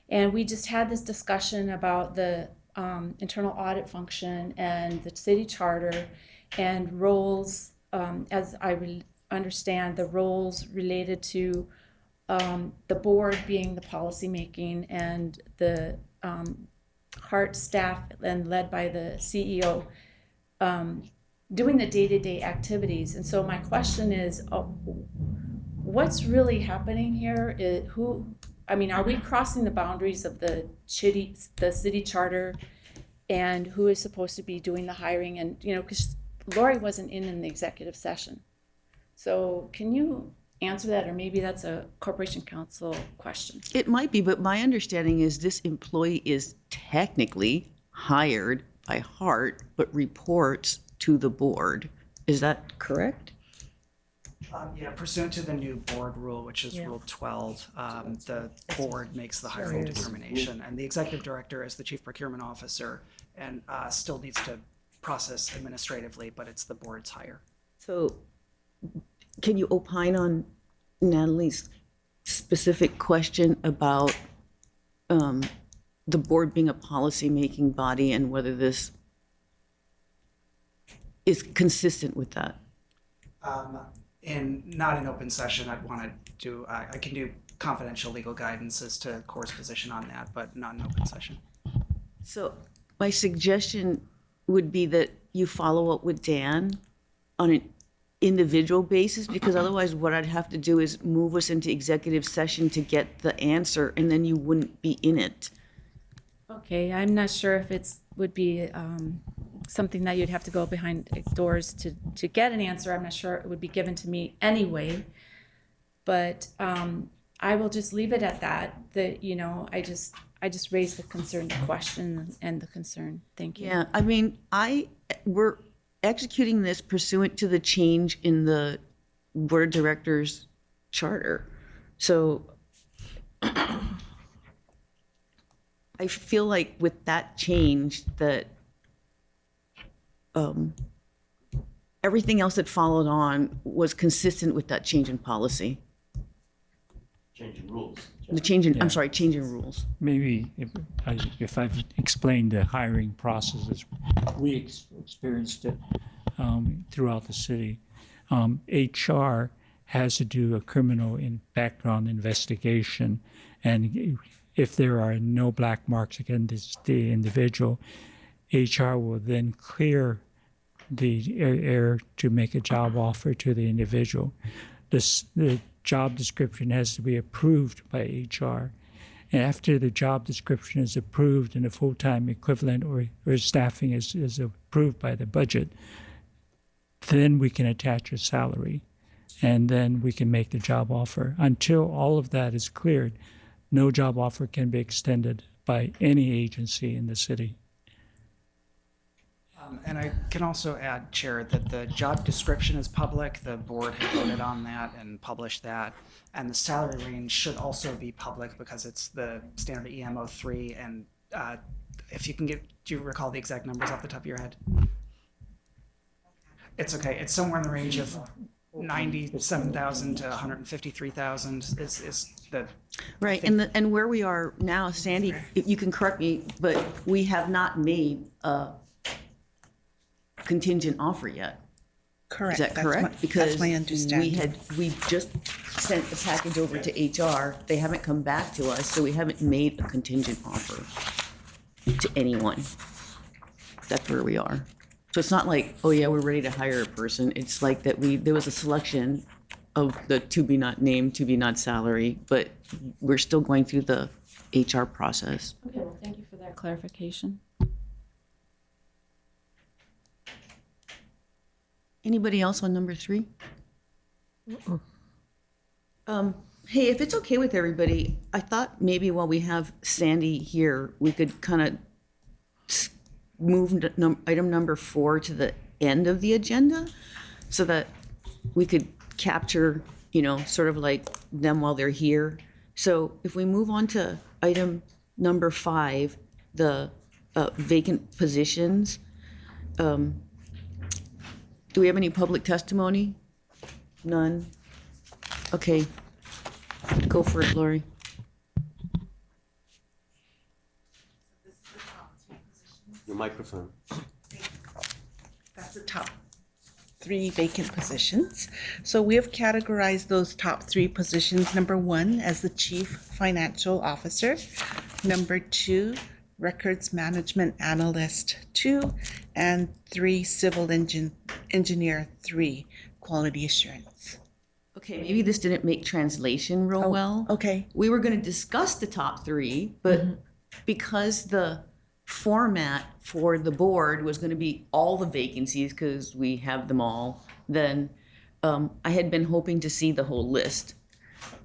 And we just had this discussion about the internal audit function and the city charter and roles, as I understand, the roles related to the board being the policy making and the HART staff and led by the CEO doing the day-to-day activities. And so my question is, what's really happening here? Are we crossing the boundaries of the city charter, and who is supposed to be doing the hiring? And, because Lori wasn't in the executive session. So can you answer that, or maybe that's a corporation counsel question? It might be, but my understanding is this employee is technically hired by HART, but reports to the board. Is that correct? Yeah, pursuant to the new board rule, which is Rule 12, the board makes the hiring determination, and the executive director is the chief procurement officer and still needs to process administratively, but it's the board's hire. So can you opine on Natalie's specific question about the board being a policy-making body and whether this is consistent with that? Not in open session, I'd want to do, I can do confidential legal guidance as to Core's position on that, but not in open session. So my suggestion would be that you follow up with Dan on an individual basis, because otherwise what I'd have to do is move us into executive session to get the answer, and then you wouldn't be in it. Okay, I'm not sure if would be something that you'd have to go behind doors to get an answer. I'm not sure it would be given to me anyway, but I will just leave it at that. I just raised the concern, the question, and the concern. Thank you. Yeah, I mean, we're executing this pursuant to the change in the board of directors charter. So I feel like with that change that everything else that followed on was consistent with that change in policy. Changing rules. The change in, Yeah. I'm sorry, change in rules. Maybe if I've explained the hiring processes, we experienced it throughout the city. HR has to do a criminal background investigation, and if there are no black marks against the individual, HR will then clear the air to make a job offer to the individual. The job description has to be approved by HR. And after the job description is approved and a full-time equivalent or staffing is approved by the budget, then we can attach a salary and then we can make the job offer. Until all of that is cleared, no job offer can be extended by any agency in the city. And I can also add, Chair, that the job description is public. The board had voted on that and published that. And the salary range should also be public because it's the standard EMO 3. And if you can do you recall the exact numbers off the top of your head? It's okay. It's somewhere in the range of 97,000 to 153,000 is the Right, and where we are now, Sandy, you can correct me, but we have not made a contingent offer yet. Correct. Is that That's my- correct? that's my understanding. We just sent the package over to HR. They haven't come back to us, so we haven't made a contingent offer to anyone. That's where we are. So it's not like, oh yeah, we're ready to hire a person. It's like that there was a selection of the to be not named, to be not salary, but we're still going through the HR process. Okay, well, thank you for that clarification. Anybody else on number 3? Hey, if it's okay with everybody, I thought maybe while we have Sandy here, we could kind of move item number 4 to the end of the agenda so that we could capture, sort of like them while they're here. So if we move on to item number 5, the vacant positions, do we have any public testimony? None? Okay. Go for it, Lori. Your microphone. That's the top 3 vacant positions. So we have categorized those top 3 positions. Number 1 as the Chief Financial Officer. Number 2, Records Management Analyst 2. And 3, Civil Engineer 3, Quality Assurance. Okay, maybe this didn't make translation real well. Okay. We were going to discuss the top 3, but because the format for the board was going to be all the vacancies because we have them all, then I had been hoping to see the whole list.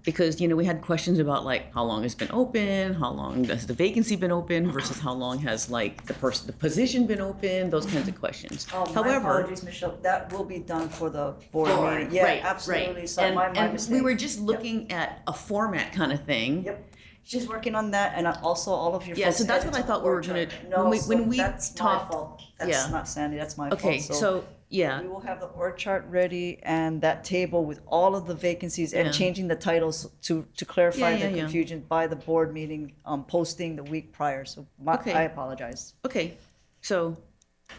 Because, we had questions about like how long it's been open, how long has the vacancy been open versus how long has like the position been open, those kinds of questions. Oh, my However, apologies, Michelle. That will be done for the board Board, meeting. Yeah, right, absolutely. right. So And, my and mistake. we were just looking at a format kind of thing. Yep. She's working on that, and also all of your. Yeah, folks so that's added what I to thought the we were board gonna, chart. No, when we that's talked. my fault. That's yeah. not Sandy. That's my Okay, fault. so, yeah. We will have the org chart ready and that table with all of the vacancies Yeah. and changing the titles to clarify Yeah, the yeah. confusion by the board meeting posting the week prior. So Okay. I apologize. Okay, so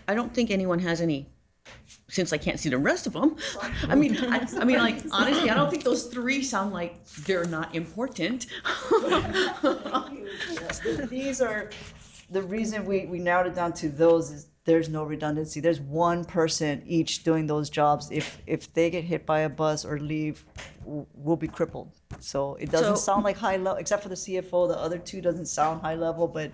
I don't think anyone has any, since I can't see the rest of them. I mean, like, honestly, I don't think those 3 sound like they're not important. Yes, these are, the reason we narrowed it down to those is there's no redundancy. There's one person each doing those jobs. If they get hit by a bus or leave, we'll be crippled. So it doesn't So- sound like high level, except for the CFO, the other 2 doesn't sound high level, but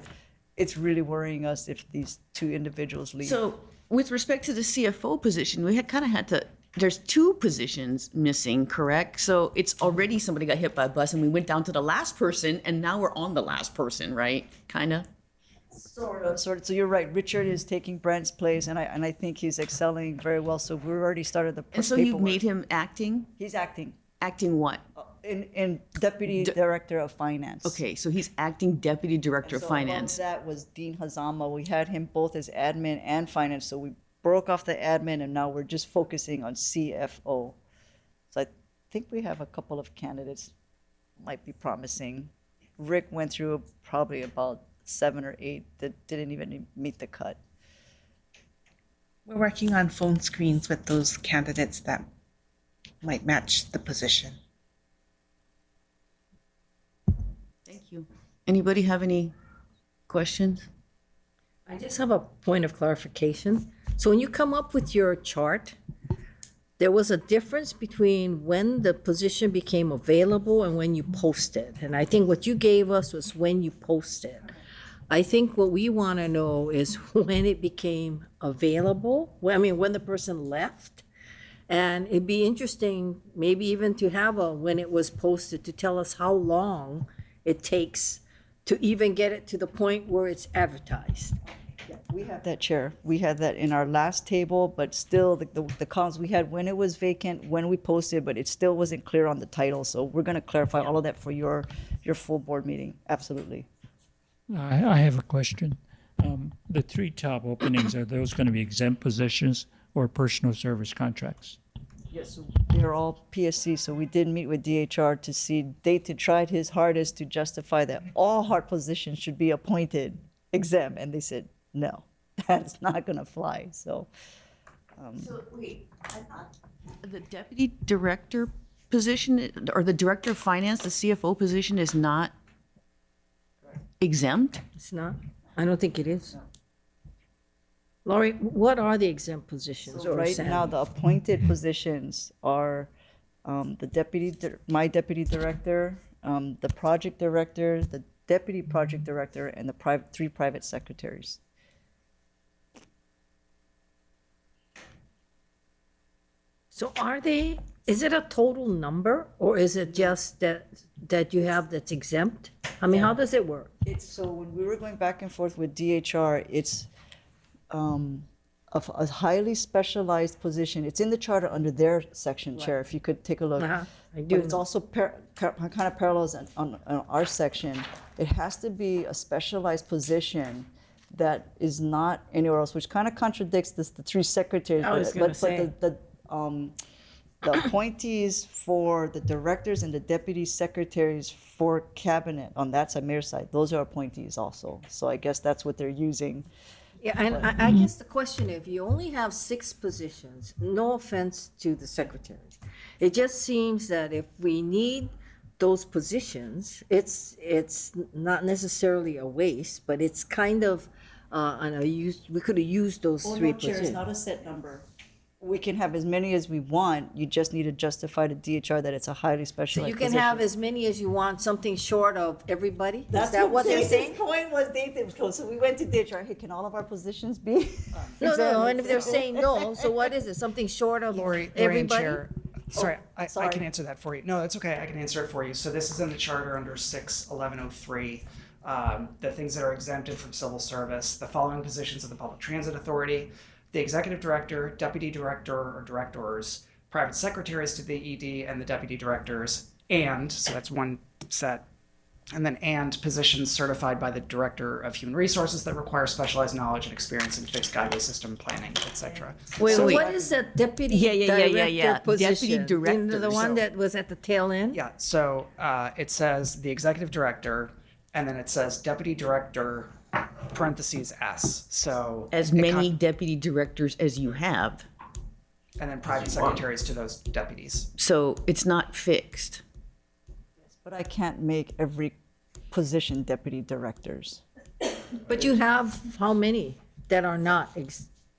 it's really worrying us if these 2 individuals leave. So with respect to the CFO position, we had to, there's 2 positions missing, correct? So it's already somebody got hit by a bus and we went down to the last person and now we're on the last person, right? Kinda? Sort of. So you're right. Richard is taking Brent's place, and I think he's excelling very well. So we've already started the And so you've made him acting? He's acting. Acting what? In Deputy Director of Finance. Okay, so he's acting deputy director of So finance. above that was Dean Hazama. We had him both as admin and finance, so we broke off the admin and now we're just focusing on CFO. So I think we have a couple of candidates, might be promising. Rick went through probably about 7 or 8 that didn't even meet the cut. We're working on phone screens with those candidates that might match the position. Thank you. Anybody have any questions? I just have a point of clarification. So when you come up with your chart, there was a difference between when the position became available and when you posted. And I think what you gave us was when you posted. I think what we want to know is when it became available, when the person left. And it'd be interesting, maybe even to have when it was posted, to tell us how long it takes to even get it to the point where it's advertised. We have that, Chair. We had that in our last table, but still the columns we had when it was vacant, when we posted, but it still wasn't clear on the title. So we're going to clarify all of that for your full board meeting. Absolutely. I have a question. The 3 top openings, are those going to be exempt positions or personal service contracts? Yes, they're all PSC, so we did meet with DHR to see, Dayton tried his hardest to justify that all hard positions should be appointed exempt, and they said, no, that's not gonna fly, so. So wait, I thought the deputy director position, or the director of finance, the CFO position is not exempt? It's not? I don't think it is. Laurie, what are the exempt positions? So or right Sandy? now, the appointed positions are my deputy director, the project director, the deputy project director, and the 3 private secretaries. So is it a total number, or is it just that you have that's exempt? I mean, how does it work? So when we were going back and forth with DHR, it's a highly specialized position. It's in the charter under their section, Chair, if you could take a look. I do. But it's also kind of parallels on our section. It has to be a specialized position that is not anywhere else, which kind of contradicts the 3 secretaries. I was gonna say. But the appointees for the directors and the deputy secretaries for cabinet on that side, mayor's side, those are appointees also. So I guess that's what they're using. Yeah, and I guess the question, if you only have 6 positions, no offense to the secretaries, it just seems that if we need those positions, it's not necessarily a waste, but it's kind of we could have used those 3 Chair, positions. it's not a set number. We can have as many as we want. You just need to justify to DHR that it's a highly So specialized you can position. have as many as you want, something short of everybody? Is that what they're saying? Dathan's point was Dathan's close. So we went to DHR. Hey, can all of our positions be? No, and if they're saying no, so what is it? Something short of Lori and everybody? Chair, sorry, I sorry. can answer that for you. No, that's okay. I can answer it for you. So this is in the charter under 61103. The things that are exempted from civil service, the following positions of the Public Transit Authority, the executive director, deputy director or directors, private secretaries to the ED, and the deputy directors, so that's one set, and then positions certified by the director of human resources that require specialized knowledge and experience in fixed guideway system planning, etc. So what is that deputy director position? Deputy director. The one that was at the tail end? Yeah, so it says the executive director, and then it says deputy director, parentheses S. So As many deputy directors as you have. and then private secretaries to those deputies. So it's not fixed. But I can't make every position deputy directors. But you have how many that are not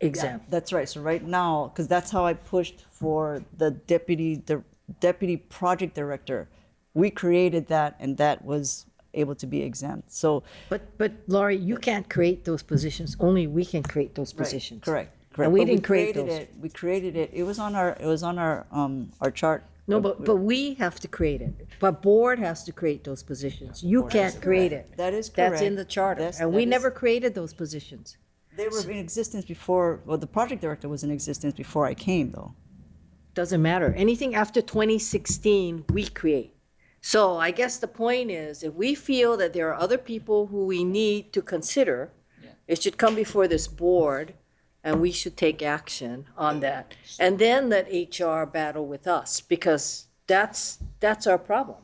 exempt? That's right. So right now, because that's how I pushed for the deputy project director. We created that, and that was able to be exempt. So But Laurie, you can't create those positions. Only we can create those positions. correct. And we But didn't create created those. it. We created it. It was on our chart. No, but we have to create it. But board has to create those positions. You can't create it. That is That's in correct. the charter. Yes, And that we is- never created those positions. They were in existence before. Well, the project director was in existence before I came, though. Doesn't matter. Anything after 2016, we create. So I guess the point is, if we feel that there are other people who we need to consider, it should come before this board, and we should take action on that. And then let HR battle with us, because that's our problem.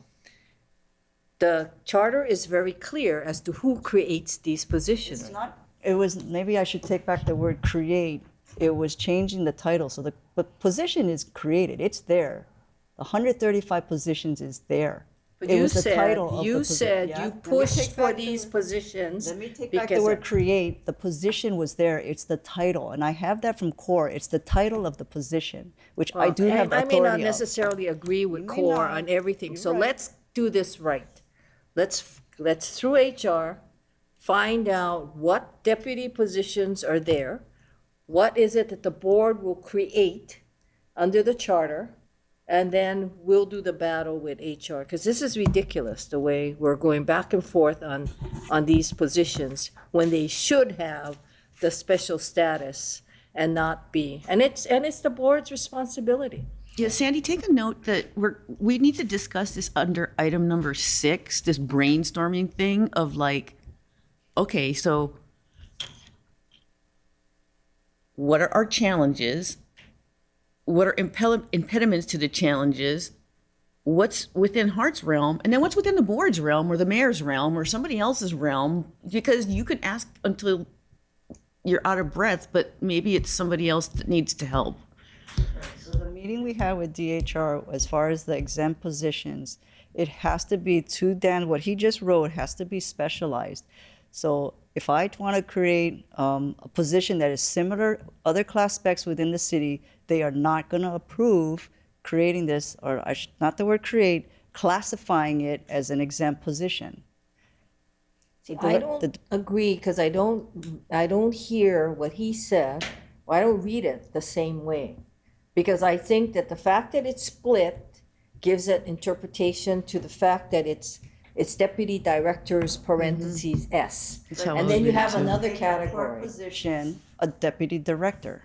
The charter is very clear as to who creates these positions. It was, maybe I should take back the word create. It was changing the title. So the position is created. It's there. The 135 positions is there. But It you was the said, title of the you posi- said Yeah, you let me pushed take for back these positions. Let me take back the because word create. The position was there. It's the title. And I have that from CORE. It's the title of the position, which I do have I authority may not of. necessarily agree with You may CORE not. on everything, You're so right. let's do this right. Let's through HR, find out what deputy positions are there. What is it that the board will create under the charter? And then we'll do the battle with HR, because this is ridiculous, the way we're going back and forth on these positions when they should have the special status and not be. And it's the board's responsibility. Yeah, Sandy, take a note that we need to discuss this under item number 6, this brainstorming thing of like, okay, so what are our challenges? What are impediments to the challenges? What's within Hart's realm? And then what's within the board's realm or the mayor's realm or somebody else's realm? Because you could ask until you're out of breath, but maybe it's somebody else that needs to help. So the meeting we had with DHR, as far as the exempt positions, it has to be, to Dan, what he just wrote has to be specialized. So if I want to create a position that is similar, other class specs within the city, they are not going to approve creating this, or not the word create, classifying it as an exempt position. So I don't agree, because I don't hear what he said, or I don't read it the same way. Because I think that the fact that it's split gives it interpretation to the fact that it's deputy directors parentheses S. That's how And I then you read it have too. another For a category. position, a deputy director.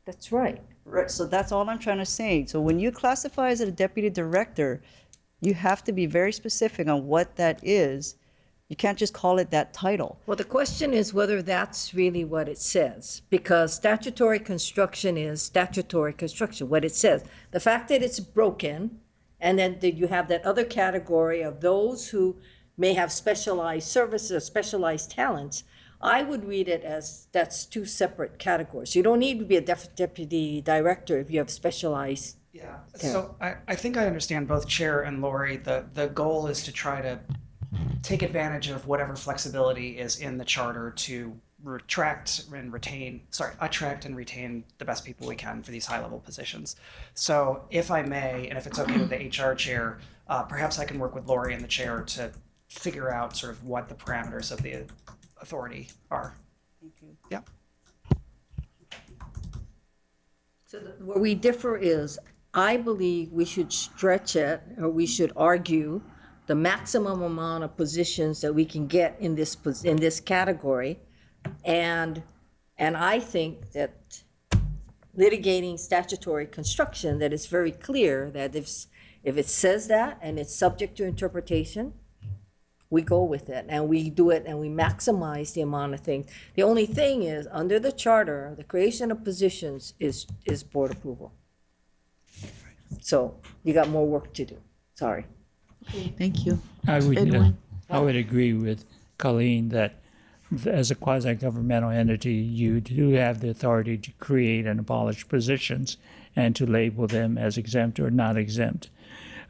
That's right. Right, so that's all I'm trying to say. So when you classify as a deputy director, you have to be very specific on what that is. You can't just call it that title. Well, the question is whether that's really what it says, because statutory construction is statutory construction, what it says. The fact that it's broken, and then you have that other category of those who may have specialized services, specialized talents, I would read it as that's two separate categories. You don't need to be a deputy director if you have specialized. Yeah, so I think I understand both Chair and Lori. The goal is to try to take advantage of whatever flexibility is in the charter to attract and retain the best people we can for these high-level positions. So if I may, and if it's okay with the HR chair, perhaps I can work with Lori and the chair to figure out sort of what the parameters of the authority are. Thank you. Yeah. So where we differ is, I believe we should stretch it, or we should argue the maximum amount of positions that we can get in this category. And I think that litigating statutory construction, that it's very clear that if it says that and it's subject to interpretation, we go with it and we do it and we maximize the amount of things. The only thing is, under the charter, the creation of positions is board approval. So you got more work to do. Sorry. Thank you. I Edwin? would agree with Colleen that as a quasi-governmental entity, you do have the authority to create and abolish positions and to label them as exempt or not exempt.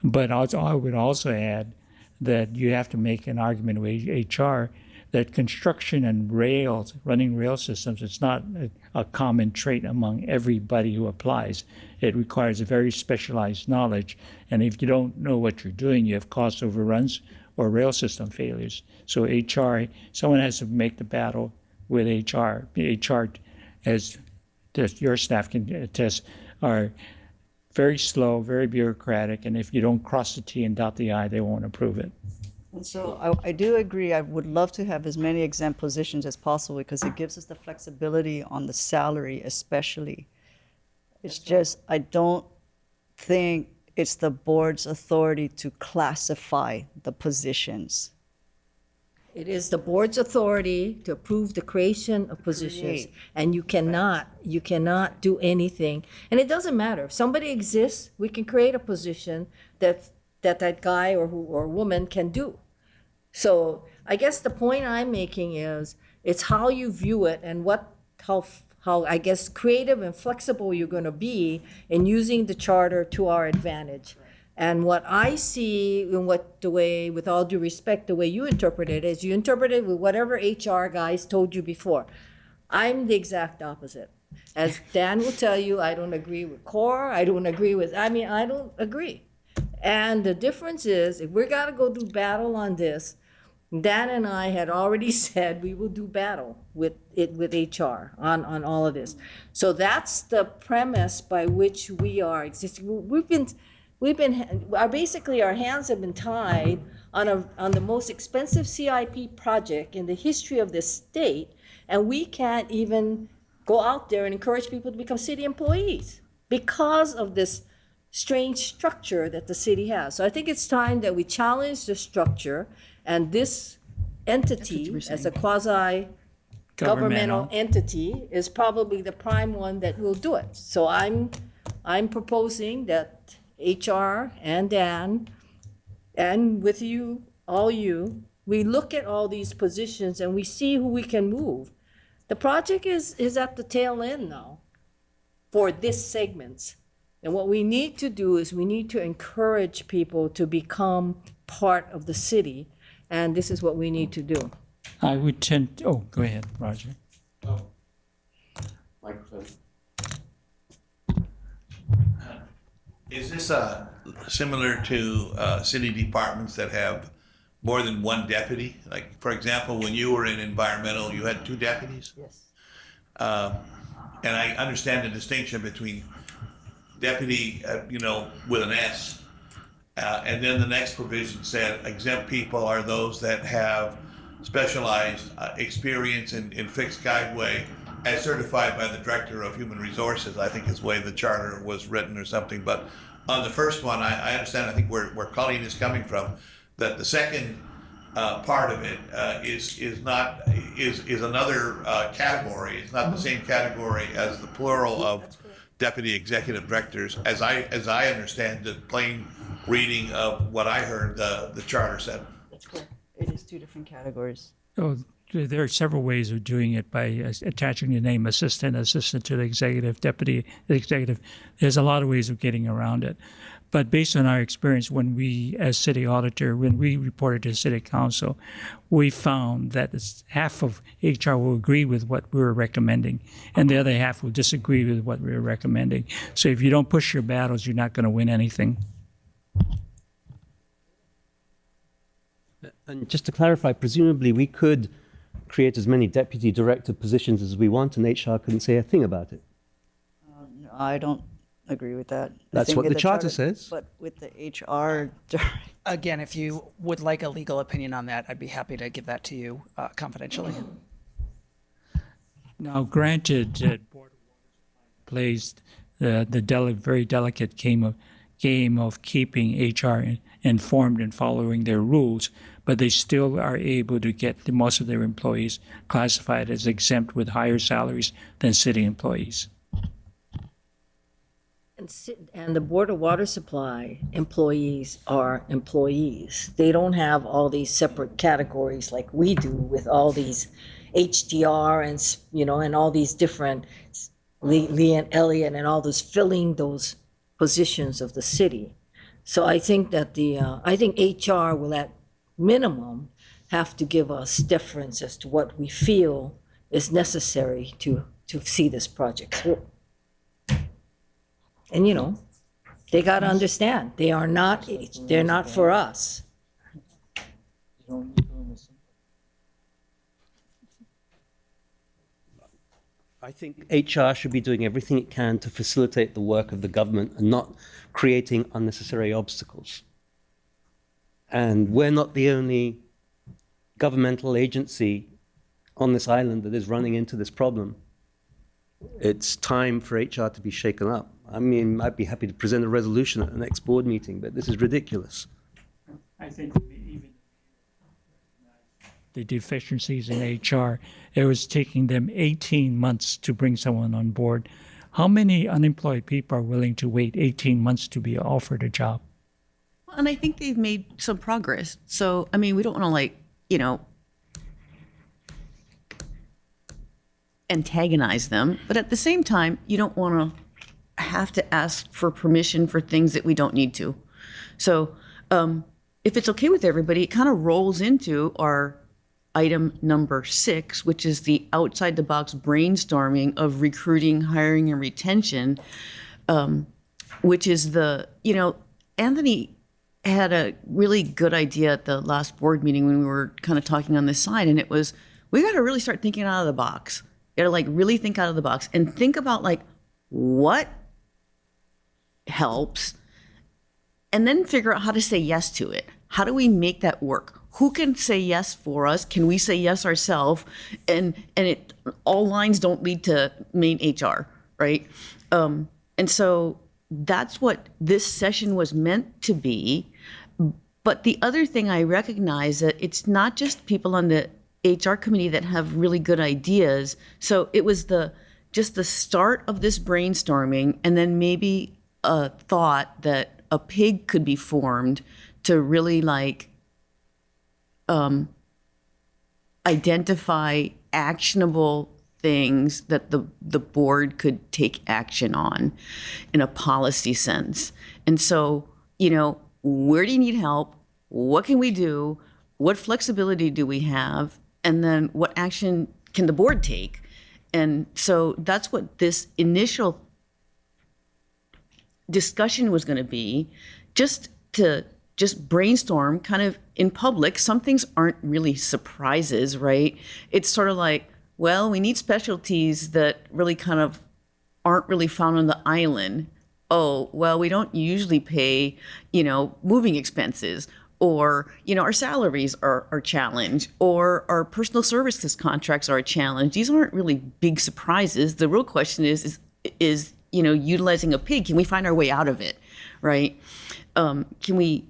But also, I would also add that you have to make an argument with HR that construction and rails, running rail systems, it's not a common trait among everybody who applies. It requires a very specialized knowledge. And if you don't know what you're doing, you have cost overruns or rail system failures. So HR, someone has to make the battle with HR. HR, as your staff can attest, are very slow, very bureaucratic, and if you don't cross the T and dot the I, they won't approve it. And so I do agree, I would love to have as many exempt positions as possible because it gives us the flexibility on the salary especially. It's just, I don't think it's the board's authority to classify the positions. It is the board's authority to approve the creation of positions, and you cannot do anything. And it doesn't matter, if somebody exists, we can create a position that guy or woman can do. So I guess the point I'm making is, it's how you view it and how I guess creative and flexible you're gonna be in using the charter to our advantage. And what I see, and with all due respect, the way you interpret it is you interpret it with whatever HR guys told you before. I'm the exact opposite. As Dan will tell you, I don't agree with core, I don't agree. And the difference is, if we're gonna go do battle on this, Dan and I had already said we will do battle with HR on all of this. So that's the premise by which we are existing. Basically our hands have been tied on the most expensive CIP project in the history of this state, and we can't even go out there and encourage people to become city employees because of this strange structure that the city has. So I think it's time that we challenge the structure, and this entity as a quasi-governmental entity is probably the prime one that will do it. So I'm proposing that HR and Dan, and with you, we look at all these positions and we see who we can move. The project is at the tail end now for this segment. And what we need to do is we need to encourage people to become part of the city, and this is what we need to do. I would tend, go ahead, Roger. Microphone. Is this similar to city departments that have more than one deputy? Like, for example, when you were in environmental, you had 2 deputies? Yes. And I understand the distinction between deputy, with an S, and then the next provision said exempt people are those that have specialized experience in fixed guideway as certified by the Director of Human Resources, I think is the way the charter was written or something. But on the first one, I understand, I think where Colleen is coming from, that the second part of it is another category. It's not the same category as the plural of deputy executive directors, as I understand the plain reading of what I heard the charter said. That's correct. It is 2 different categories. Oh, there are several ways of doing it by attaching the name assistant to the executive, deputy executive. There's a lot of ways of getting around it. But based on our experience, when we, as city auditor, when we reported to city council, we found that half of HR will agree with what we were recommending, and the other half will disagree with what we were recommending. So if you don't push your battles, you're not going to win anything. And just to clarify, presumably we could create as many deputy director positions as we want, and HR couldn't say a thing about it. No, I don't agree with that. That's what the charter says. But with the HR, Again, if you would like a legal opinion on that, I'd be happy to give that to you confidentially. Now, granted, that Board of Water plays the very delicate game of keeping HR informed and following their rules, but they still are able to get most of their employees classified as exempt with higher salaries than city employees. And the Board of Water Supply employees are employees. They don't have all these separate categories like we do with all these HDR and all these different Lee and Elliott and all those filling those positions of the city. So I think that I think HR will at minimum have to give us deference as to what we feel is necessary to see this project through. And they got to understand, they're not for us. I think HR should be doing everything it can to facilitate the work of the government and not creating unnecessary obstacles. And we're not the only governmental agency on this island that is running into this problem. It's time for HR to be shaken up. I mean, I'd be happy to present a resolution at the next board meeting, but this is ridiculous. I think even the deficiencies in HR, it was taking them 18 months to bring someone on board. How many unemployed people are willing to wait 18 months to be offered a job? And I think they've made some progress. So, I mean, we don't want to antagonize them, but at the same time, you don't want to have to ask for permission for things that we don't need to. So, if it's okay with everybody, it kind of rolls into our item number 6, which is the outside the box brainstorming of recruiting, hiring, and retention, which is Anthony had a really good idea at the last board meeting when we were kind of talking on this side, and it was, we got to really start thinking out of the box. You got to really think out of the box and think about what helps, and then figure out how to say yes to it. How do we make that work? Who can say yes for us? Can we say yes ourselves? And all lines don't lead to main HR, right? And so that's what this session was meant to be. But the other thing I recognize that it's not just people on the HR committee that have really good ideas. So it was just the start of this brainstorming, and then maybe a thought that a PIG could be formed to really identify actionable things that the board could take action on in a policy sense. And so, where do you need help? What can we do? What flexibility do we have? And then what action can the board take? And so that's what this initial discussion was going to be, just to brainstorm kind of in public. Some things aren't really surprises, right? It's sort of we need specialties that really kind of aren't really found on the island. Oh, well, we don't usually pay, moving expenses, or, our salaries are challenged, or our personal services contracts are a challenge. These aren't really big surprises. The real question is utilizing a PIG, can we find our way out of it, right? Can we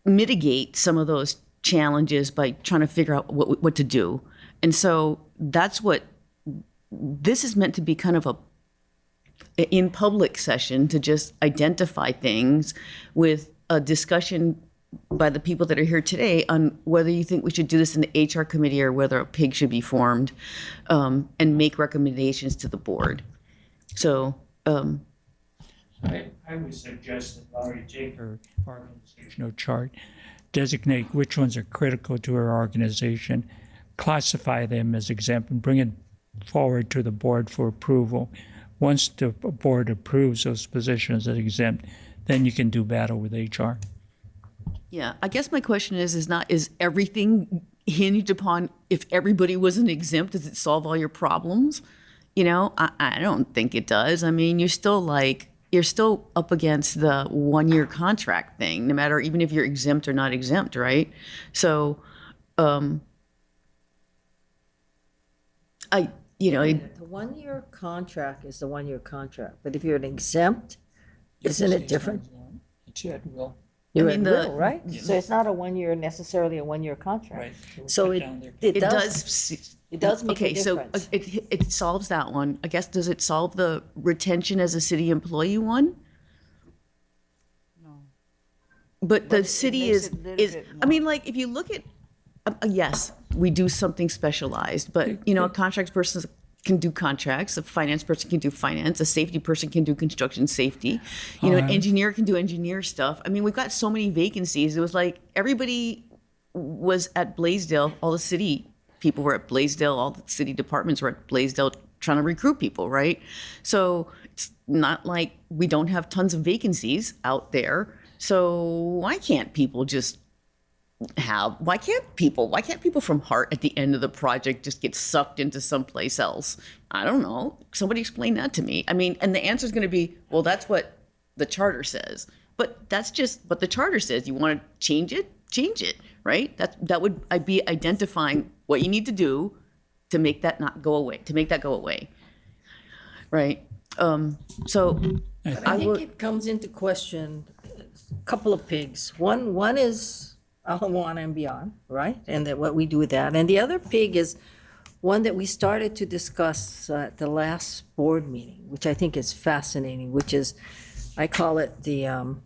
mitigate some of those challenges by trying to figure out what to do? And so that's what this is meant to be, kind of a in public session to just identify things with a discussion by the people that are here today on whether you think we should do this in the HR committee or whether a PIG should be formed, and make recommendations to the board. So I would suggest that Laurie take her organizational chart, designate which ones are critical to her organization, classify them as exempt, and bring it forward to the board for approval. Once the board approves those positions as exempt, then you can do battle with HR. Yeah, I guess my question is everything hinged upon if everybody was an exempt, does it solve all your problems? I don't think it does. I mean, you're still up against the 1-year contract thing, no matter, even if you're exempt or not exempt, right? So, The 1-year contract is the 1-year contract, but if you're an exempt, isn't it different? It's at will. You're I mean, at will, right? So it's not necessarily a 1-year contract. Right. So it does make a okay, so difference. it solves that one. I guess, does it solve the retention as a city employee one? No. But the city makes is, it a little bit I mean, if you look at, yes, we do something specialized, but, a contracts person can do contracts, a finance person can do finance, a safety person can do construction safety, an engineer can do engineer stuff. I mean, we've got so many vacancies. It was everybody was at Blaisdell, all the city people were at Blaisdell, all the city departments were at Blaisdell trying to recruit people, right? So it's not like we don't have tons of vacancies out there. So why can't people why can't people from Hart at the end of the project just get sucked into someplace else? I don't know. Somebody explain that to me. I mean, and the answer is going to be, well, that's what the charter says. But that's just what the charter says. You want to change it? Change it, right? That would be identifying what you need to do to make that not go away, to make that go away, right? So I think it comes into question a couple of pigs. One is Alamoana and beyond, right? And that what we do with that. And the other pig is one that we started to discuss at the last board meeting, which I think is fascinating, which is, I call it the,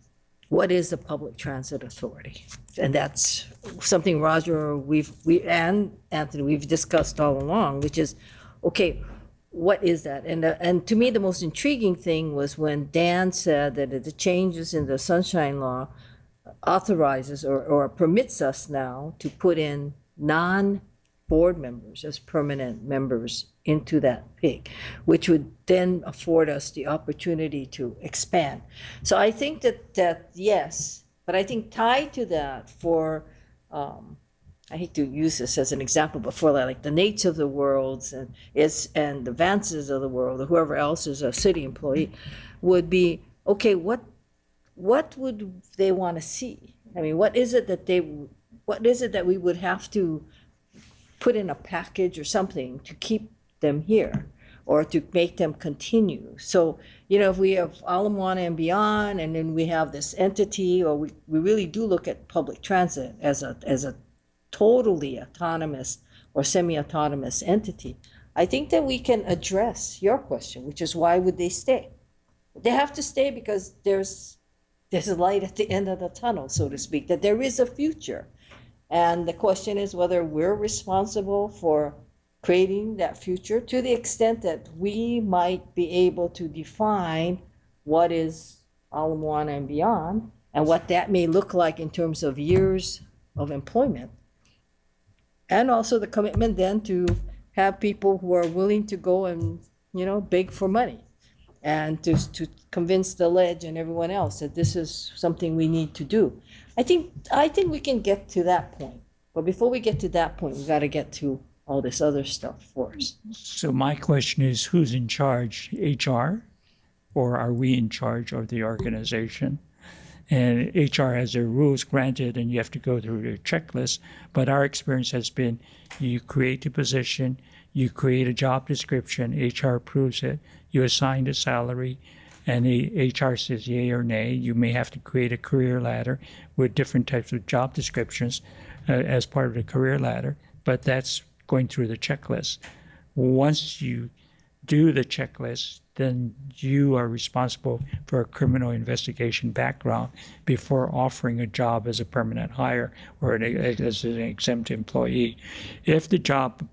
what is the Public Transit Authority? And that's something Roger, and Anthony, we've discussed all along, which is, okay, what is that? And to me, the most intriguing thing was when Dan said that the changes in the Sunshine Law authorizes or permits us now to put in non-board members as permanent members into that PIG, which would then afford us the opportunity to expand. So I think that yes, but I think tied to that for, I hate to use this as an example, but for like the Nates of the world and the Vances of the world, or whoever else is a city employee, would be, okay, what would they want to see? I mean, what is it that we would have to put in a package or something to keep them here or to make them continue? So, if we have Alamoana and beyond, and then we have this entity, or we really do look at public transit as a totally autonomous or semi-autonomous entity, I think that we can address your question, which is why would they stay? They have to stay because there's a light at the end of the tunnel, so to speak, that there is a future. And the question is whether we're responsible for creating that future to the extent that we might be able to define what is Alamoana and beyond and what that may look like in terms of years of employment. And also the commitment then to have people who are willing to go and, beg for money and to convince the Ledge and everyone else that this is something we need to do. I think we can get to that point. But before we get to that point, we got to get to all this other stuff first. So my question is, who's in charge, HR, or are we in charge of the organization? And HR has their rules granted, and you have to go through their checklist. But our experience has been, you create a position, you create a job description, HR approves it, you assign a salary, and the HR says yay or nay. You may have to create a career ladder with different types of job descriptions as part of the career ladder, but that's going through the checklist. Once you do the checklist, then you are responsible for a criminal investigation background before offering a job as a permanent hire or as an exempt employee. If the job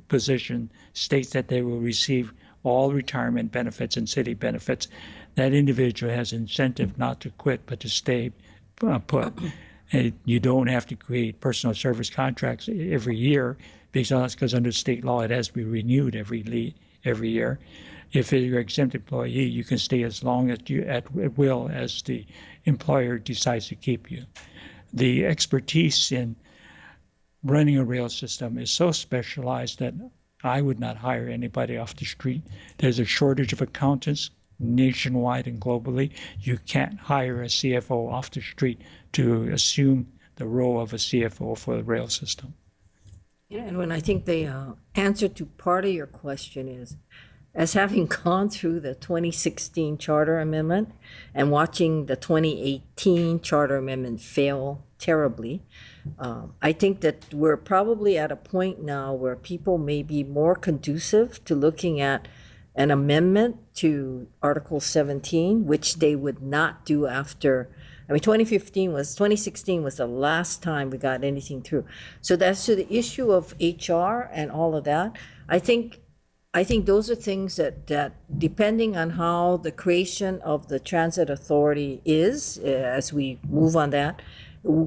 position states that they will receive all retirement benefits and city benefits, that individual has incentive not to quit but to stay put. And you don't have to create personal service contracts every year because under state law it has to be renewed every year. If you're an exempt employee, you can stay as long as you at will as the employer decides to keep you. The expertise in running a rail system is so specialized that I would not hire anybody off the street. There's a shortage of accountants nationwide and globally. You can't hire a CFO off the street to assume the role of a CFO for the rail system. And when I think the answer to part of your question is, as having gone through the 2016 Charter Amendment and watching the 2018 Charter Amendment fail terribly, I think that we're probably at a point now where people may be more conducive to looking at an amendment to Article 17, which they would not do after. 2016 was the last time we got anything through. So that's to the issue of HR and all of that. I think those are things that depending on how the creation of the transit authority is, as we move on that,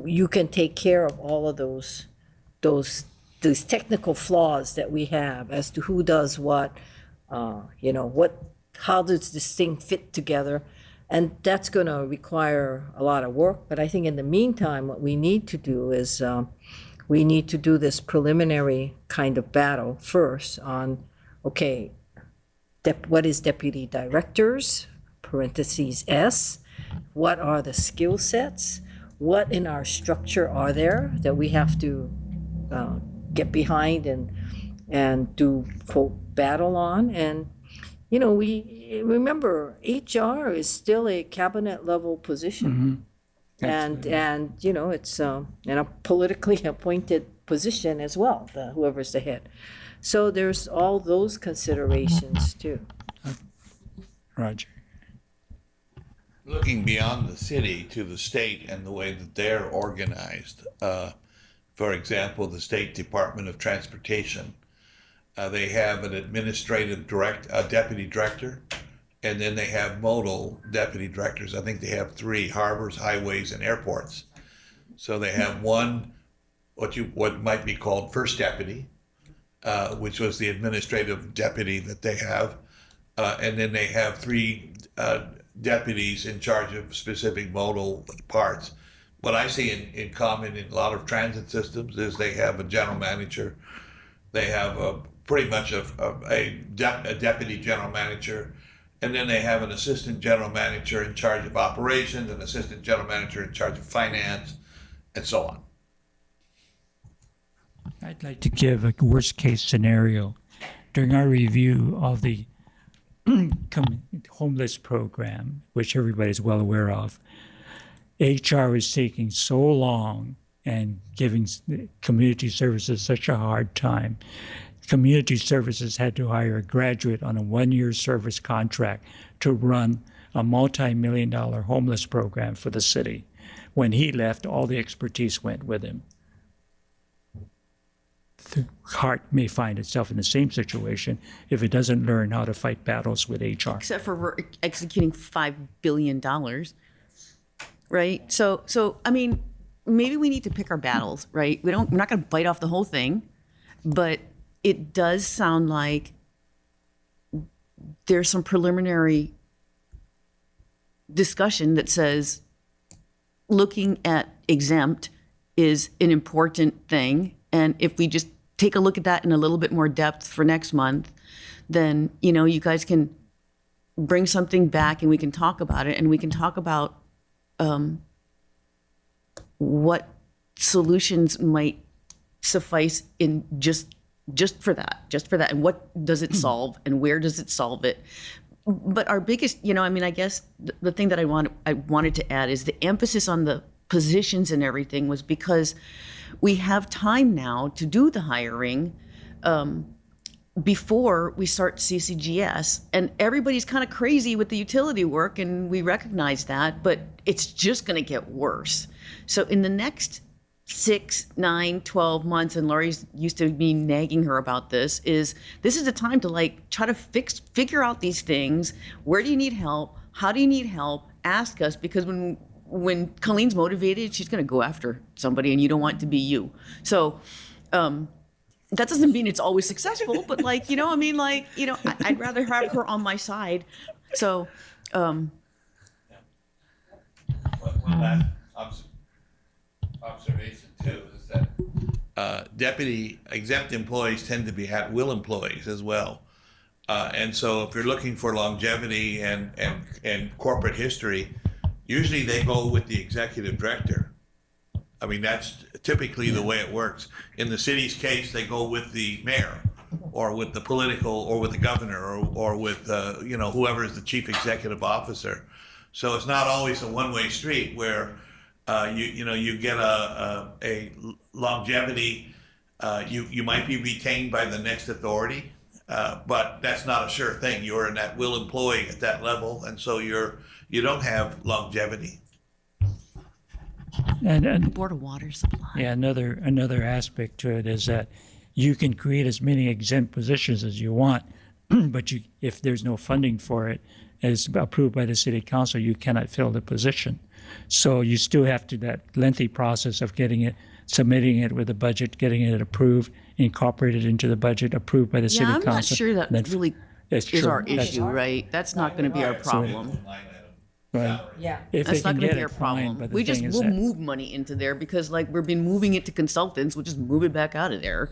you can take care of all of those technical flaws that we have as to who does what, how does this thing fit together. And that's going to require a lot of work. But I think in the meantime, what we need to do is we need to do this preliminary kind of battle first on, okay, what is deputy directors, parentheses S, what are the skill sets, what in our structure are there that we have to get behind and do, quote, battle on, You know, we remember HR is still a cabinet level position. And you know, it's and a politically appointed position as well, whoever's the head. So there's all those considerations too. Roger. Looking beyond the city to the state and the way that they're organized, for example, the State Department of Transportation, they have an administrative deputy director, and then they have modal deputy directors. I think they have 3: harbors, highways, and airports. So they have one, what might be called first deputy, which was the administrative deputy that they have, and then they have 3 deputies in charge of specific modal parts. What I see in common in a lot of transit systems is they have a general manager, they have pretty much a deputy general manager, and then they have an assistant general manager in charge of operations, an assistant general manager in charge of finance, and so on. I'd like to give a worst case scenario. During our review of the homeless program, which everybody's well aware of, HR is taking so long and giving community services such a hard time. Community services had to hire a graduate on a 1-year service contract to run a multi-million-dollar homeless program for the city. When he left, all the expertise went with him. The Hart may find itself in the same situation if it doesn't learn how to fight battles with HR. Except for we're executing $5 billion, right? So I mean, maybe we need to pick our battles, right? We're not going to bite off the whole thing, but it does sound like there's some preliminary discussion that says looking at exempt is an important thing. And if we just take a look at that in a little bit more depth for next month, then, you know, you guys can bring something back and we can talk about it, and we can talk about what solutions might suffice in just for that, and what does it solve and where does it solve it. But our biggest, you know, I mean, I guess the thing that I wanted to add is the emphasis on the positions and everything was because we have time now to do the hiring before we start CCGS, and everybody's kind of crazy with the utility work, and we recognize that, but it's just going to get worse. So in the next 6, 9, 12 months, and Laurie's used to be nagging her about this is the time to like try to figure out these things. Where do you need help? How do you need help? Ask us, because when Colleen's motivated, she's going to go after somebody, and you don't want it to be you. So that doesn't mean it's always successful, but like, you know, I mean, like, you know, I'd rather have her on my side. So, One last observation too is that deputy exempt employees tend to be at-will employees as well. And so if you're looking for longevity and corporate history, usually they go with the executive director. I mean, that's typically the way it works. In the city's case, they go with the mayor or with the political or with the governor or with, you know, whoever is the chief executive officer. So it's not always a one-way street where you get a longevity. You might be retained by the next authority, but that's not a sure thing. You're an at-will employee at that level, and so you don't have longevity. And Board of Water Supply. yeah, another aspect to it is that you can create as many exempt positions as you want, but if there's no funding for it, as approved by the city council, you cannot fill the position. So you still have to that lengthy process of getting it, submitting it with a budget, getting it approved, incorporated into the budget, approved by the city Yeah, I'm council. not sure that then really it's is true. our That's- issue, right? That's not going to be our problem. Right. Yeah. If That's they not can going to get be it, our fine, problem. but the We'll thing is that move money into there because like we've been moving it to consultants. We'll just move it back out of there,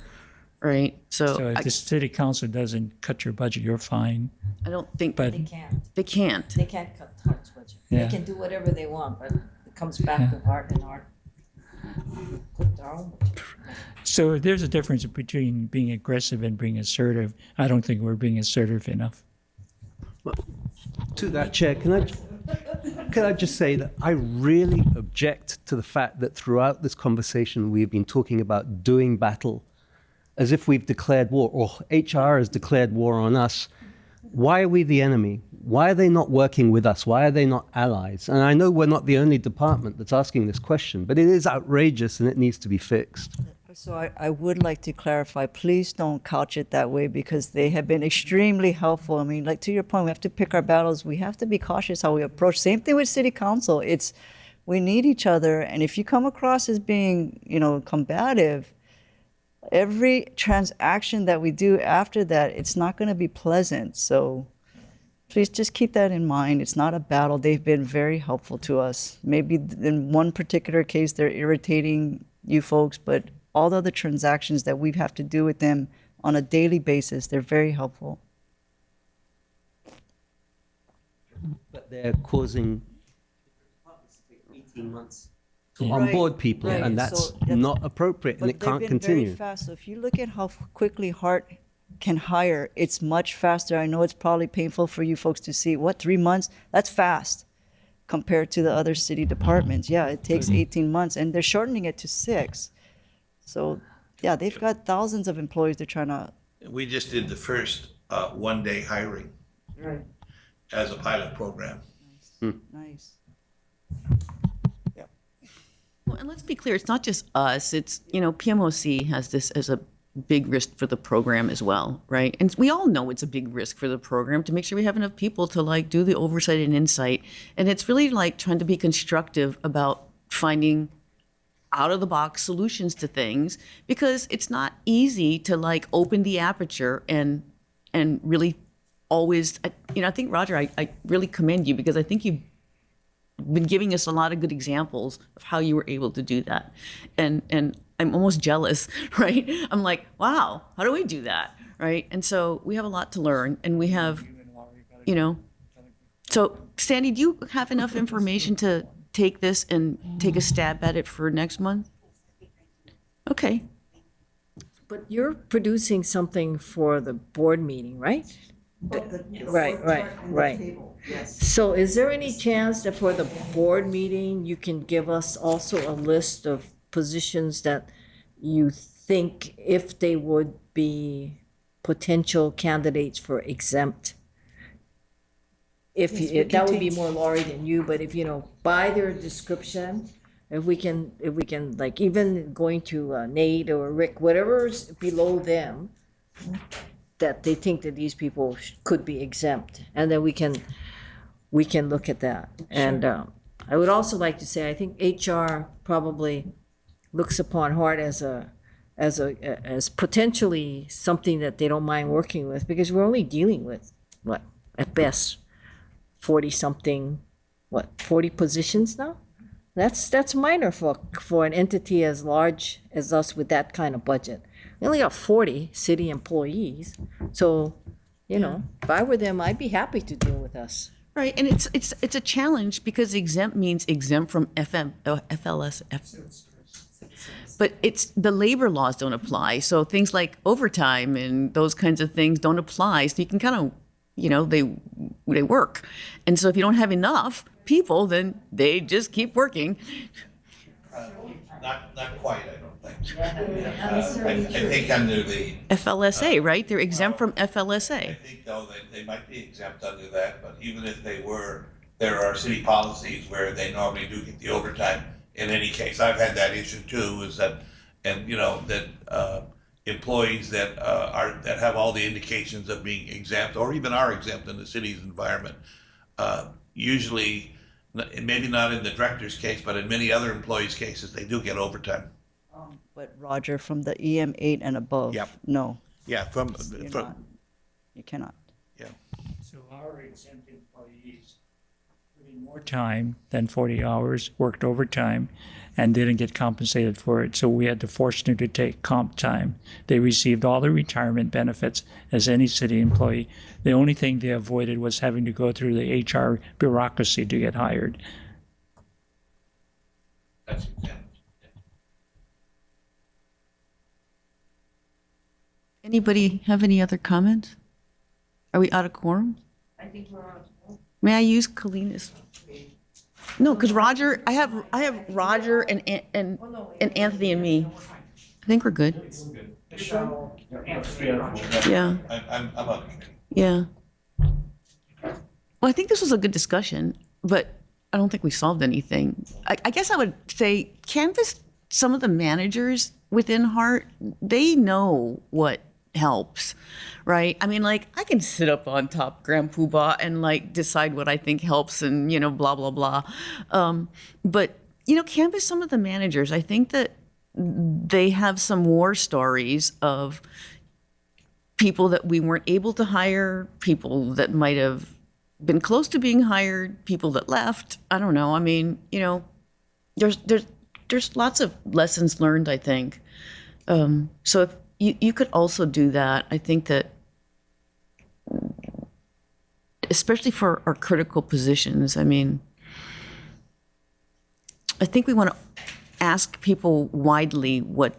right? so So if the city council doesn't cut your budget, you're fine. I don't think But They can't. they can't. They can't cut Hart's budget. Yeah. They can do whatever they want, but it comes back to Hart, and Hart put their own budget. So there's a difference between being aggressive and being assertive. I don't think we're being assertive enough. To that, Chair, can I just say that I really object to the fact that throughout this conversation we've been talking about doing battle as if we've declared war, or HR has declared war on us. Why are we the enemy? Why are they not working with us? Why are they not allies? And I know we're not the only department that's asking this question, but it is outrageous and it needs to be fixed. So I would like to clarify, please don't couch it that way because they have been extremely helpful. I mean, like to your point, we have to pick our battles. We have to be cautious how we approach. Same thing with city council. We need each other. And if you come across as being, combative, every transaction that we do after that, it's not going to be pleasant. So please just keep that in mind. It's not a battle. They've been very helpful to us. Maybe in one particular case, they're irritating you folks, but all the other transactions that we have to do with them on a daily basis, they're very helpful. But they're causing departments to take 18 months to Right, onboard people, right. and that's So that's- not appropriate, and But it can't they've been continue. very fast. So if you look at how quickly Hart can hire, it's much faster. I know it's probably painful for you folks to see. 3 months? That's fast compared to the other city departments. Yeah, it takes 18 months, and they're shortening it to 6. So, yeah, they've got thousands of employees they're trying to. We just did the first one-day hiring Right. as a pilot program. Nice. Well, and let's be clear, it's not just us, it's, PMOC has this as a big risk for the program as well, right? And we all know it's a big risk for the program to make sure we have enough people to do the oversight and insight. And it's really trying to be constructive about finding out of the box solutions to things, because it's not easy to open the aperture and really always, I think, Roger, I really commend you because I think you've been giving us a lot of good examples of how you were able to do that. And I'm almost jealous, right? I'm like, wow, how do we do that, right? And so we have a lot to learn, and we have, So, Sandy, do you have enough information to take this and take a stab at it for next month? Okay. But you're producing something for the board meeting, right? Right. So is there any chance that for the board meeting, you can give us also a list of positions that you think if they would be potential candidates for exempt? That would be more Laurie than you, but if, by their description, if we can even going to Nate or Rick, whatever's below them, that they think that these people could be exempt, and then we can look at that. And I would also like to say, I think HR probably looks upon Hart as potentially something that they don't mind working with, because we're only dealing with at best 40 positions now. That's minor for an entity as large as us with that kind of budget. We only got 40 city employees, so if I were them, I'd be happy to deal with us. Right, and it's a challenge because exempt means exempt from FLS. But the labor laws don't apply, so things like overtime and those kinds of things don't apply. So you can kind of, they work, and so if you don't have enough people, then they just keep working. Not quite, I don't think. I think under the, FLSA, right? They're exempt from I FLSA. think though that they might be exempt under that, but even if they were, there are city policies where they normally do get the overtime in any case. I've had that issue too, is that, and that employees that that have all the indications of being exempt or even are exempt in the city's environment, usually, maybe not in the director's case, but in many other employees' cases, they do get overtime. But Roger, from the EM8 and above, Yep. no, Yeah, you cannot. Yeah. So our exempt employees put in more time than 40 hours, worked overtime, and didn't get compensated for it. So we had to force them to take comp time. They received all the retirement benefits as any city employee. The only thing they avoided was having to go through the HR bureaucracy to get hired. That's exempt. Anybody have any other comments? Are we out of quorum? May I use Kalina's? No, because Roger, I have Roger and Anthony and me. I think we're good. Yeah, I'm on the committee. yeah. Well, I think this was a good discussion, but I don't think we solved anything. I guess I would say canvass some of the managers within Hart. They know what helps, right? I mean, like, I can sit up on top Grand Poobah and like decide what I think helps and, you know, blah, blah, blah. But, you know, canvass some of the managers. I think that they have some war stories of people that we weren't able to hire, people that might have been close to being hired, people that left. I don't know. I mean, you know, there's lots of lessons learned, I think. So if you could also do that, I think that, especially for our critical positions, I mean, I think we want to ask people widely what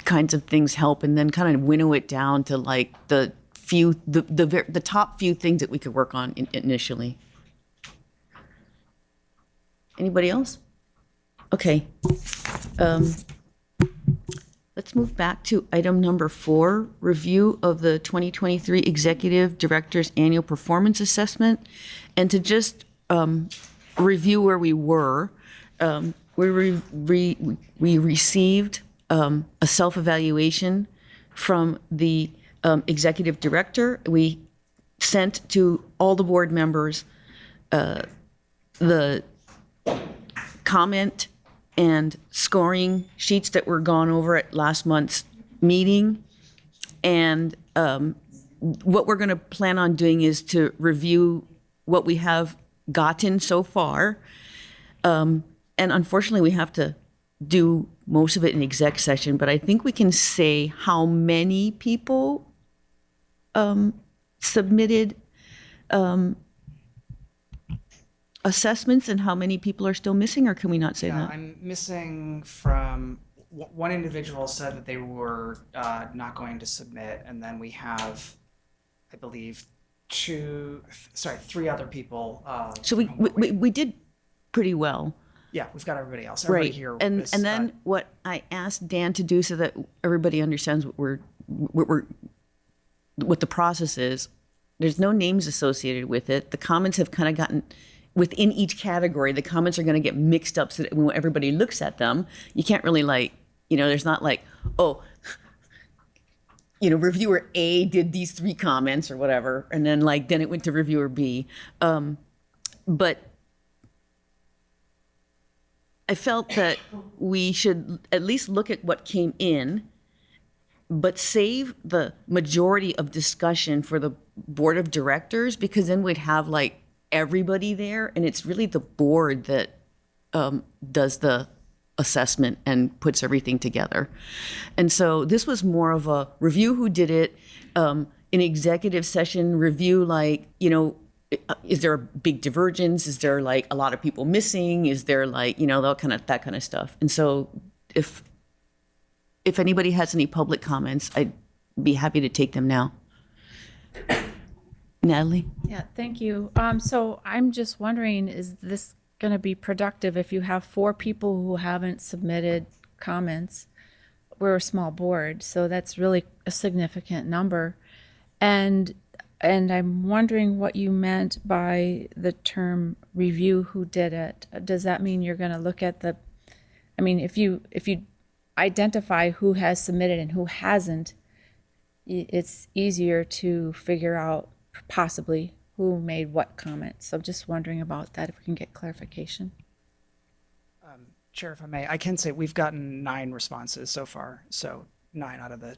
kinds of things help and then kind of winnow it down to like the top few things that we could work on initially. Anybody else? Okay. Let's move back to item number 4, review of the 2023 Executive Director's Annual Performance Assessment. And to just review where we were, we received a self-evaluation from the Executive Director. We sent to all the board members the comment and scoring sheets that were gone over at last month's meeting. And what we're going to plan on doing is to review what we have gotten so far. And unfortunately, we have to do most of it in exec session, but I think we can say how many people submitted assessments and how many people are still missing, or can we not say that? I'm missing from, one individual said that they were not going to submit, and then we have, I believe, 3 other people. So we did pretty well. Yeah, we've got everybody else. Everybody Right, here and is, then what I asked Dan to do so that everybody understands what the process is. There's no names associated with it. The comments have kind of gotten, within each category, the comments are going to get mixed up so that when everybody looks at them, you can't really like, you know, there's not like, oh, you know, reviewer A did these 3 comments or whatever, and then like, then it went to reviewer B. But I felt that we should at least look at what came in, but save the majority of discussion for the board of directors, because then we'd have like everybody there, and it's really the board that does the assessment and puts everything together. And so this was more of a review who did it, an executive session review, like, you know, is there a big divergence? Is there like a lot of people missing? Is there like, you know, that kind of stuff. And so if anybody has any public comments, I'd be happy to take them now. Natalie? Yeah, thank you. So I'm just wondering, is this going to be productive if you have 4 people who haven't submitted comments? We're a small board, so that's really a significant number. And I'm wondering what you meant by the term review who did it. Does that mean you're going to look at if you identify who has submitted and who hasn't, it's easier to figure out possibly who made what comment. So I'm just wondering about that, if we can get clarification. Chair, if I may, I can say we've gotten 9 responses so far. So 9 out of the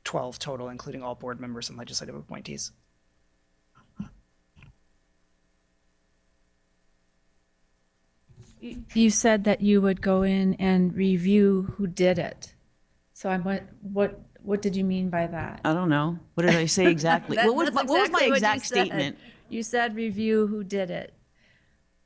12 total, including all board members and legislative appointees. You said that you would go in and review who did it. So what did you mean by that? I don't know. What did I say exactly? What was my exact statement? You said review who did it.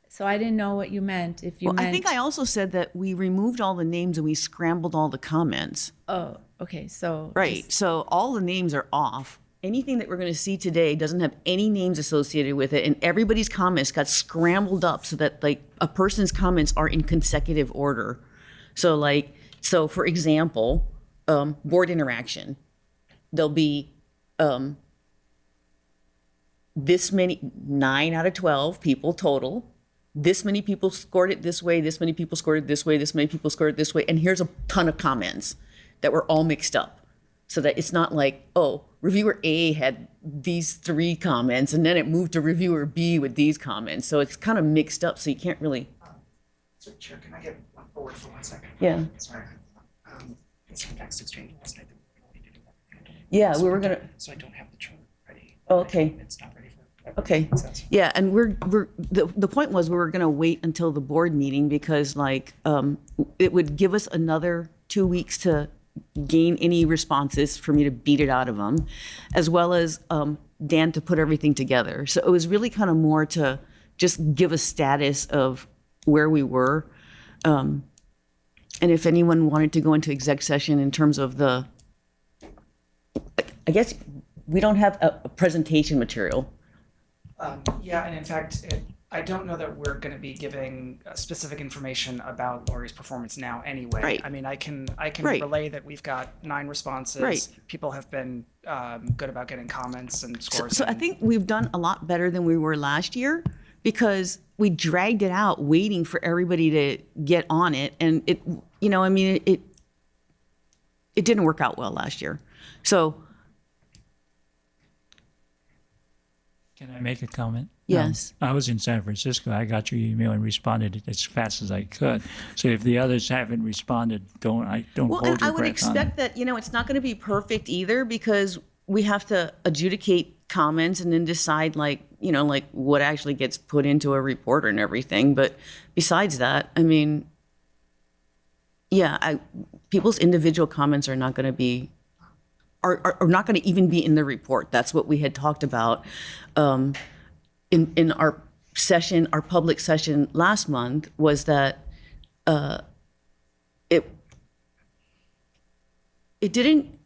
So I didn't know what you meant. If you meant, I think I also said that we removed all the names and we scrambled all the comments. Oh, okay. So right. So all the names are off. anything that we're going to see today doesn't have any names associated with it, and everybody's comments got scrambled up so that like a person's comments are in consecutive order. So for example, board interaction, there'll be this many, 9 out of 12 people total. This many people scored it this way, this many people scored it this way, this many people scored it this way, and here's a ton of comments that were all mixed up. So that it's not like, oh, reviewer A had these 3 comments, and then it moved to reviewer B with these comments. So it's kind of mixed up, so you can't really. So Chair, can I get forward for 1 second? Yeah. Sorry. It's some text exchange last night. Yeah, So we were gonna. So I don't have the chart ready. Oh, okay. It's not ready for. Okay. Yeah, and the point was we were going to wait until the board meeting because like it would give us another 2 weeks to gain any responses for me to beat it out of them, as well as Dan to put everything together. So it was really kind of more to just give a status of where we were. And if anyone wanted to go into exec session in terms of the, I guess we don't have a presentation material. Yeah, and in fact, I don't know that we're going to be giving specific information about Lori's performance now anyway. Right. I mean, I can Right. relay that we've got 9 responses. Right. People have been good about getting comments and So, scores. so I think we've done a lot better than we were last year because we dragged it out waiting for everybody to get on it. And it, you know, I mean, it didn't work out well last year. So, Can I make a comment? Yes. I was in San Francisco. I got your email and responded as fast as I could. So if the others haven't responded, don't well, hold and your I would breath on it. expect that, you know, it's not going to be perfect either because we have to adjudicate comments and then decide like, you know, like what actually gets put into a report and everything. But besides that, I mean, yeah, people's individual comments are not going to be are not going to even be in the report. That's what we had talked about in our session, our public session last month, was that it didn't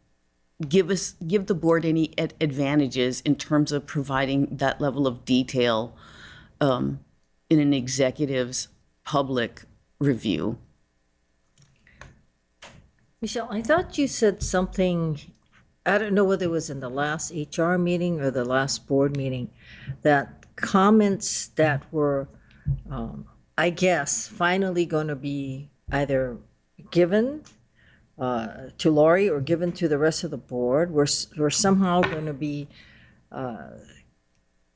give the board any advantages in terms of providing that level of detail in an executive's public review. Michelle, I thought you said something, I don't know whether it was in the last HR meeting or the last board meeting, that comments that were, I guess, finally going to be either given to Lori or given to the rest of the board were somehow going to be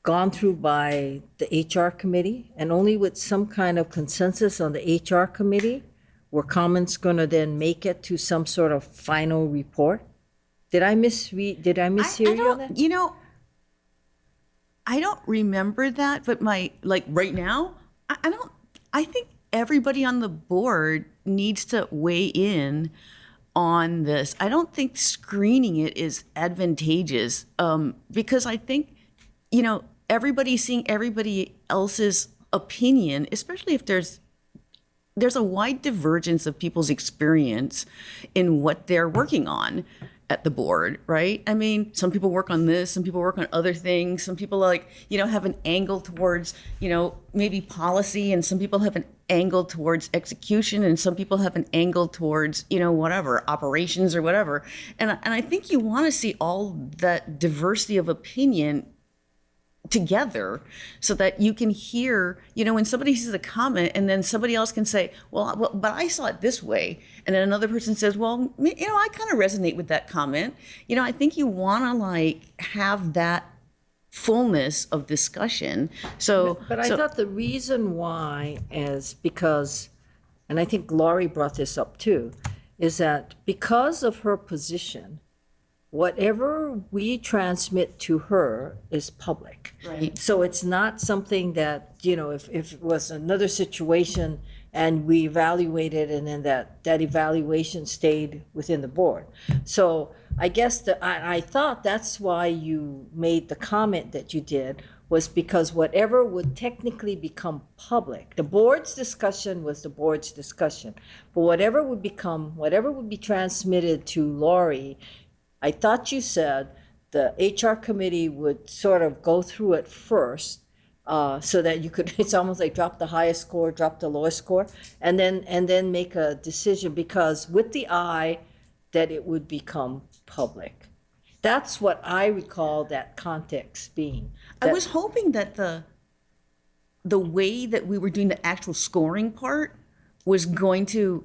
gone through by the HR committee, and only with some kind of consensus on the HR committee were comments going to then make it to some sort of final report? Did I misread? Did I mishear you on that? You know, I don't remember that, but right now, I think everybody on the board needs to weigh in on this. I don't think screening it is advantageous because I think, you know, everybody's seeing everybody else's opinion, especially if there's a wide divergence of people's experience in what they're working on at the board, right? I mean, some people work on this, some people work on other things, some people have an angle towards, maybe policy, and some people have an angle towards execution, and some people have an angle towards, whatever, operations or whatever. And I think you want to see all that diversity of opinion together so that you can hear, when somebody sees a comment and then somebody else can say, well, but I saw it this way. And then another person says, well, I kind of resonate with that comment. I think you want to have that fullness of discussion. But I thought the reason why is because, and I think Lori brought this up too, is that because of her position, whatever we transmit to her is public. Right. So it's not something that, if it was another situation and we evaluated and then that evaluation stayed within the board. So I guess I thought that's why you made the comment that you did, was because whatever would technically become public, the board's discussion was the board's discussion, but whatever would be transmitted to Lori, I thought you said the HR committee would sort of go through it first, so that you could, it's almost like drop the highest score, drop the lowest score, and then make a decision, because with the eye that it would become public. That's what I recall that context being. I was hoping that the way that we were doing the actual scoring part was going to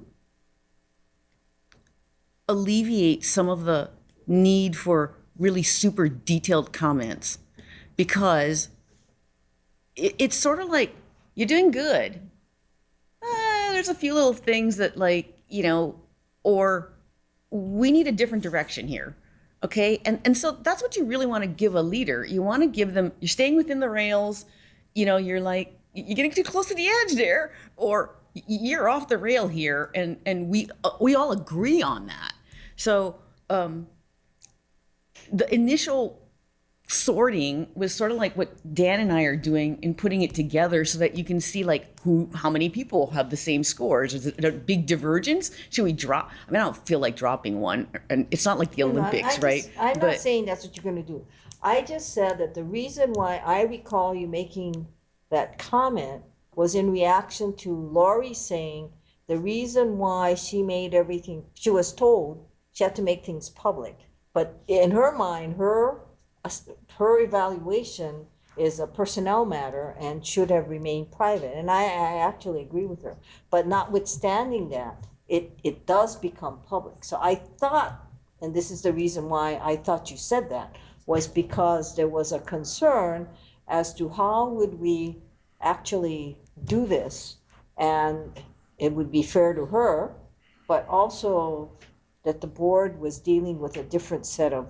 alleviate some of the need for really super detailed comments, because it's sort of like, you're doing good. There's a few little things that, like, you know, or we need a different direction here. Okay. And so that's what you really want to give a leader. You want to give them, you're staying within the rails, you know, you're like, you're getting too close to the edge there, or you're off the rail here. And we all agree on that. So the initial sorting was sort of like what Dan and I are doing in putting it together, so that you can see like how many people have the same scores. Is it a big divergence? Should we drop? I mean, I don't feel like dropping one, and it's not like the Olympics, right? I'm not saying that's what you're gonna do. I just said that the reason why I recall you making that comment was in reaction to Lori saying the reason why she made everything, she was told she had to make things public. But in her mind, her evaluation is a personnel matter and should have remained private. And I actually agree with her. But notwithstanding that, it does become public. So I thought, and this is the reason why I thought you said that, was because there was a concern as to how would we actually do this, and it would be fair to her, but also that the board was dealing with a different set of,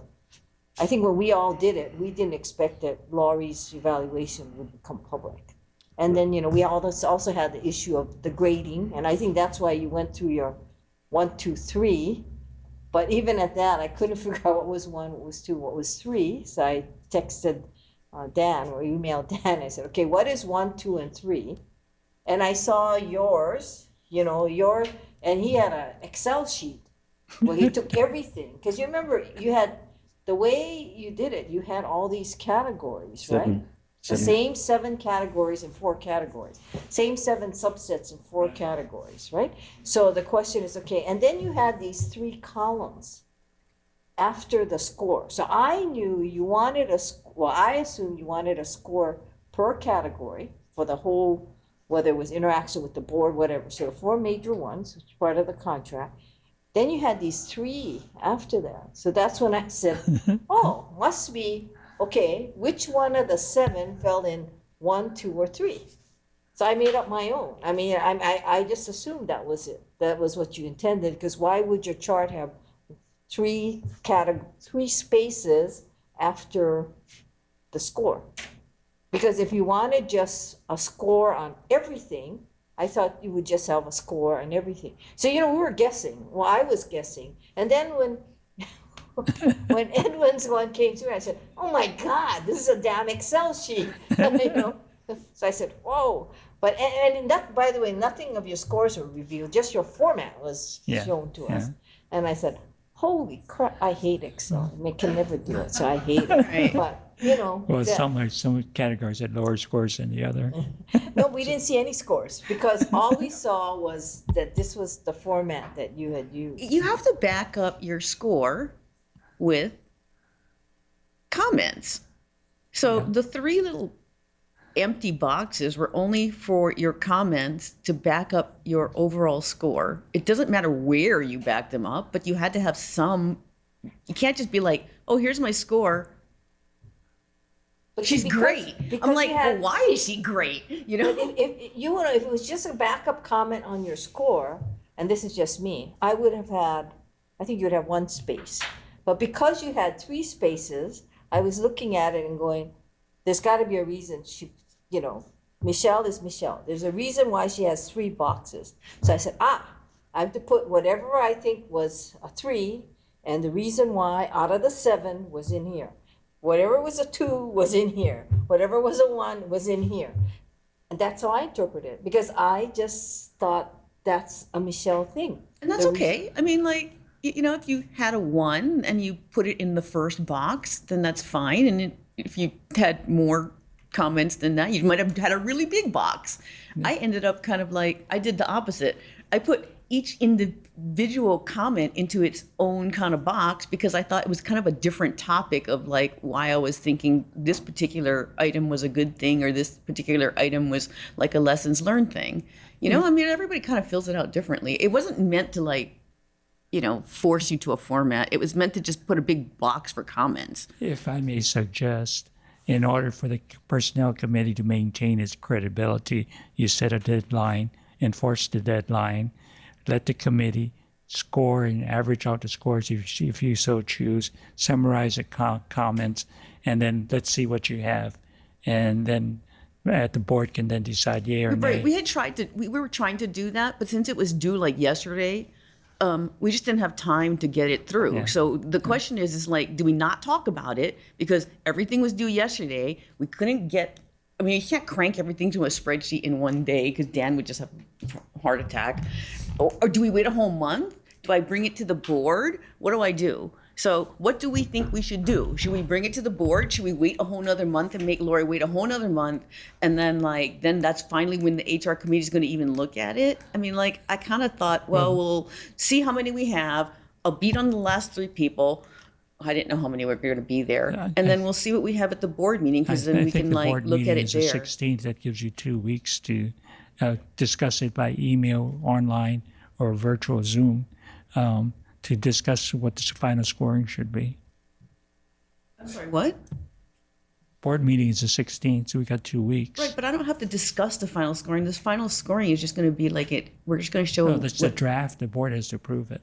I think when we all did it, we didn't expect that Laurie's evaluation would become public. And then, you know, we also had the issue of the grading, and I think that's why you went through your 1, 2, 3. But even at that, I couldn't figure out what was 1, what was 2, what was 3. So I texted Dan or emailed Dan. I said, okay, what is 1, 2, and 3? And I saw yours, you know, and he had an Excel sheet. Well, he took everything, because you remember you had, the way you did it, you had all these categories, right? The same 7 categories in 4 categories. Same 7 subsets in 4 categories, right? So the question is, okay, and then you had these 3 columns after the score. So I knew you wanted I assumed you wanted a score per category for the whole, whether it was interaction with the board, whatever. So the 4 major ones, which is part of the contract. Then you had these 3 after that. So that's when I said, oh, must be, okay, which one of the 7 fell in 1, 2, or 3? So I made up my own. I mean, I just assumed that was it. That was what you intended, because why would your chart have 3 spaces after the score? Because if you wanted just a score on everything, I thought you would just have a score on everything. So, you know, we were guessing. Well, I was guessing. And then when Edwin's one came through, I said, oh my God, this is a damn Excel sheet. You know? So I said, whoa. But, and in that, by the way, nothing of your scores were revealed, just your format was shown to us. And I said, holy crap, I hate Excel. I can never do it, so I hate it. But, you know. Well, some categories had lower scores than the other. No, we didn't see any scores, because all we saw was that this was the format that you had used. You have to back up your score with comments. So the 3 little empty boxes were only for your comments to back up your overall score. It doesn't matter where you back them up, but you had to have some. You can't just be like, oh, here's my score. She's great. I'm like, well, why is she great? You know, if it was just a backup comment on your score, and this is just me, I would have had, I think you would have 1 space. But because you had 3 spaces, I was looking at it and going, there's got to be a reason she, you know, Michelle is Michelle. There's a reason why she has 3 boxes. So I said, I have to put whatever I think was a 3, and the reason why out of the 7 was in here. Whatever was a 2 was in here. Whatever was a 1 was in here. And that's how I interpret it, because I just thought that's a Michelle thing. And that's okay. I mean, like, you know, if you had a 1 and you put it in the first box, then that's fine. And if you had more comments than that, you might have had a really big box. I ended up kind of like, I did the opposite. I put each individual comment into its own kind of box because I thought it was kind of a different topic of like why I was thinking this particular item was a good thing or this particular item was like a lessons learned thing. You know, I mean, everybody kind of fills it out differently. It wasn't meant to like, you know, force you to a format. It was meant to just put a big box for comments. If I may suggest, in order for the Personnel Committee to maintain its credibility, you set a deadline, enforce the deadline, let the committee score and average out the scores if you so choose, summarize the comments, and then let's see what you have. And then the board can then decide yay or nay. Right, we were trying to do that, but since it was due like yesterday, we just didn't have time to get it through. Yeah. So the question is like, do we not talk about it? Because everything was due yesterday. We couldn't get, I mean, you can't crank everything to a spreadsheet in one day because Dan would just have a heart attack. Or do we wait a whole month? Do I bring it to the board? What do I do? So what do we think we should do? Should we bring it to the board? Should we wait a whole nother month and make Lori wait a whole nother month? And then then that's finally when the HR committee is going to even look at it? I mean, like, I kind of thought, well, we'll see how many we have. I'll beat on the last 3 people. I didn't know how many were going to be there. And then we'll see what we have at the board meeting because then we can like look at it there. I think the board meeting is the 16th. That gives you 2 weeks to discuss it by email, online, or virtual Zoom. To discuss what the final scoring should be. I'm sorry, what? Board meeting is the 16th, so we got 2 weeks. Right, but I don't have to discuss the final scoring. This final scoring is just going to be like we're just going to show. No, that's the draft. The board has to approve it.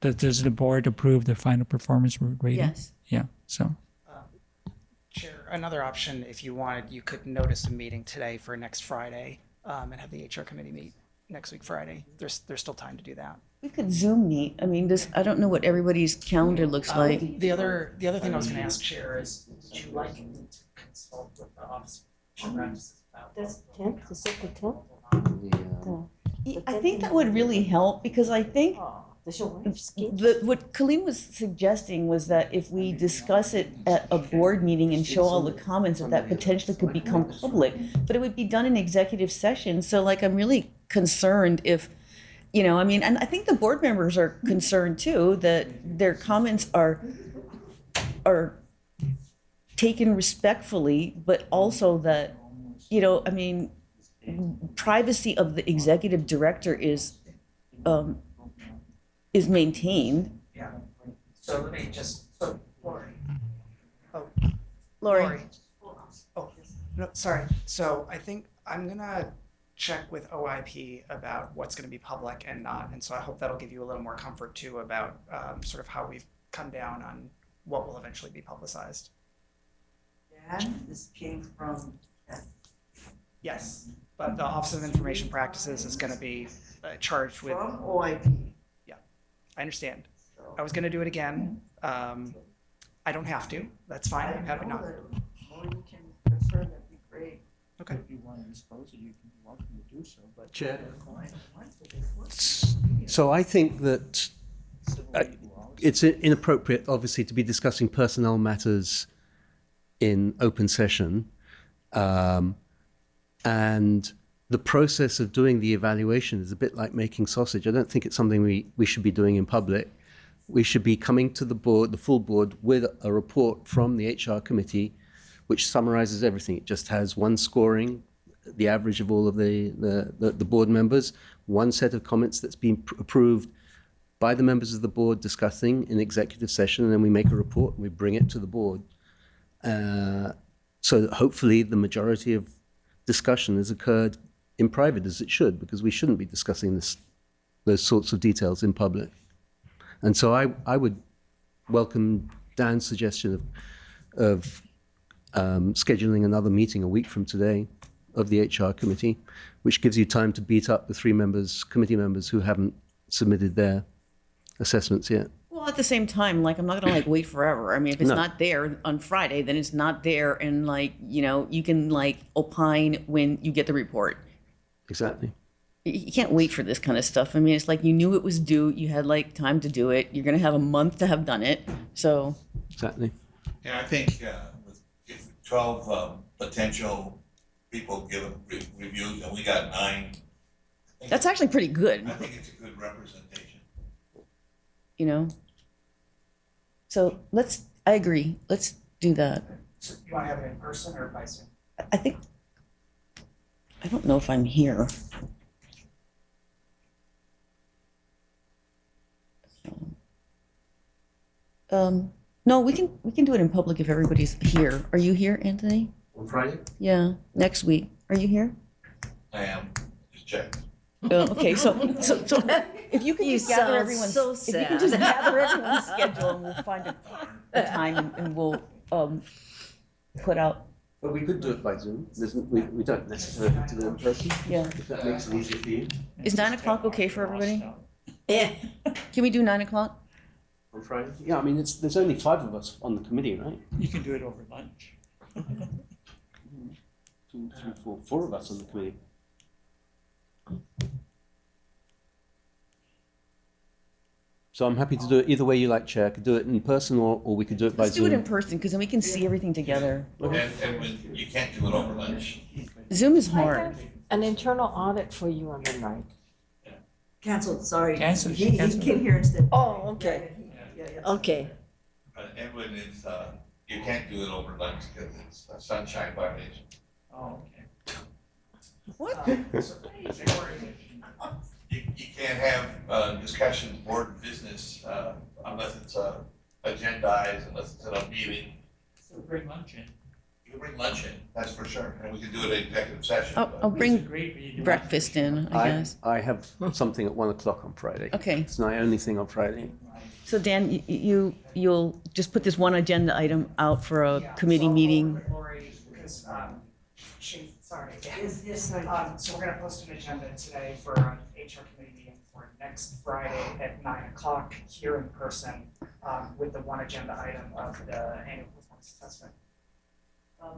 Does the board approve the final performance rating? Yes. Yeah, so. Chair, another option, if you wanted, you could notice a meeting today for next Friday and have the HR committee meet next week Friday. There's still time to do that. We could Zoom meet. I mean, I don't know what everybody's calendar looks like. The other thing I was going to ask, Chair, is would you like me to consult with the Office of Practices about That's 10th, is it the 10th? I think that would really help because I think what Colleen was suggesting was that if we discuss it at a board meeting and show all the comments, that potentially could become public, but it would be done in executive session. So like, I'm really concerned if, you know, I mean, and I think the board members are concerned too, that their comments are taken respectfully, but also that, you know, I mean, privacy of the executive director is maintained. Yeah. So let me just, Lori. Oh, Lori. Oh, no, sorry. So I think I'm gonna check with OIP about what's gonna be public and not. And so I hope that'll give you a little more comfort too about sort of how we've come down on what will eventually be publicized. Dan, this came from. Yes, but the Office of Information Practices is gonna be charged with. From OIP. I understand. I was going to do it again. I don't have to. That's fine. I'm happy not. Or you can confirm, that'd be great. Okay. If you want to dispose it, you can be welcome to do so. But Chair. So I think that it's inappropriate, obviously, to be discussing personnel matters in open session. And the process of doing the evaluation is a bit like making sausage. I don't think it's something we should be doing in public. We should be coming to the board, the full board, with a report from the HR committee, which summarizes everything. It just has one scoring, the average of all of the board members, one set of comments that's been approved by the members of the board discussing in executive session, and then we make a report and we bring it to the board. So that hopefully the majority of discussion has occurred in private, as it should, because we shouldn't be discussing those sorts of details in public. And so I would welcome Dan's suggestion of scheduling another meeting a week from today of the HR committee, which gives you time to beat up the 3 committee members who haven't submitted their assessments yet. Well, at the same time, like, I'm not gonna like wait forever. I mean, if it's not there on Friday, then it's not there, and like, you know, you can like opine when you get the report. Exactly. you can't wait for this kind of stuff. I mean, it's like you knew it was due, you had like time to do it, you're gonna have a month to have done it, so. Exactly. Yeah, I think if 12 potential people give reviews and we got 9. That's actually pretty good, I think it's a good representation. you know? So I agree, let's do that. So you want to have it in person or by Zoom? I think, I don't know if I'm here. No, we can do it in public if everybody's here. Are you here, Anthony? On Friday? Yeah, next week. Are you here? I am, just check. Okay, so if you can You just gather sound everyone's, so if you can just sad. gather everyone's schedule and we'll find a time and we'll put out. But we could do it by Zoom. We don't necessarily have to do it in person. Yeah. If that makes it easier for you. Is 9 o'clock okay for everybody? Yeah. Can we do 9 o'clock? On Friday? Yeah, I mean, there's only 5 of us on the committee, right? You can do it over lunch. 2, 3, 4, 4 of us on the committee. So I'm happy to do it either way you like, Chair. I could do it in person or we could do it by Let's do Zoom. it in person because then we can see everything together. And when you can't do it over lunch. Zoom is hard. An internal audit for you on the night. Canceled, sorry. Canceled, He canceled. came here instead. Oh, okay. Okay. Edwin is, you can't do it over lunch because it's a sunshine violation. Oh, okay. What? You can't have discussions, board business, unless it's agendized, unless it's at a meeting. So bring lunch in. You can bring lunch in, that's for sure, and we can do it in executive session. I'll bring breakfast in, I guess. I have something at 1 o'clock on Friday. Okay. It's my only thing on Friday. So Dan, you'll just put this one agenda item out for a committee meeting. Lori, because sorry. So we're going to post an agenda today for an HR committee meeting for next Friday at 9 o'clock here in person with the one agenda item of the annual performance assessment.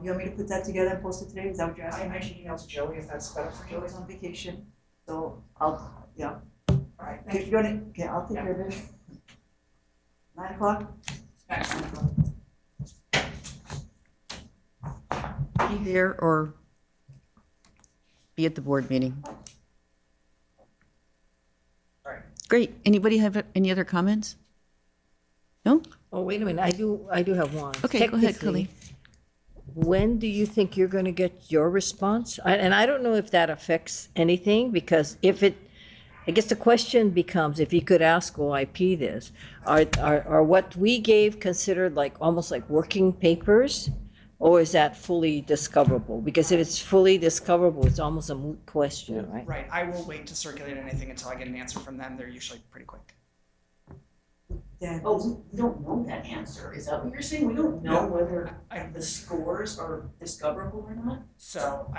You want me to put that together and post it today? Is that what you're asking? I can email to Joey if that's better for Joey's Joey. on vacation, so yeah. All right, Okay, thank you. okay, I'll take care of it. 9 o'clock? Be there or be at the board meeting. Great. Anybody have any other comments? No? Oh, wait a minute, I do have one. Okay, go ahead, Technically, when do you think you're gonna get your response? And I don't know if that affects anything, because I guess the question becomes, if you could ask OIP this, are what we gave considered like, almost like working papers? Or is that fully discoverable? Because if it's fully discoverable, it's almost a moot question, right? Right, I will wait to circulate anything until I get an answer from them. They're usually pretty quick. Oh, we don't know that answer. Is that what you're saying? We don't know whether the scores are discoverable or not? So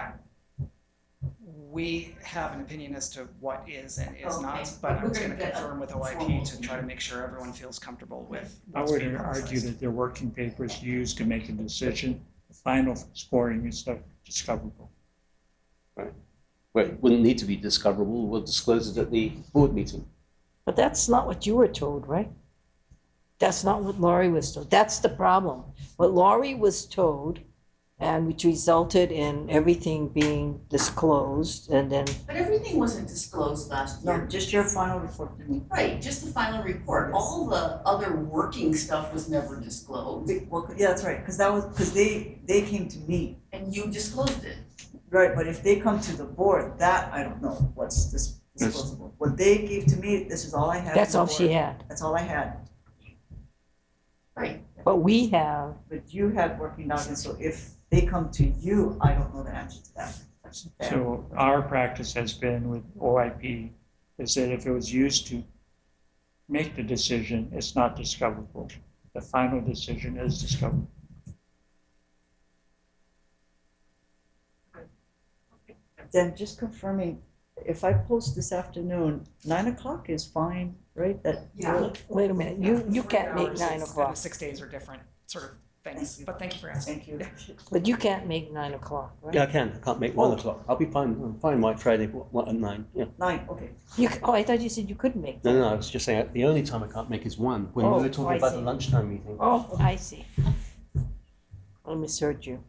we have an opinion as to what is and is Okay. not, but I We're was gonna going to get a confirm with formal OIP to try to make sure everyone feels comfortable with I what's would being argue processed. that they're working papers used to make a decision. The final scoring is stuff discoverable. Right. Well, it wouldn't need to be discoverable. We'll disclose it at the board meeting. But that's not what you were told, right? That's not what Laurie was told. That's the problem. What Laurie was told, and which resulted in everything being disclosed, and then, But everything wasn't disclosed last No, year. just your final report to me. Right, just the final report. All the other working stuff was never disclosed. Yeah, that's right, because they came to me. And you disclosed it. Right, but if they come to the board, that I don't know what's disclosable. What they gave to me, this is all I had. that's from all the she board. had. That's all I had. Right. But we have, But you had working documents, so if they come to you, I don't know the answer to that. That's fair. So our practice has been with OIP is that if it was used to make the decision, it's not discoverable. The final decision is discoverable. Then just confirming, if I post this afternoon, 9 o'clock is fine, right? That Yeah. wait a minute, you can't make 9 The o'clock. 6 days are different, sort of Thanks, but thank you for asking. Thank you. But you can't make 9 o'clock, right? Yeah, I can. I can't make 1 o'clock. I'll be fine. I'm fine White Friday at 9. Yeah. 9, okay. Oh, I thought you said you couldn't make. No, I was just saying the only time I can't make is 1 when we Oh, were talking I about see. the lunchtime meeting. Oh, I see. I misheard you.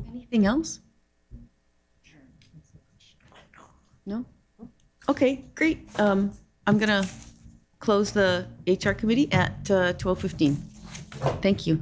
Anything else? No? Okay, great. I'm gonna close the HR committee at 12:15. Thank you.